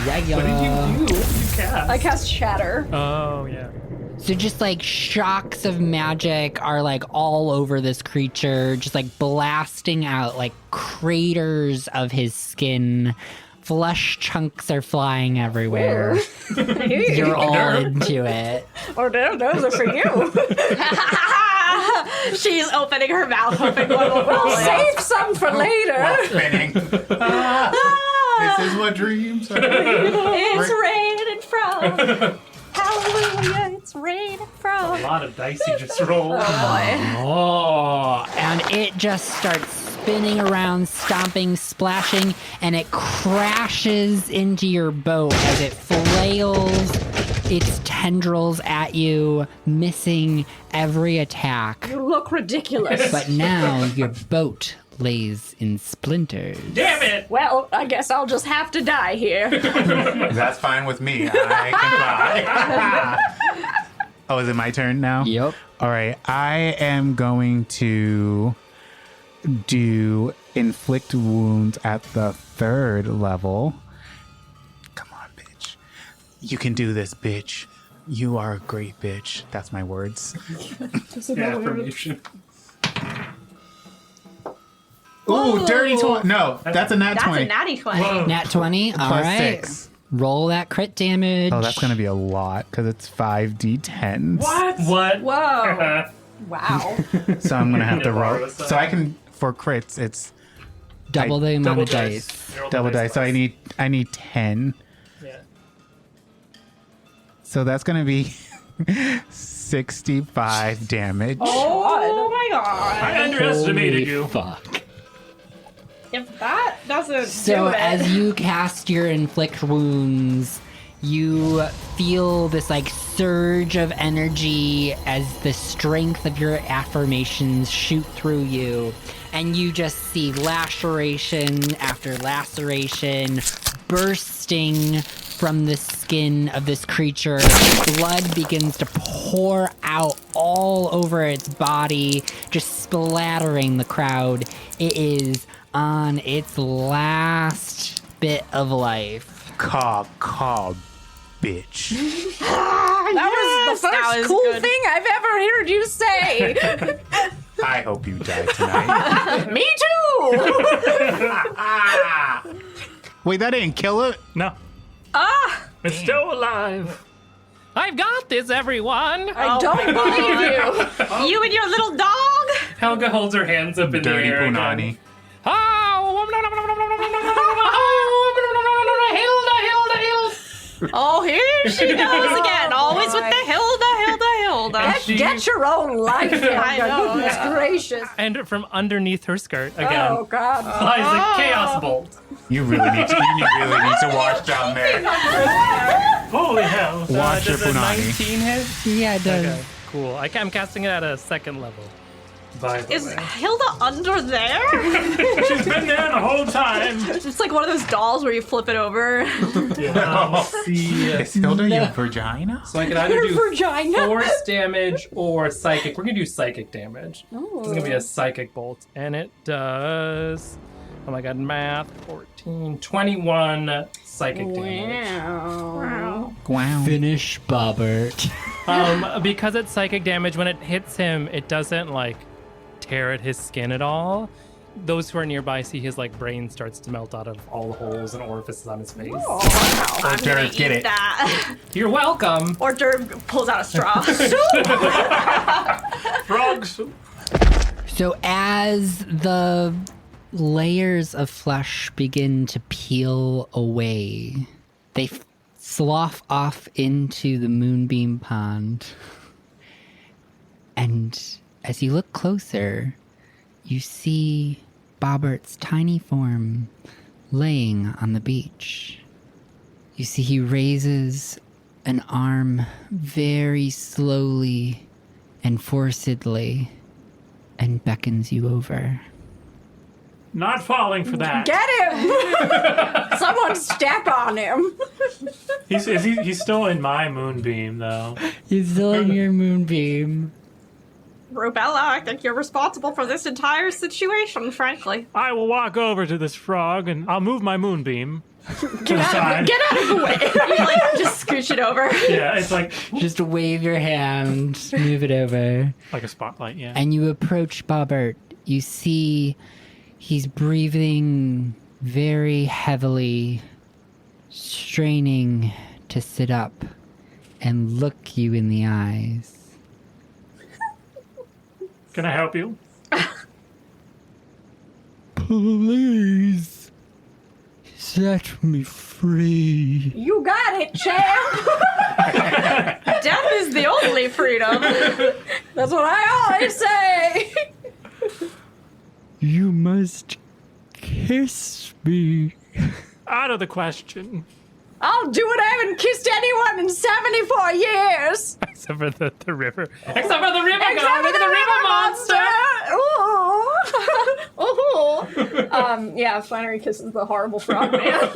Yeah. What did you do? What did you cast? I cast Shatter. Oh yeah. So just shocks of magic are all over this creature, just blasting out craters of his skin. Flesh chunks are flying everywhere. You're all into it. Oh, no, those are for you. She's opening her mouth, hoping one will roll in. Save some for later. Spinning. This is what dreams are. It's raining from. Hallelujah, it's raining from. A lot of dice you just rolled. Oh, and it just starts spinning around, stomping, splashing, and it crashes into your boat as it flails its tendrils at you, missing every attack. You look ridiculous. But now your boat lays in splinters. Damn it! Well, I guess I'll just have to die here. That's fine with me. I can fly. Oh, is it my turn now? Yep. All right. I am going to do inflict wounds at the 3rd level. Come on, bitch. You can do this, bitch. You are a great bitch. That's my words. Affirmation. Ooh, dirty 20. No, that's a nat That's 20. a natty 20. Nat 20. All Plus right. 6. Roll that crit damage. Oh, that's going to be a lot because it's 5d10s. What? Whoa. Wow. So I'm going to have to roll. Borrow some. So I can, for crits, it's Double the amount Double of dice. Roll the Double dice. So I need 10. Yeah. So that's gonna be 65 damage. Oh my god. I underestimated you. Fuck. If that doesn't So do it. as you cast your inflict wounds, you feel this like surge of energy as the strength of your affirmations shoot through you, and you just see laceration after laceration bursting from the skin of this creature. Blood begins to pour out all over its body, just splattering the crowd. It is on its last bit of life. Caw, bitch. That was the that first was cool good. thing I've ever heard you say. I hope you die tonight. Me too. Wait, that didn't kill it? No. It's still alive. I've got this, everyone. I don't believe you. You and your little dog? Helga holds her hands up in Dirty the air. punani. Again. Oh, here she goes again. Always with the Hilda. Get your own life, I know, Goodness yeah. gracious. And from underneath her skirt again. Oh, God. Flies a chaos bolt. You really need to wash down there. Holy hell. Wash your Does a punani. 19 hit? Yeah, it does. Okay, cool. I'm casting it at a second level. By the Is way. Hilda under there? She's been there the whole time. It's like one of those dolls where you flip it over. See. Is Hilda your vagina? So I can either do Vagina. force damage or psychic. We're gonna do psychic damage. Oh. It's gonna be a psychic bolt, And it does. Oh my god, math. 14, 21 psychic damage. Wow. Wow. Finish Bobbert. Because it's psychic damage, when it hits him, it doesn't like tear at his skin at all. Those who are nearby see his like brain starts to melt out of all the holes and orifices on his face. I'm gonna Dirk, get eat it. that. You're welcome. Or Dirk pulls out a straw. Frogs. So as the layers of flesh begin to peel away, they slough off into the moonbeam pond. And as you look closer, you see Bobbert's tiny form laying on the beach. You see he raises an arm very slowly and forcedly and beckons you over. Not falling for that. Get him! Someone step on him. He's still in my moonbeam, though. He's still in your moonbeam. Rubella, I think you're responsible for this entire situation, frankly. I will walk over to this frog and I'll move my moonbeam. Get out of the way. You like just scooch it over. Yeah, it's like Just wave your hand, move it over. a spotlight, yeah. And you approach Bobbert. You see he's breathing very heavily, straining to sit up and look you in the eyes. Can I help you? Please, set me free. You got it, champ. Death is the only freedom. That's what I always say. You must kiss me. Out of the question. I'll do it. I haven't kissed anyone in 74 years. Except for the river. Except for the river Except god. for Look at the river monster. Ooh. Yeah, Flannery kisses the horrible frog man.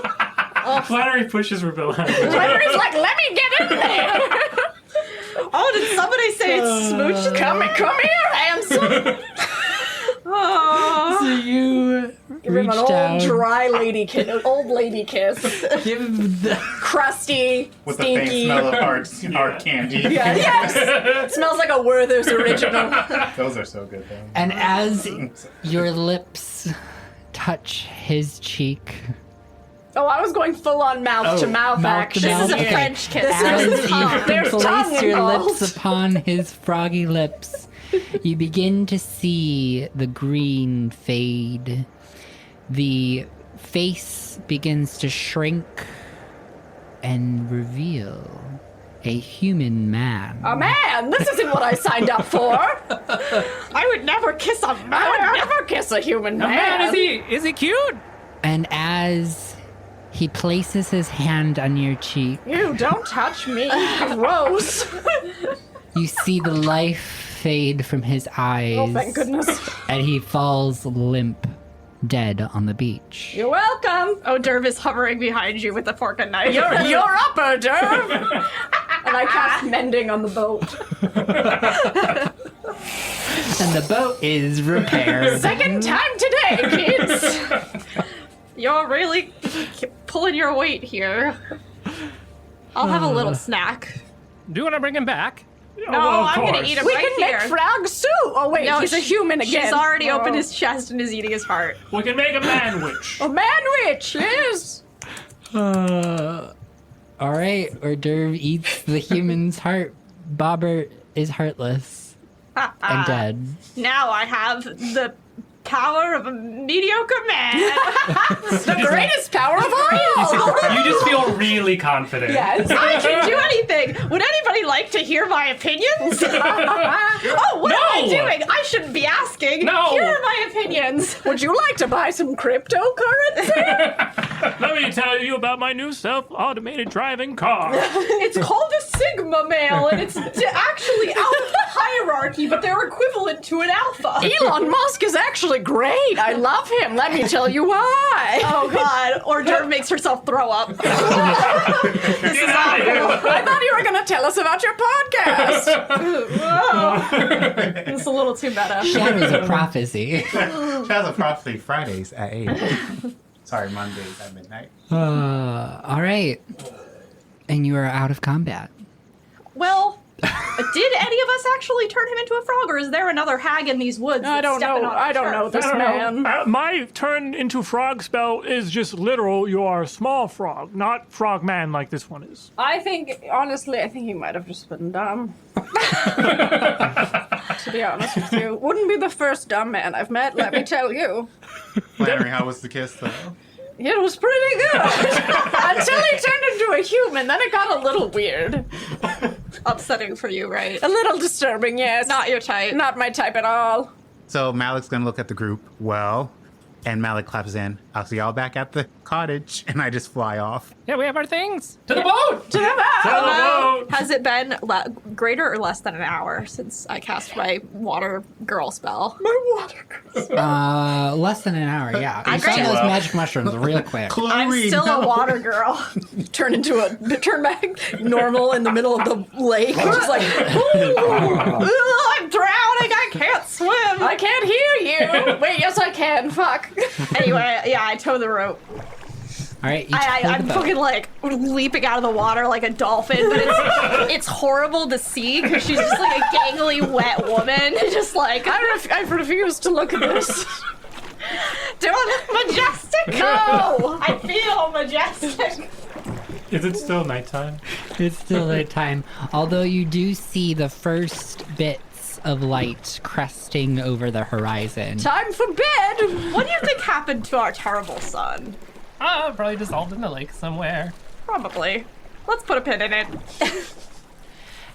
Flannery pushes Rubella. Flannery's like, let me get in there. Oh, did somebody say it's smooch? Come here, handsome. Oh. So you Give him reach an old down, dry lady kiss, an old lady kiss. give him the Crusty, With the stinky. faint smell of hard candy. Yeah, yes. Smells like a Werther's original. Those are so good, though. And as your lips touch his cheek, Oh, I was going full on mouth to mouth mouth to action. mouth, This is a okay. French kiss. as This is tongue. you There's tongue place your involved. lips upon his froggy lips, you begin to see the green fade. The face begins to shrink and reveal a human man. A man? This isn't what I signed up for. I would never kiss a man. I would never kiss a human man. Man, is he cute? And as he places his hand on your cheek, You don't touch me. Gross. you see the life fade from his eyes. Oh, thank goodness. And he falls limp, dead on the beach. You're welcome. Oh, Derv is hovering behind you with a fork and knife. You're up, Derv. And I cast mending on the boat. And the boat is repaired. Second time today, kids. You're really pulling your weight here. I'll have a little snack. Do you want to bring him back? No, I'm gonna eat him We right can here. make frog soup. Oh wait, No, he's a human again. She's already Oh. opened his chest and is eating his heart. We can make a manwich. A manwich, yes. All right, hors d'oeuvre eats the human's heart. Bobbert is heartless and dead. Now I have the power of a mediocre man. The greatest power of all. You just feel really confident. Yes. I can do anything. Would anybody like to hear my opinions? Oh, what am I No! doing? I shouldn't be asking. No! Here are my opinions. Would you like to buy some cryptocurrency? Let me tell you about my new self-automated driving car. It's called a Sigma male, and it's actually out of the hierarchy, but they're equivalent to an alpha. Elon Musk is actually great. I love him. Let me tell you why. Oh, God. Or Derv makes herself throw up. This is awful. I thought you were going to tell us about your podcast. It's a little too meta. Shadows of Prophecy. Shadows of Prophecy Fridays at 8. Sorry, Mondays at midnight. All right. And you are out of combat. Well, did any of us actually turn him into a frog, or is there another hag in these woods? I don't know. I don't know this man. My turn into frog spell is just literal. You are a small frog, not frog man like this one is. I think, honestly, he might have just been dumb. To be honest with you. Wouldn't be the first dumb man I've met, let me tell you. Flannery, how was the kiss, though? It was pretty good. Until he turned into a human, then it got a little weird. Upsetting for you, right? A little disturbing, yes. Not your type. Not my type at all. So Malik's gonna look at the group. Well, and Malik claps in. I'll see y'all back at the cottage, and I just fly off. Yeah, we have our things. To the boat! To the back. Hello. Has it been greater or less than an hour since I cast my water girl spell? Less than an hour, yeah. You Great. found those magic mushrooms real quick. I'm still a water girl. Turn back normal in the middle of the lake. Just like, Ugh, I'm drowning. I can't swim. I can't hear you. Wait, yes I can. Fuck. Anyway, yeah, I tow the rope. All right, you I'm fucking like leaping out of the water like a dolphin, but it's horrible to see because she's just like a gangly, wet woman. Just like I refuse to look at this. do I look majestic? No. I feel majestic. Is it still nighttime? It's still nighttime. Although you do see the first bits of light cresting over the horizon. Time for bed. What do you think happened to our terrible son? Probably dissolved in the lake somewhere. Probably. Let's put a pin in it.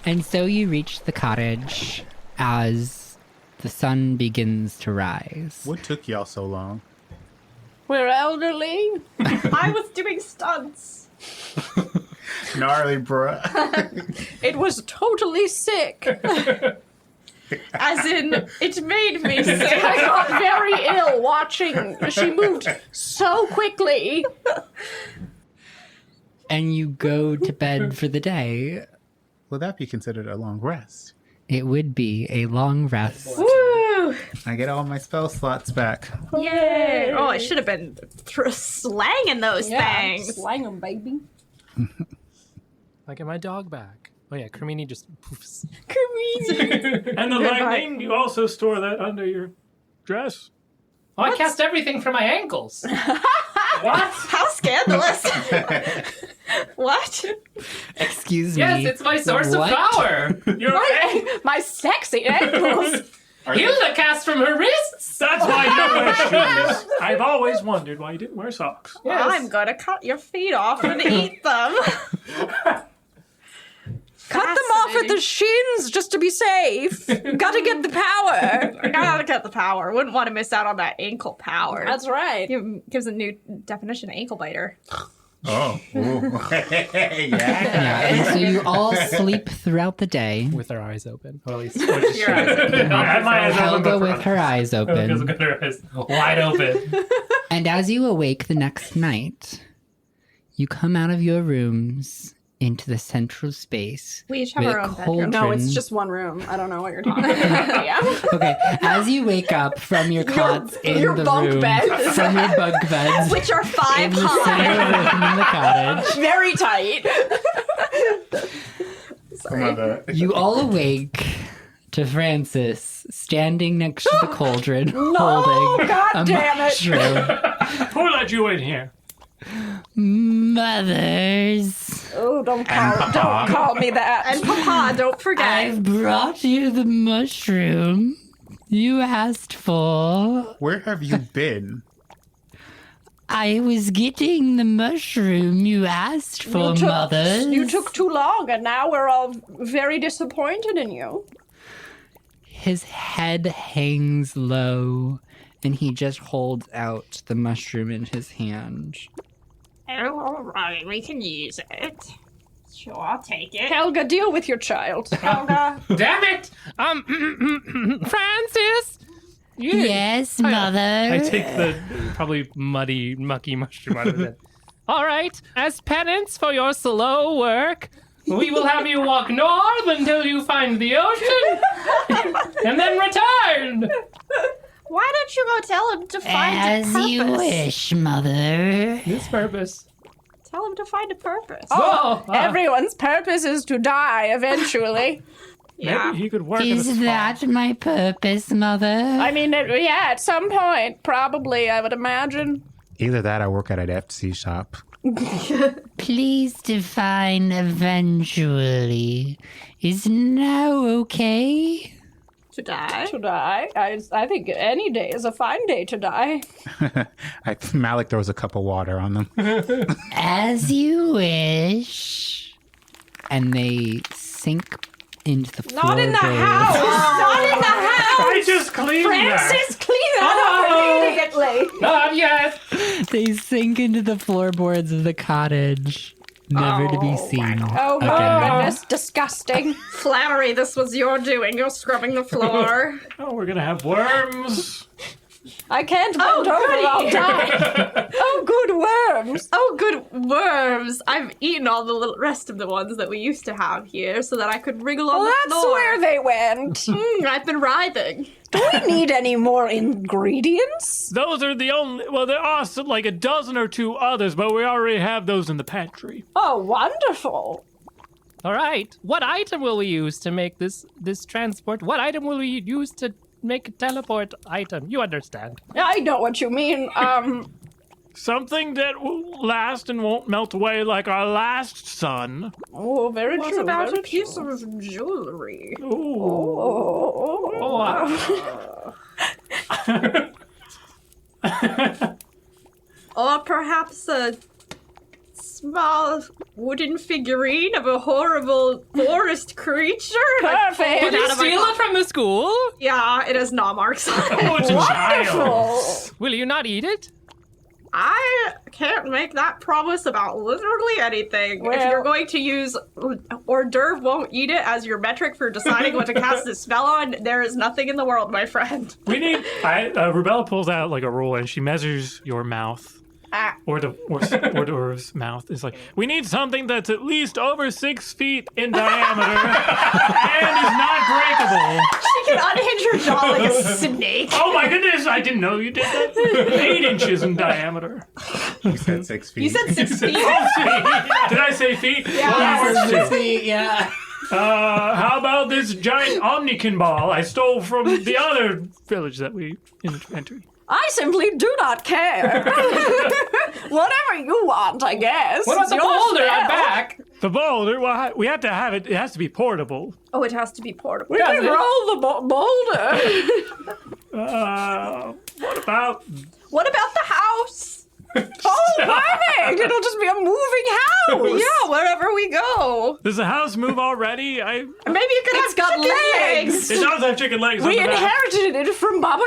And so you reach the cottage as the sun begins to rise. What took y'all so long? We're elderly. I was doing stunts. Gnarly, bruh. It was totally sick. As in, it made me sick. I got very ill watching. She moved so quickly. And you go to bed for the day. Will that be considered a long rest? It would be a long rest. Woo! I get all my spell slots back. Yay! Oh, I should have been slanging those things. Slang 'em, baby. I get my dog back. Oh yeah, Cremini just poofs. And the lightning, you also store that under your dress? Oh, I cast everything from my ankles. What? How scandalous! What? Excuse me. Yes, it's my source What? of power. Your My sexy ankles. Hilda cast from her wrists. That's why you don't wear shoes. I've always wondered why you didn't wear socks. I'm gonna cut your feet off and eat them. Cut them off at the shins just to be safe. Gotta get the power. I gotta get the power. Wouldn't want to miss out on that ankle power. That's right. Gives a new definition of ankle biter. Oh. Yeah, and so you all sleep throughout the day. With our eyes open. Or at least I had my eyes open, Helga but with her eyes Because open. I've got her eyes wide open. And as you awake the next night, you come out of your rooms into the central space. We each have with our a own bedroom. cauldron. No, it's just one room. I don't know what you're talking about. Yeah. Okay, as you wake up from your cots in your the bunk room, beds. from your bunk beds, Which are in 5 the high. center room in the cottage, Very tight. you all awake to Francis standing next to the cauldron, holding God a damn it. mushroom. who let you in here? Mothers, Oh, don't call me that. And Papa, don't forget. I've brought you the mushroom you asked for. Where have you been? I was getting the mushroom you asked for, mothers. You took too long, and now we're all very disappointed in you. His head hangs low, and he just holds out the mushroom in his hand. Oh, all right, we can use it. Sure, I'll take it. Helga, deal with your child. Helga. Damn it! Francis! Yes, mother. I take the probably muddy, mucky mushroom out of it. All right. As penance for your slow work, We will have you walk north until you find the ocean, and then return. Why don't you go tell him to find a As purpose? you wish, mother. This purpose. Tell him to find a purpose. Oh, Everyone's purpose is to die eventually. Yeah. Maybe he could work in a Is spa. that my purpose, mother? I mean, yeah, at some point, probably, I would imagine. Either that or work at an FC shop. Please define eventually. Is now okay? To die. To die. I think any day is a fine day to die. Malik throws a cup of water on them. As you wish. And they sink into the floor. Not in the house! Not in the house! I just cleaned Francis, clean that up immediately! not yet. They sink into the floorboards of the cottage, never to be seen Oh my again. goodness, disgusting. Flannery, this was your doing. You're scrubbing the floor. that. Oh, we're gonna have worms. I can't bend over, I'll die. Oh, good worms. Oh, good worms. I've eaten all the rest of the ones that we used to have here so that I could wriggle on Well, the that's floor. where they went. I've been writhing. Do we need any more ingredients? Those are the only. Well, there are some, like a dozen or two others, but we already have those in the pantry. Oh, wonderful. all right. What item will we use to make this transport? What item will we use to make a teleport item? You understand. I know what you mean. Something that will last and won't melt away like our last sun. Oh, very What true. about very a piece true. of jewelry? Ooh. Or perhaps a small wooden figurine of a horrible forest creature? Perfect. Did you out of my steal co- it from the school? Yeah, it has gnaw marks on it. Oh, it's a child. Wonderful. Will you not eat it? I can't make that promise about literally anything. If Well- you're going to use hors d'oeuvre won't eat it as your metric for deciding what to cast a spell on, there is nothing in the world, my friend. We need. Rubella pulls out like a ruler and she measures your mouth. Or hors d'oeuvre's mouth is like, we need something that's at least over 6 feet in diameter and is not breakable. She can unhinge her jaw like a snake. Oh my goodness, I didn't know you did that. 8 inches in diameter. You said 6 feet. You said 6 feet? Did I say feet? Yeah. Well, that works too. Yeah. How about this giant omnikin ball I stole from the other village that we entered? I simply do not care. Whatever you want, I guess. What about It's the your boulder spell. out back? The boulder, well, we have to have it. It has to be portable. Oh, it has to be portable. We can Does it? roll the boulder. What about the house? Oh, perfect! It'll just be a moving house. Yeah, wherever we go. Does the house move already? Maybe you could It's have got chicken legs. It does have chicken legs. We on the back. inherited it from Baba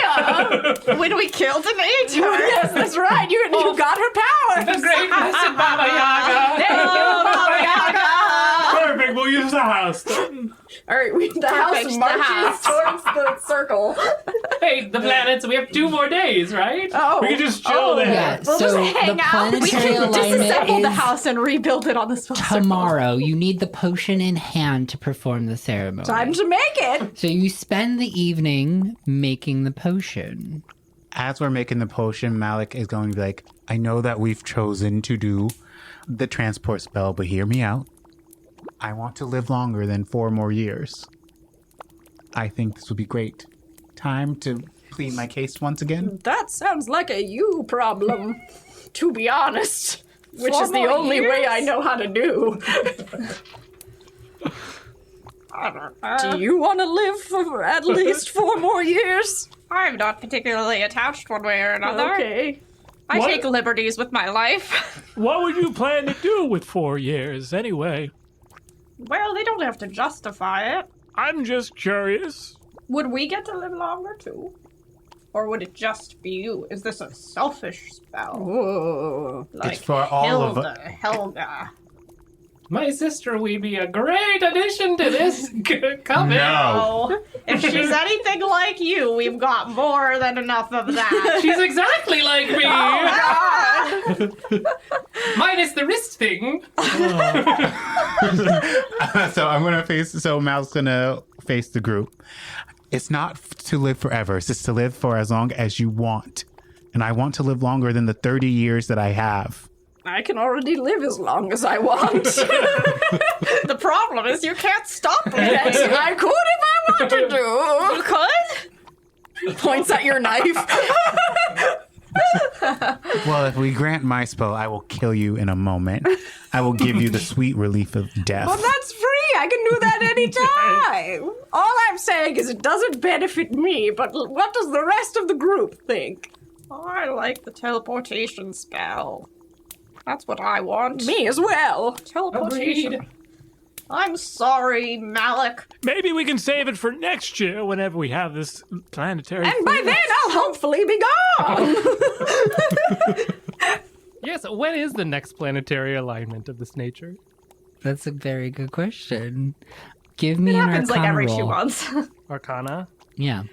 Yaga. when we killed an ate her. Yes, that's right. You got her powers. The great Mr. Baba Yaga. Oh, Baba Yaga. Perfect. We'll use the house. Then. All right, the house Perfect, the marches house. towards the circle. Hey, the planets, we have 2 more days, right? Oh, We can just chill there. Yeah, We'll so just hang the out. We planetary can alignment Disassemble the is house and rebuild it on the spell circle. tomorrow. You need the potion in hand to perform the ceremony. time to make it. So you spend the evening making the potion. As we're making the potion, Malik is going to be like, I know that we've chosen to do the transport spell, but hear me out. I want to live longer than 4 more years. I think this would be great. Time to plead my case once again. That sounds like a you problem, to be honest. Which 4 is the more only way years? I know how to do. I don't know. Do you want to live for at least 4 more years? I'm not particularly attached one way or another. Okay. I What? take liberties with my life. What would you plan to do with 4 years, anyway? Well, they don't have to justify it. I'm just curious. Would we get to live longer too? Or would it just be you? Is this a selfish spell? Oh. Like It's for all of us. Helga. My sister would be a great addition to this coven. No. Oh, if she's anything like you, we've got more than enough of that. She's exactly like me. Minus the wrist thing. So I'm gonna face. So Mal's gonna face the group. It's not to live forever. It's just to live for as long as you want, and I want to live longer than the 30 years that I have. I can already live as long as I want. The problem is you can't stop me. Yes, I could if I wanted to. You could? Points at your knife. Well, if we grant my spell, I will kill you in a moment. I will give you the sweet relief of death. Well, that's free. I can do that anytime. All I'm saying is it doesn't benefit me, but what does the rest of the group think? I like the teleportation spell. That's what I want. Me as well. Teleportation. Agreed. I'm sorry, Malik. Maybe we can save it for next year whenever we have this planetary. And by then, I'll hopefully be gone. Yes, when is the next planetary alignment of this nature? That's a very good question. Give me It an happens like Arcana every roll. 2 months. Arcana? Yeah.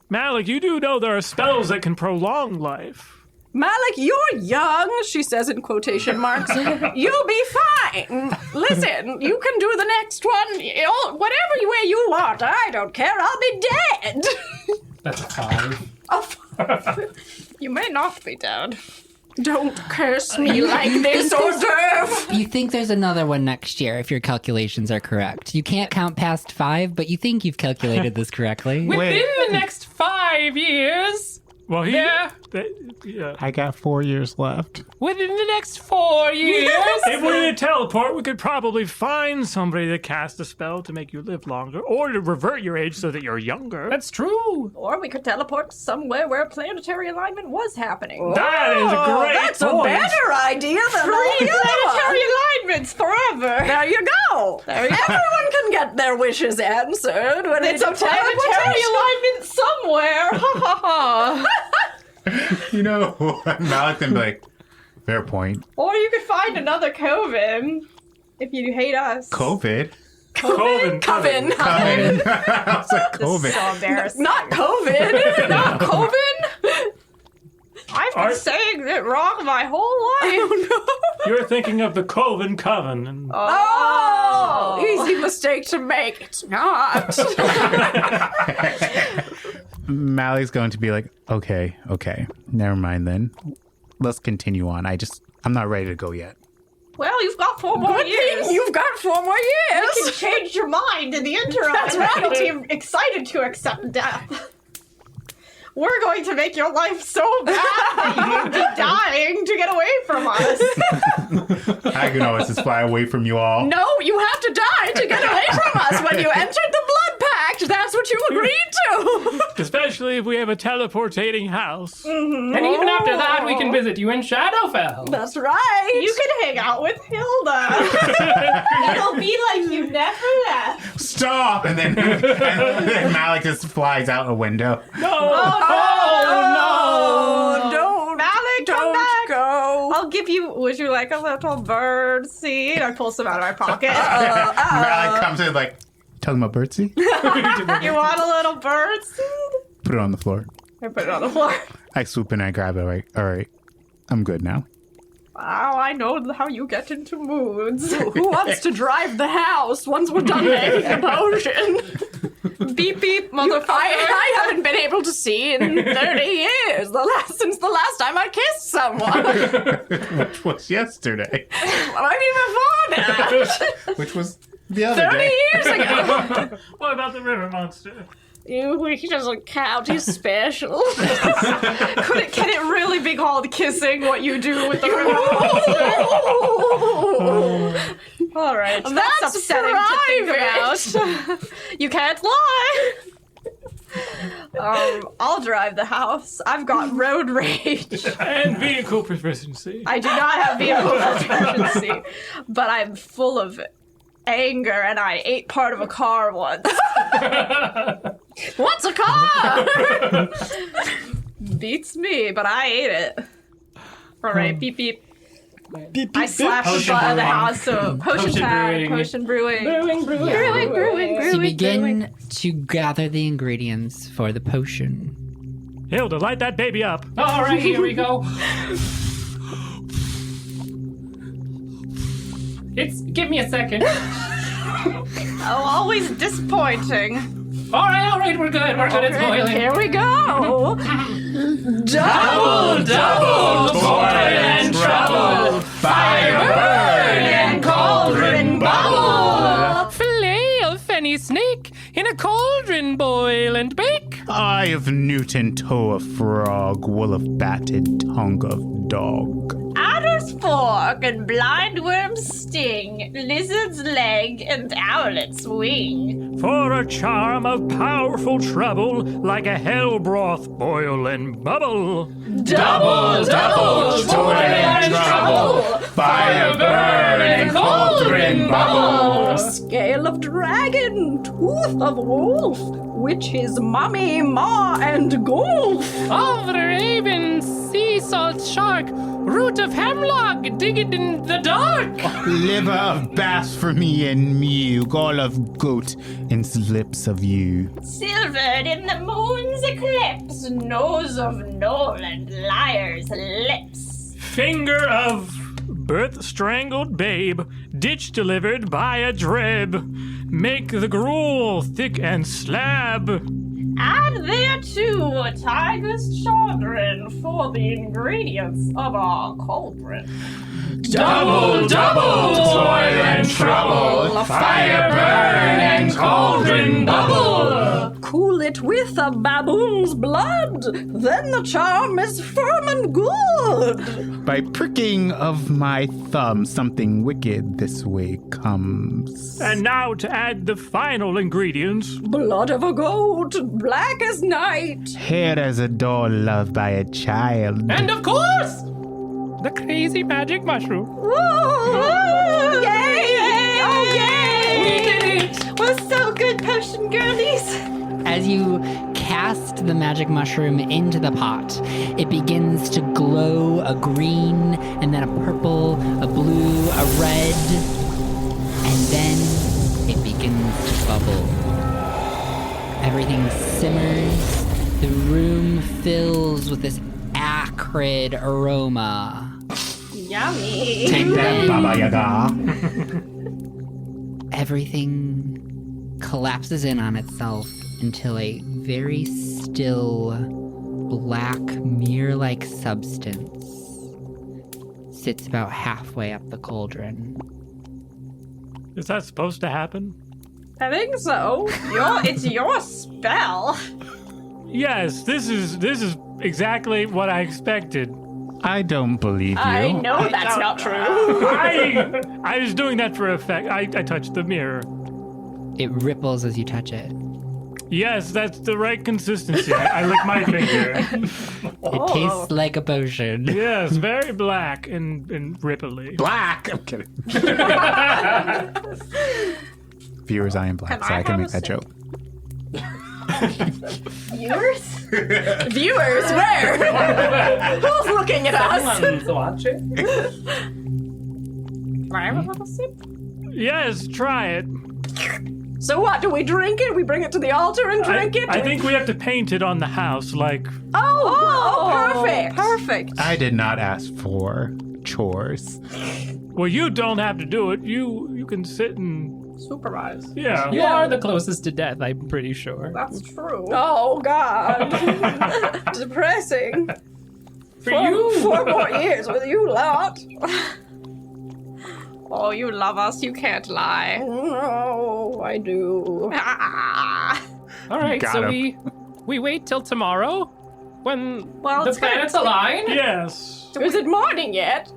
Malik, you do know there are spells that can prolong life. Malik, you're young, she says in quotation marks. You'll be fine. Listen, you can do the next one whatever way you want. I don't care. I'll be dead. That's a 5. You may not be dead. Don't curse me like this, hors d'oeuvre. You think there's another one next year if your calculations are correct. You can't count past 5, but you think you've calculated this correctly. Within the next 5 years. Well, Yeah. yeah. I got 4 years left. Within the next 4 years. If we did teleport, we could probably find somebody to cast a spell to make you live longer, or to revert your age so that you're younger. That's true. Or we could teleport somewhere where planetary alignment was happening. That is a great That's point. a better idea than all the other Planetary ones. alignments forever. There you go. Everyone can get their wishes answered when It's a planetary alignment somewhere. Ha ha ha. You know, Malik can be like, fair point. Or you could find another coven if you hate us. COVID? Coven. Coven. I was like, This is COVID. so embarrassing. Not COVID. Not coven? I've been Are- saying it wrong my whole life. You're thinking of the Coven Coven. And Oh, easy mistake to make. It's not. Malik's going to be like, okay, never mind then. Let's continue on. I'm not ready to go yet. Well, you've got 4 more Good years. thing you've got 4 more You years. can change your mind in the interim. That's right. You'll be excited to accept death. We're going to make your life so bad that you will be dying to get away from us. I can always just fly away from you all. No, you have to die to get away from us. When you entered the blood pact, that's what you agreed to. Especially if we have a teleportating house. And even after that, we can visit you in Shadowfell. That's right. You can hang out with Hilda. It'll be like you never left. Stop! And then Malik just flies out a window. Oh, no. Don't. Malik, come Don't back. go. I'll give you, would you like a little bird seed? I pull some out of my pocket. Malik comes in like, talking about birdseed? You want a little bird seed? Put it on the floor. I put it on the floor. I swoop in and I grab it. Like, all right, I'm good now. Wow, I know how you get into moods. Who wants to drive the house once we're done making the potion? Beep beep, motherfucker. I haven't been able to see in 30 years. Since the last time I kissed someone. Which was yesterday. I mean, before that. Which was the other 30 day. years ago. What about the river monster? He doesn't count. He's special. Can it really be called kissing what you do with the river monster? All right, that's upsetting to think about. You can't lie. I'll drive the house. I've got road rage. And vehicle proficiency. I do not have vehicle proficiency, but I'm full of anger, and I ate part of a car once. What's a car? Beats me, but I ate it. All right, beep beep. I slapped the butt of the house, so potion time, potion brewing. Brewing. So you begin to gather the ingredients for the potion. Hilda, light that baby up. All right, here we go. Give me a second. Oh, always disappointing. All right, we're good. It's boiling. Here we go. Double, toil and trouble, fire burn and cauldron bubble. Fillet of fenny snake in a cauldron boil and bake. Eye of Newton, toe of frog, wool of batted, tongue of dog. Adder's fork and blindworm's sting, lizard's leg and owlet's wing. For a charm of powerful trouble, like a hell broth boil and bubble. Double, toil and trouble, fire burn and cauldron bubble. Scale of dragon, tooth of wolf, which is mommy, ma, and golf. Of raven, sea salt shark, root of hemlock, dig it in the dark. Liver of bass for me and mew, gall of goat, and slips of you. Silvered in the moon's eclipse, nose of knoll and liar's lips. Finger of birth strangled babe, ditch delivered by a drib. Make the gruel thick and slab. Add thereto a tiger's chagrin for the ingredients of our cauldron. Double, toil and trouble, fire burn and cauldron bubble. Cool it with a baboon's blood, then the charm is firm and good. By pricking of my thumb, something wicked this way comes. And now to add the final ingredients. Blood of a goat, black as night. Hair as a doll loved by a child. And of course, the crazy magic mushroom. Woo! Yay! Oh, yay! We did it! We're so good, potion girlies. As you cast the magic mushroom into the pot, it begins to glow a green, and then a purple, a blue, a red, and then it begins to bubble. Everything simmers. The room fills with this acrid aroma. Yummy. Take that, Baba Yaga. Everything collapses in on itself until a very still, black, mirror-like substance sits about halfway up the cauldron. Is that supposed to happen? I think so. It's your spell. Yes, this is exactly what I expected. I don't believe you. I know that's not true. I was doing that for effect. I touched the mirror. It ripples as you touch it. Yes, that's the right consistency. I lick my finger. It tastes like a potion. Yes, very black and ripply. Black. I'm kidding. Viewers, I am black, so I can make that joke. Viewers? Viewers, where? Who's looking at us? Someone's watching. Can I have a little sip? Yes, try it. So what, do we drink it? We bring it to the altar and drink it? I think we have to paint it on the house, like... Oh, perfect. Perfect. I did not ask for chores. Well, you don't have to do it. You can sit and... Supervise. Yeah. You are the closest to death, I'm pretty sure. That's true. Oh, God. Depressing. For you. 4 more years with you lot. Oh, you love us. You can't lie. No, I do. All right, Got so him. we wait till tomorrow when Well, the it's gonna planets take- align. Yes. Is it morning yet?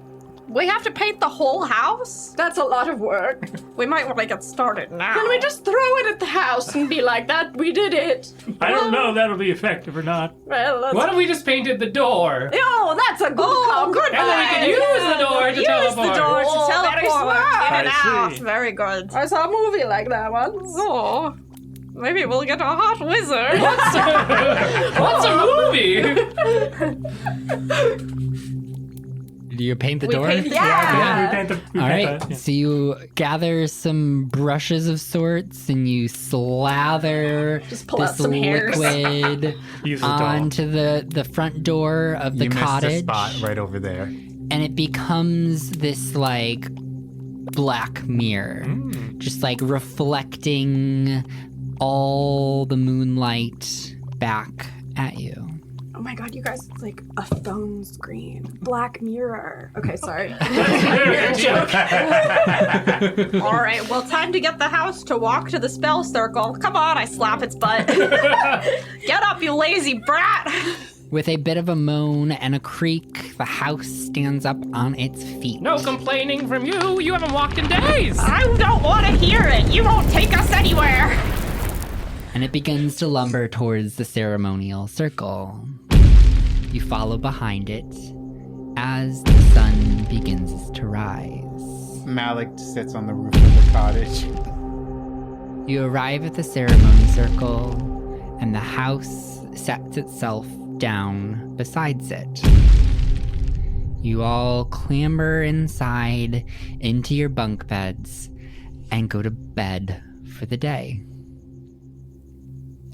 We have to paint the whole house? That's a lot of work. We might want to get started now. Can we just throw it at the house and be like, that, we did it? I don't know if that'll be effective or not. Well, let's... What if we just painted the door? Oh, that's a good compliment. And then we can use the door to Use teleport. the door to Oh, very teleport smart. in and I out. see. Very good. I saw a movie like that once. Oh, maybe we'll get a hot wizard. What's a movie? Do you paint the We door? paint the Yeah. We paint the, All right. that, yeah. So you gather some brushes of sorts and you slather Just pull out this some hairs. liquid Use the doll. onto the front door of the You missed cottage. the spot right over there. And it becomes this like black mirror, just like reflecting all the moonlight back at you. Oh my god, you guys, it's like a phone screen. Black Mirror. Okay, sorry. All right, well, time to get the house to walk to the spell circle. Come on, I slap its butt. Get up, you lazy brat. With a bit of a moan and a creak, the house stands up on its feet. No complaining from you. You haven't walked in days. I don't want to hear it. You won't take us anywhere. And it begins to lumber towards the ceremonial circle. You follow behind it as the sun begins to rise. Malik sits on the roof of the cottage. You arrive at the ceremony circle, and the house sets itself down besides it. You all clamber inside into your bunk beds and go to bed for the day.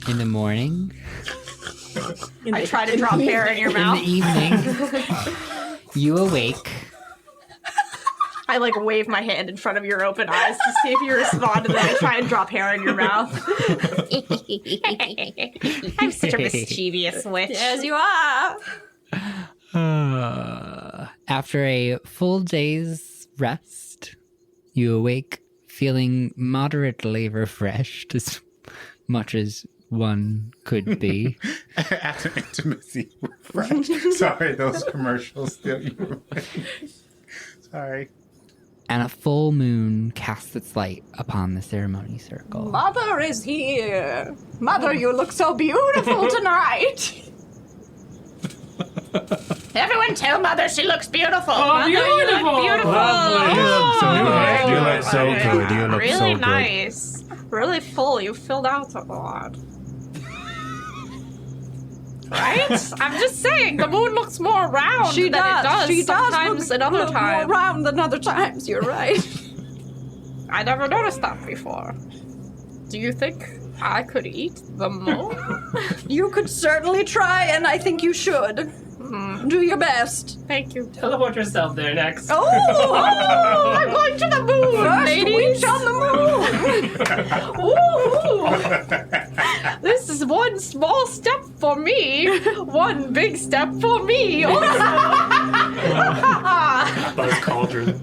In the morning, I try to drop hair in your in the mouth. evening, you awake. I like wave my hand in front of your open eyes to see if you respond, and then I try and drop hair in your mouth. I'm such a mischievous witch. Yes, you are. After a full day's rest, you awake feeling moderately refreshed, as much as one could be. After intimacy. Right. Sorry, those commercials still. Sorry. And a full moon casts its light upon the ceremony circle. Mother is here. Mother, you look so beautiful tonight. Everyone tell Mother she looks beautiful. Oh, beautiful. You look so good. You look Really so good. nice. Really full. You filled out a lot. Right? I'm just saying, the moon looks more round She than does. it does She does sometimes look and other more times. round than other times. You're right. I never noticed that before. Do you think I could eat the moon? You could certainly try, and I think you should. Do your best. Thank you. Teleport yourself there next. Oh, I'm going to the moon, first ladies. witch on the moon. Ooh. This is one small step for me, one big step for me. Buzz Cauldron.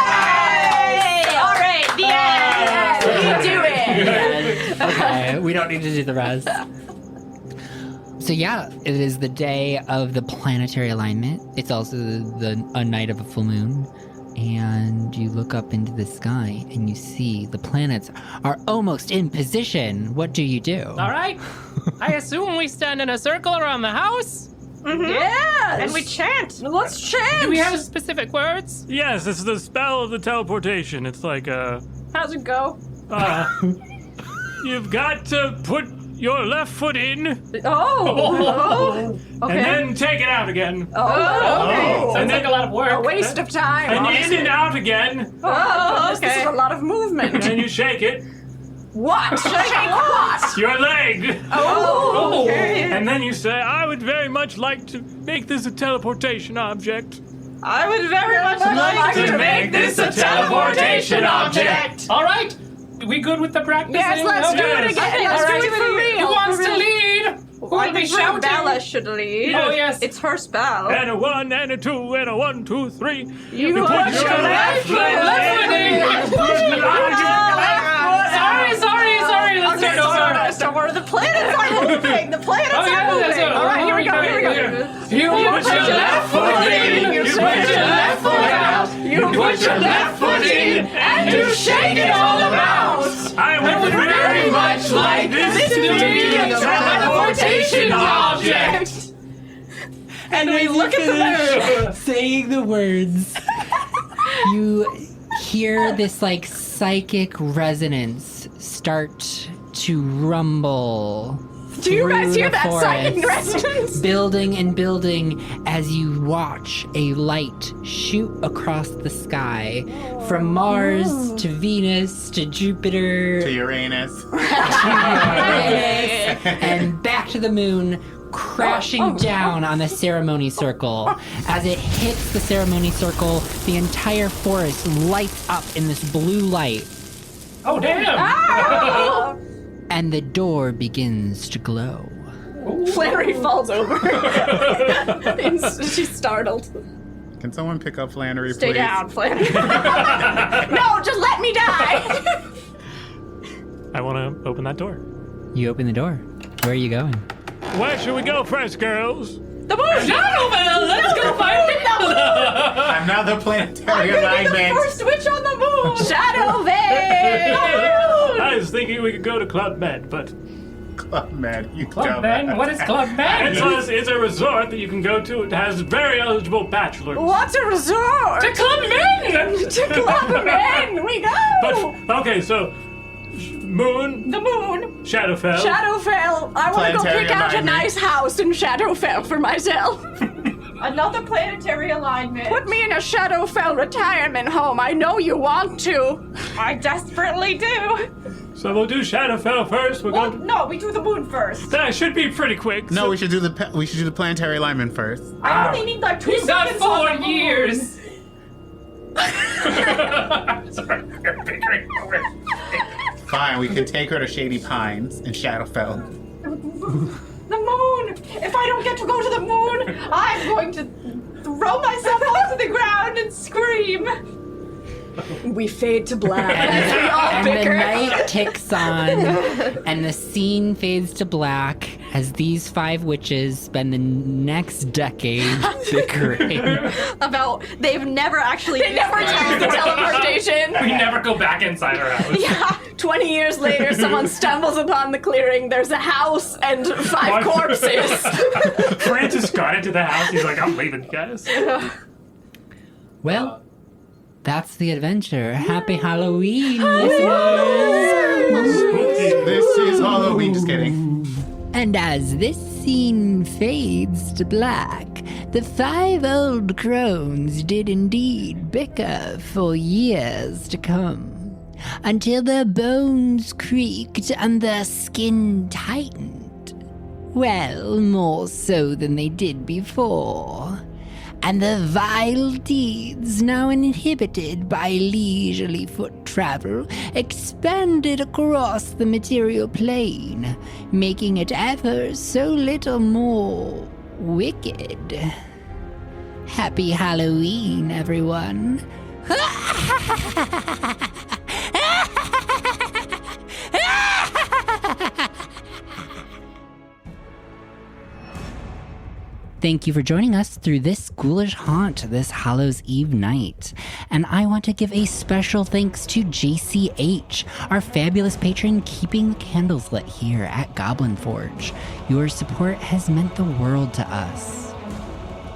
Yay! All right, the end. We do it. Okay, we We don't need to do the rest. So yeah, it is the day of the planetary alignment. It's also a night of a full moon. And you look up into the sky and you see the planets are almost in position. What do you do? All right. I assume we stand in a circle around the house. Yes! And we chant. Let's chant! Do we have specific words? Yes, it's the spell of the teleportation. It's like How's it go? you've got to put your left foot in Oh! Okay. and then take it out again. Oh! Sounds like a lot of work. A waste of time. And honestly. in and out again. Oh, goodness, this is a lot of movement. And then you shake it. What? Shake what? Your leg. Oh! And then you say, I would very much like to make this a teleportation object. I would very much like to make this a teleportation object. All right. We good with the practice? Yes, let's do it again. Let's do it for real. Who wants to lead? Who will be shouting? Bella should lead. Oh, yes. It's her spell. And a 1 and a 2 and a 1, 2, 3. You put your left foot Sorry. Let's start over. Don't worry, the planets are moving. The planets are moving. All right, here we go. You put your left foot in. You put your left foot out. You put your left foot in. And you shake it all about. I would very much like this to be a teleportation object. And we look at the moon. Saying the words, you hear this like psychic resonance start to rumble. Do you guys hear that forest, psychic resonance? building and building as you watch a light shoot across the sky from Mars to Venus to Jupiter To Uranus. and back to the moon, crashing down on the ceremony circle. As it hits the ceremony circle, the entire forest lights up in this blue light, Oh, damn. and the door begins to glow. Flannery falls over. She's startled. Can someone pick up Flannery, Stay please? down, Flannery. No, just let me die. I want to open that door. You open the door. Where are you going? Where should we go first, girls? The moon. Shadowbell, let's go find Another planetary alignment. First witch on the moon. Shadow Veil. I was thinking we could go to Club Med, but Club Med, you Club dumbass. Med? What is Club Med? it's a resort that you can go to. It has very eligible bachelors. What's a resort? To Club Men! To Club Men. We go. But okay, so moon, The moon. Shadowfell. Shadowfell. I want to go Planetary pick out a alignment. nice house in Shadowfell for myself. Another planetary alignment. Put me in a Shadowfell retirement home. I know you want to. I desperately do. So we'll do Shadowfell first. We're Well, going. no, we do the moon first. That should be pretty quick. No, So- we should do the planetary alignment first. I only need like 2 We've got seconds on 4 the moon. years. Fine, we could take her to Shady Pines in Shadowfell. The moon. If I don't get to go to the moon, I'm going to throw myself onto the ground and scream. We fade to black. As we all And the bicker. night ticks on, and the scene fades to black as these 5 witches spend the next decade bickering. About they've never actually. They never use the teleportation. We never go back inside our house. Yeah. 20 years later, someone stumbles upon the clearing. There's a house and 5 corpses. Francis got into the house. He's like, I'm leaving, guys. Well, that's the adventure. Happy Halloween, listeners! This is Halloween. Just kidding. And as this scene fades to black, the 5 old crones did indeed bicker for years to come, until their bones creaked and their skin tightened. Well, more so than they did before. And the vile deeds, now inhibited by leisurely foot travel, expanded across the material plane, making it ever so little more wicked. Happy Halloween, everyone. Thank you for joining us through this ghoulish haunt this Hallows Eve night. And I want to give a special thanks to JayCeeAitch, our fabulous patron keeping the candles lit here at Goblin Forge. Your support has meant the world to us.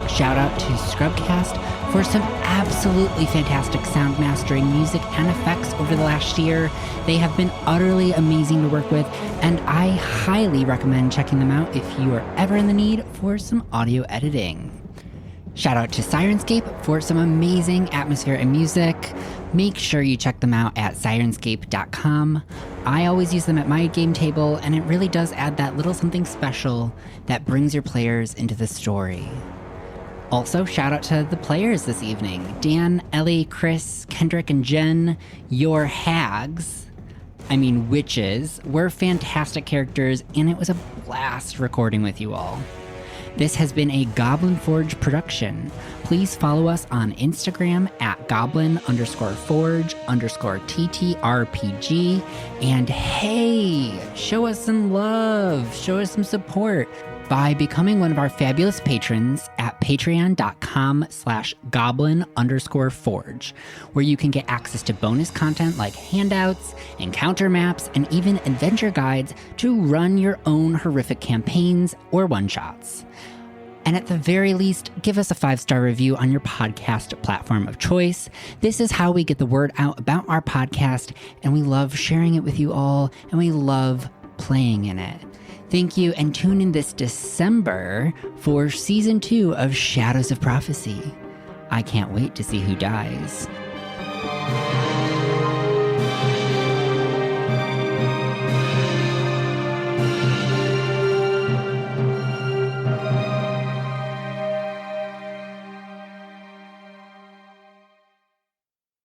Shout out to Scrubcast for some absolutely fantastic sound mastering, music, and effects over the last year. They have been utterly amazing to work with, and I highly recommend checking them out if you are ever in the need for some audio editing. Shout out to Sirenscape for some amazing atmosphere and music. Make sure you check them out at sirenscape.com. I always use them at my game table, and it really does add that little something special that brings your players into the story. Also, shout out to the players this evening. Dan, Ellie, Chris, Kendrick, and Jen, your witches, were fantastic characters, and it was a blast recording with you all. This has been a Goblin Forge production. Please follow us on Instagram at goblin_forge_TTRPG. And hey, show us some love, show us some support by becoming one of our fabulous patrons at patreon.com/goblin_forge, where you can get access to bonus content like handouts, encounter maps, and even adventure guides to run your own horrific campaigns or one-shots. And at the very least, give us a 5-star review on your podcast platform of choice. This is how we get the word out about our podcast, and we love sharing it with you all, and we love playing in it. Thank you, and tune in this December for Season 2 of Shadows of Prophecy. I can't wait to see who dies.